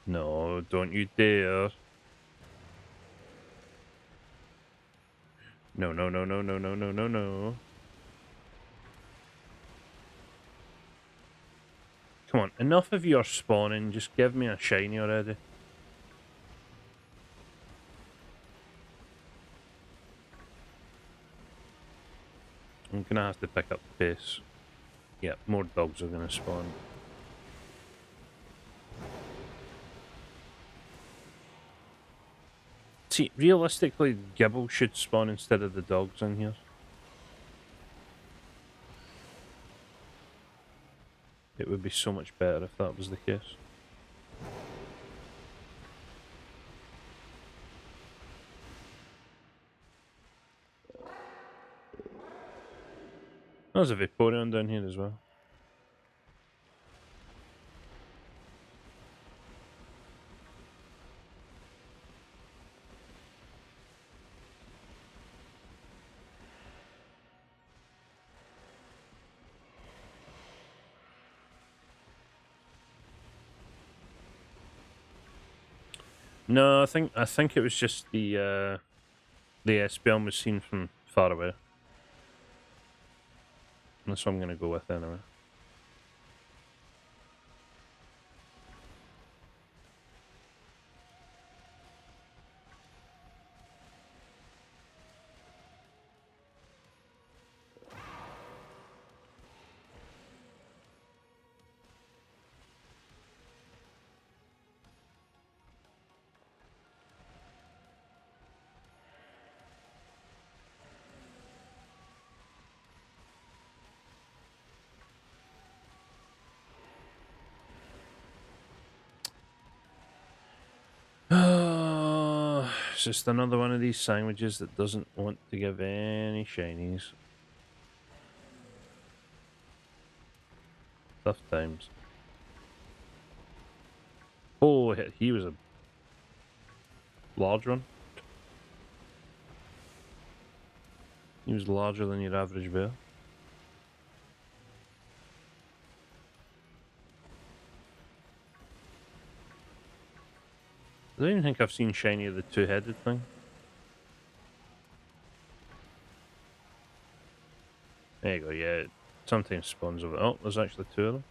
No, don't you dare. No, no, no, no, no, no, no, no, no. Come on, enough of your spawning, just give me a shiny already. I'm gonna have to pick up the pace. Yeah, more dogs are gonna spawn. See, realistically, Gibble should spawn instead of the dogs in here. It would be so much better if that was the case. There's a Vaporeon down here as well. No, I think it was just the Espeon was seen from far away. That's what I'm gonna go with anyway. It's just another one of these sandwiches that doesn't want to give any shinies. Tough times. Oh, he was a large one. He was larger than your average bear. I don't even think I've seen shiny of the two-headed thing. There you go, yeah. It sometimes spawns over. Oh, there's actually two of them.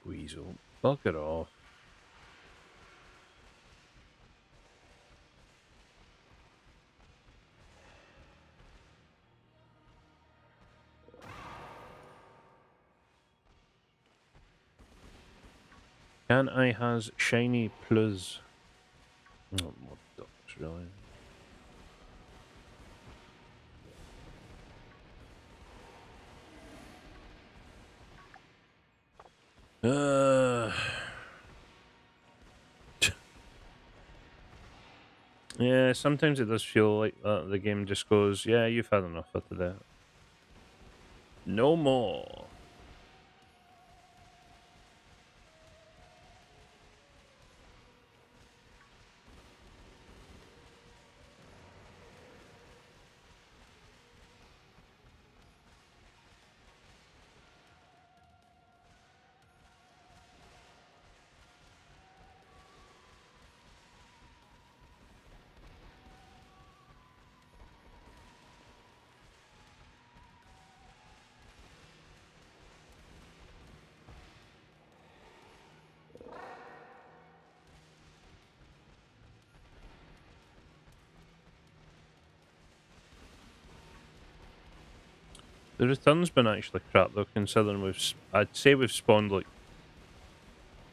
Weasel. Bugger off. Can I has shiny plus? Oh, more ducks, really. Yeah, sometimes it does feel like that. The game just goes, yeah, you've had enough for today. No more. The return's been actually crap though, considering I'd say we've spawned like,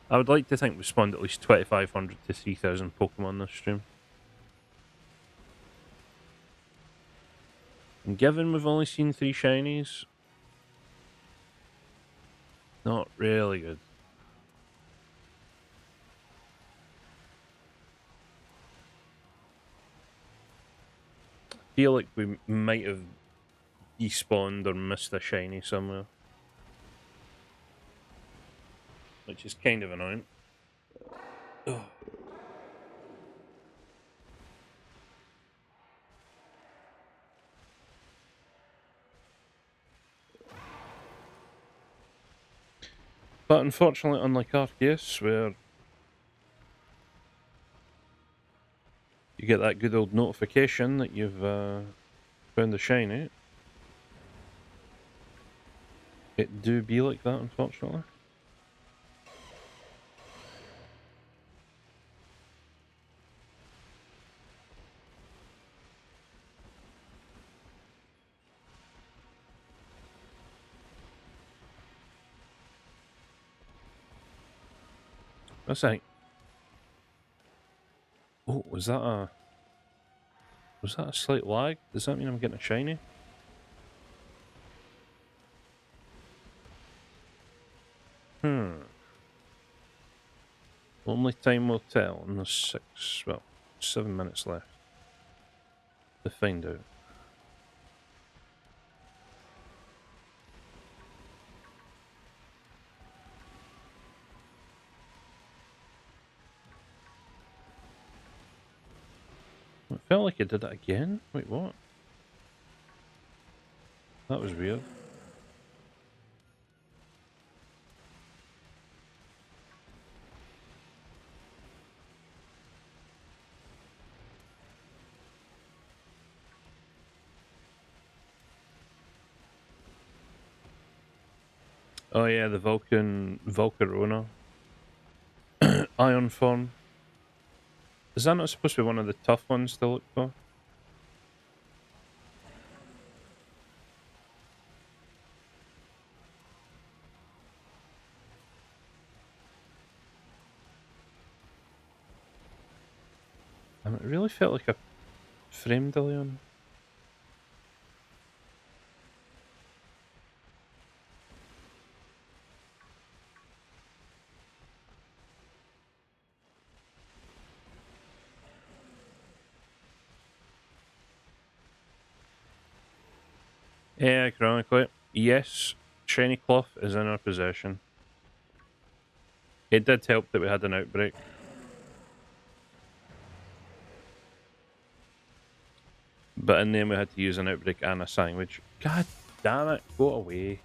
I would like to think we've spawned at least 2,500 to 3,000 Pokemon this stream. And given we've only seen 3 shinies, not really good. I feel like we might have despawned or missed a shiny somewhere. Which is kind of annoying. Ugh. But unfortunately, unlike Arceus, where you get that good old notification that you've found a shiny, it do be like that, unfortunately. That's like, oh, was that a slight lag? Does that mean I'm getting a shiny? Only time will tell, and there's 7 minutes left to find out. It felt like it did it again. Wait, what? That was weird. Oh yeah, the Volcarona ion form. Is that not supposed to be one of the tough ones to look for? And it really felt like a frame delay on. Yeah, ironically, yes, shiny Klawf is in our possession. It did help that we had an outbreak. But in the end we had to use an outbreak and a sandwich. God damn it, go away.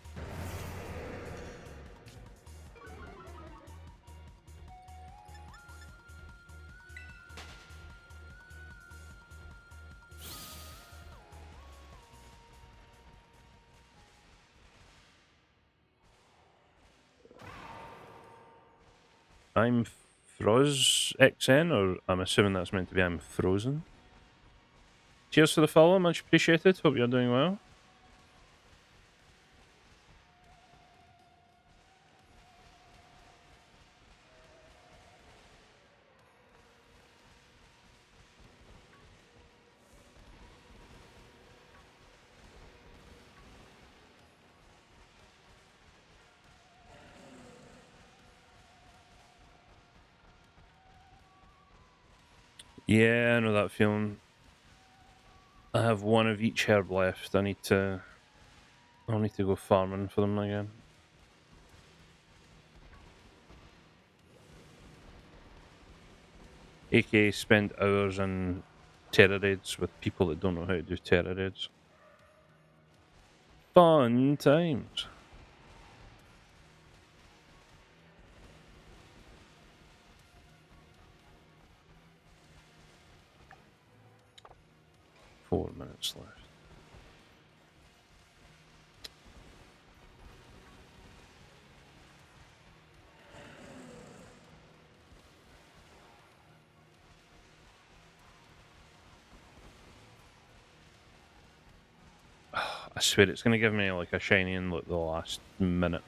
I'm Froz XN, or I'm assuming that's meant to be I'm frozen. Cheers for the follow, much appreciated. Hope you're doing well. Yeah, I know that feeling. I have one of each herb left. I'll need to go farming for them again. AKA spend hours in terror raids with people that don't know how to do terror raids. Fun times. Four minutes left. I swear it's going to give me like a shiny in like the last minute.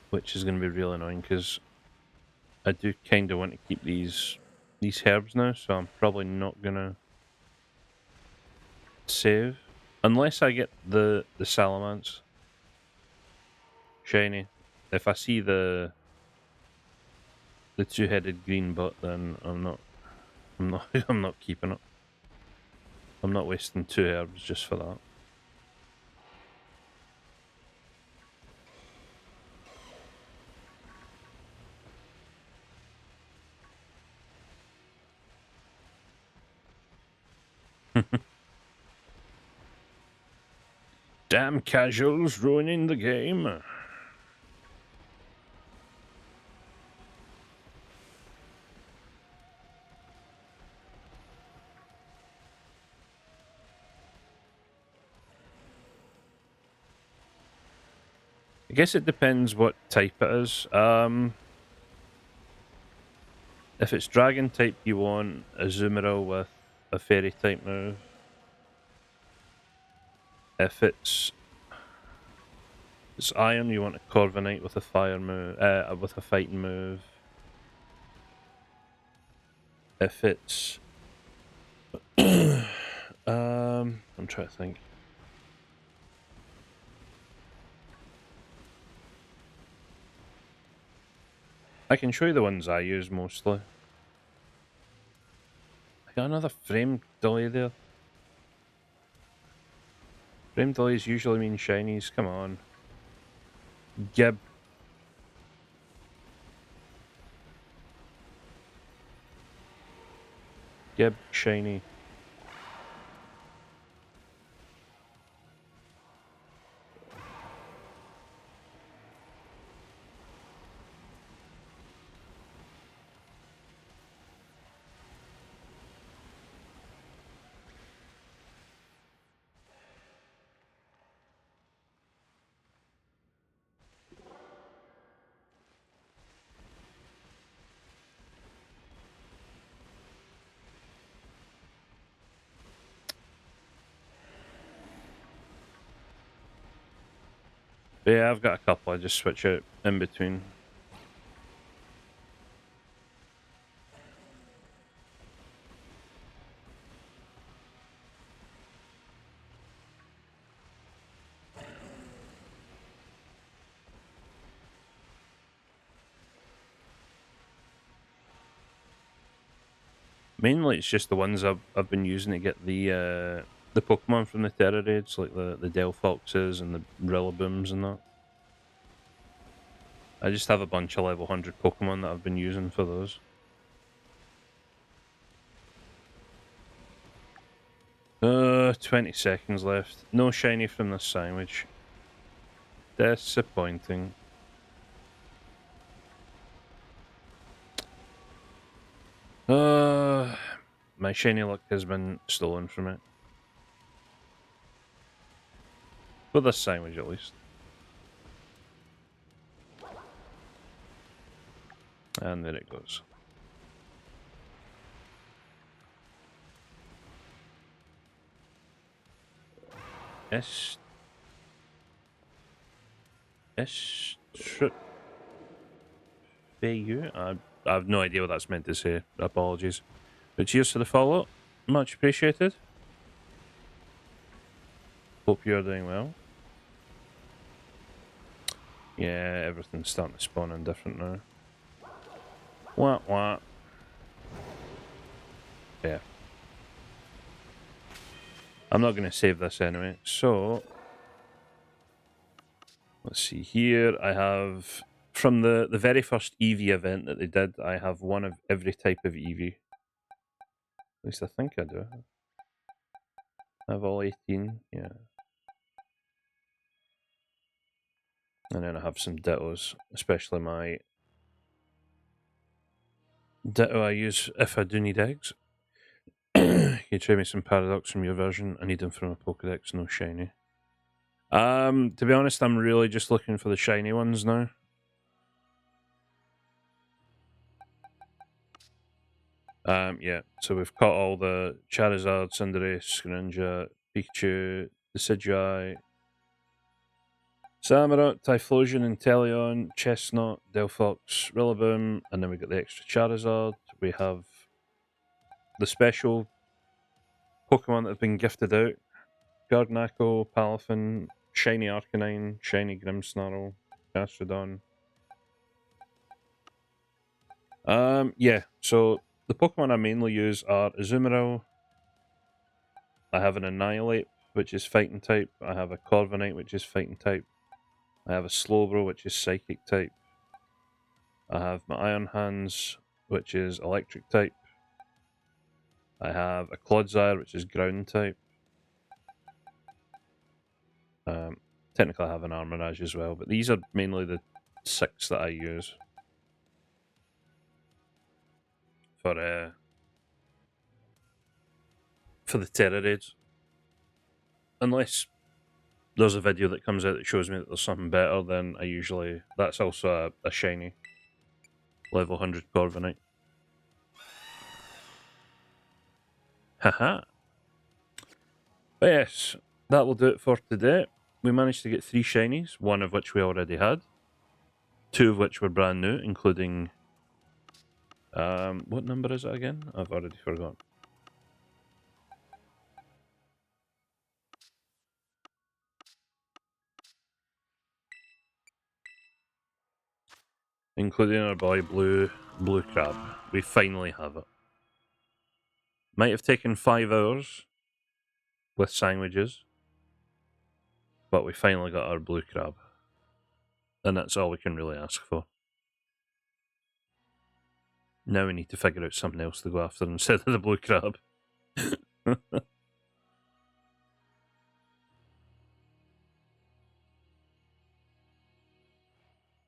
Which is going to be really annoying because I do kind of want to keep these herbs now, so I'm probably not going to save. Unless I get the Salamence shiny. If I see the two-headed green butt, then I'm not I'm not keeping it. I'm not wasting 2 herbs just for that. Damn casuals ruining the game. I guess it depends what type it is. If it's dragon type, you want a Azumarill with a fairy type move. If it's iron, you want a Corviknight with a fire move, with a fighting move. If it's I'm trying to think. I can show you the ones I use mostly. I got another frame dolly there. Frame dollies usually mean shinies, come on. Gib. Gib, shiny. But yeah, I've got a couple, I just switch out in between. Mainly it's just the ones I've been using to get the Pokemon from the Terra raids, like the Delphoxes and the Rillabooms and that. I just have a bunch of level 100 Pokemon that I've been using for those. 20 seconds left. No shiny from this sandwich. Disappointing. My shiny luck has been stolen from it. For this sandwich, at least. And there it goes. S. VU? I have no idea what that's meant to say. Apologies. But cheers for the follow. Much appreciated. Hope you're doing well. Yeah, everything's starting to spawn in different now. What? Yeah. I'm not going to save this anyway. So, let's see here. I have, from the very first Eevee event that they did, I have one of every type of Eevee. At least I think I do. I have all 18, yeah. And then I have some Dittos, especially my Ditto I use if I do need eggs. Can you trade me some Paradox from your version? I need them from a Pokedex, no shiny. To be honest, I'm really just looking for the shiny ones now. Yeah, so we've caught all the Charizard, Cinderace, Greninja, Pikachu, Decidueye, Samurott, Typhlosion, Inteleon, Chestnut, Delphox, Rillaboom, and then we got the extra Charizard. We have the special Pokemon that have been gifted out. Gardenackle, Palafin, Shiny Arcanine, Shiny Grimmsnarl, Gastrodon. Yeah, so the Pokemon I mainly use are Azumarill. I have an Annihilate, which is Fighting type. I have a Corviknight, which is Fighting type. I have a Slowbro, which is Psychic type. I have my Iron Hands, which is Electric type. I have a Clodsire, which is Ground type. Technically, I have an Armorage as well, but these are mainly the 6 that I use for the Terra raids. Unless there's a video that comes out that shows me that there's something better, then I usually... That's also a shiny level 100 Corviknight. Haha. But yes, that will do it for today. We managed to get 3 shinies, one of which we already had. 2 of which were brand new, including... what number is it again? I've already forgotten. including our boy Blue Crab. We finally have it. Might have taken 5 hours with sandwiches, but we finally got our Blue Crab. And that's all we can really ask for. Now we need to figure out something else to go after instead of the Blue Crab.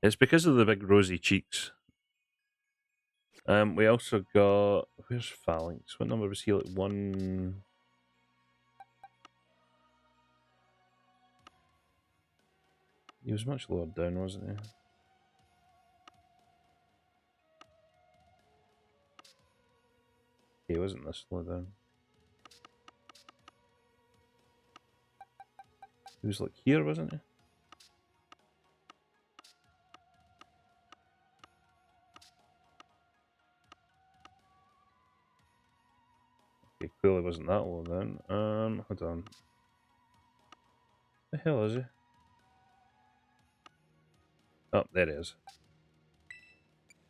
It's because of the big rosy cheeks. We also got... Where's Phalanx? What number was he? Like 1... He was much lower down, wasn't he? He wasn't this low down. He was like here, wasn't he? He clearly wasn't that low then. Hold on. The hell is he? Oh, there he is.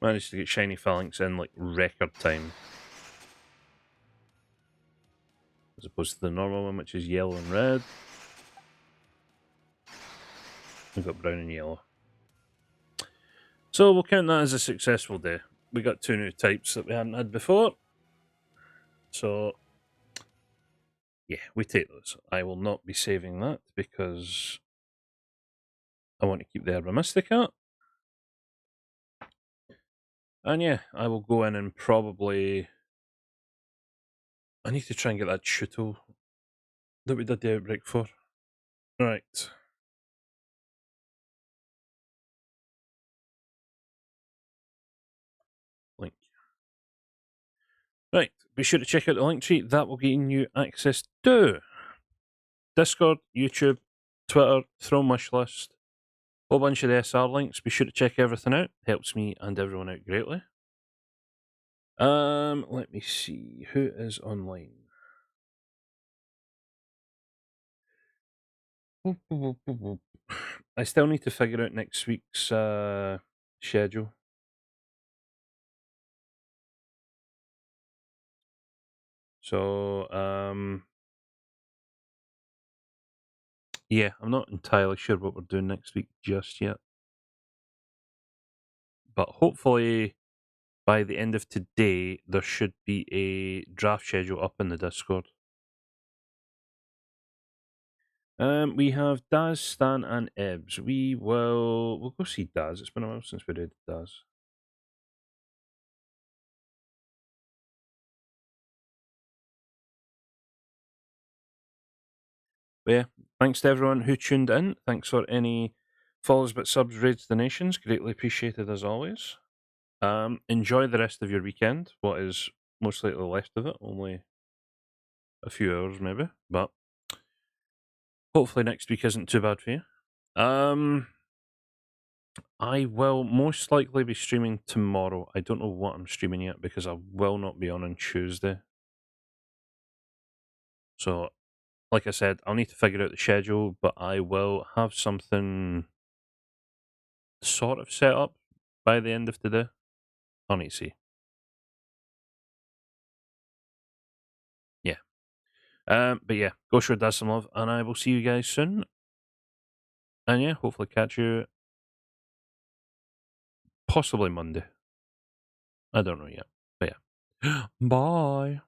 Managed to get shiny Phalanx in like record time. As opposed to the normal one, which is yellow and red. We've got brown and yellow. So we'll count that as a successful day. We got 2 new types that we hadn't had before. So, yeah, we take those. I will not be saving that because I want to keep the Herba Mystica. And yeah, I will go in and probably... I need to try and get that Chuto that we did the outbreak for. Right. Link. Right, be sure to check out the link tree. That will gain you access to Discord, YouTube, Twitter, Throw Wish List, whole bunch of the SR links. Be sure to check everything out. Helps me and everyone out greatly. Let me see who is online. I still need to figure out next week's schedule. So, yeah, I'm not entirely sure what we're doing next week just yet. But hopefully by the end of today, there should be a draft schedule up in the Discord. We have Daz, Stan, and Ebbs. We'll go see Daz. It's been a while since we did Daz. But yeah, thanks to everyone who tuned in. Thanks for any follows, but subs, raids, donations. Greatly appreciated as always. Enjoy the rest of your weekend. What is most likely left of it? Only a few hours, maybe, but hopefully next week isn't too bad for you. I will most likely be streaming tomorrow. I don't know what I'm streaming yet because I will not be on Tuesday. So, like I said, I'll need to figure out the schedule, but I will have something sort of set up by the end of today. I'll need to see. Yeah. But yeah, go show Dad some love, and I will see you guys soon. And yeah, hopefully catch you possibly Monday. I don't know yet. But yeah. Bye.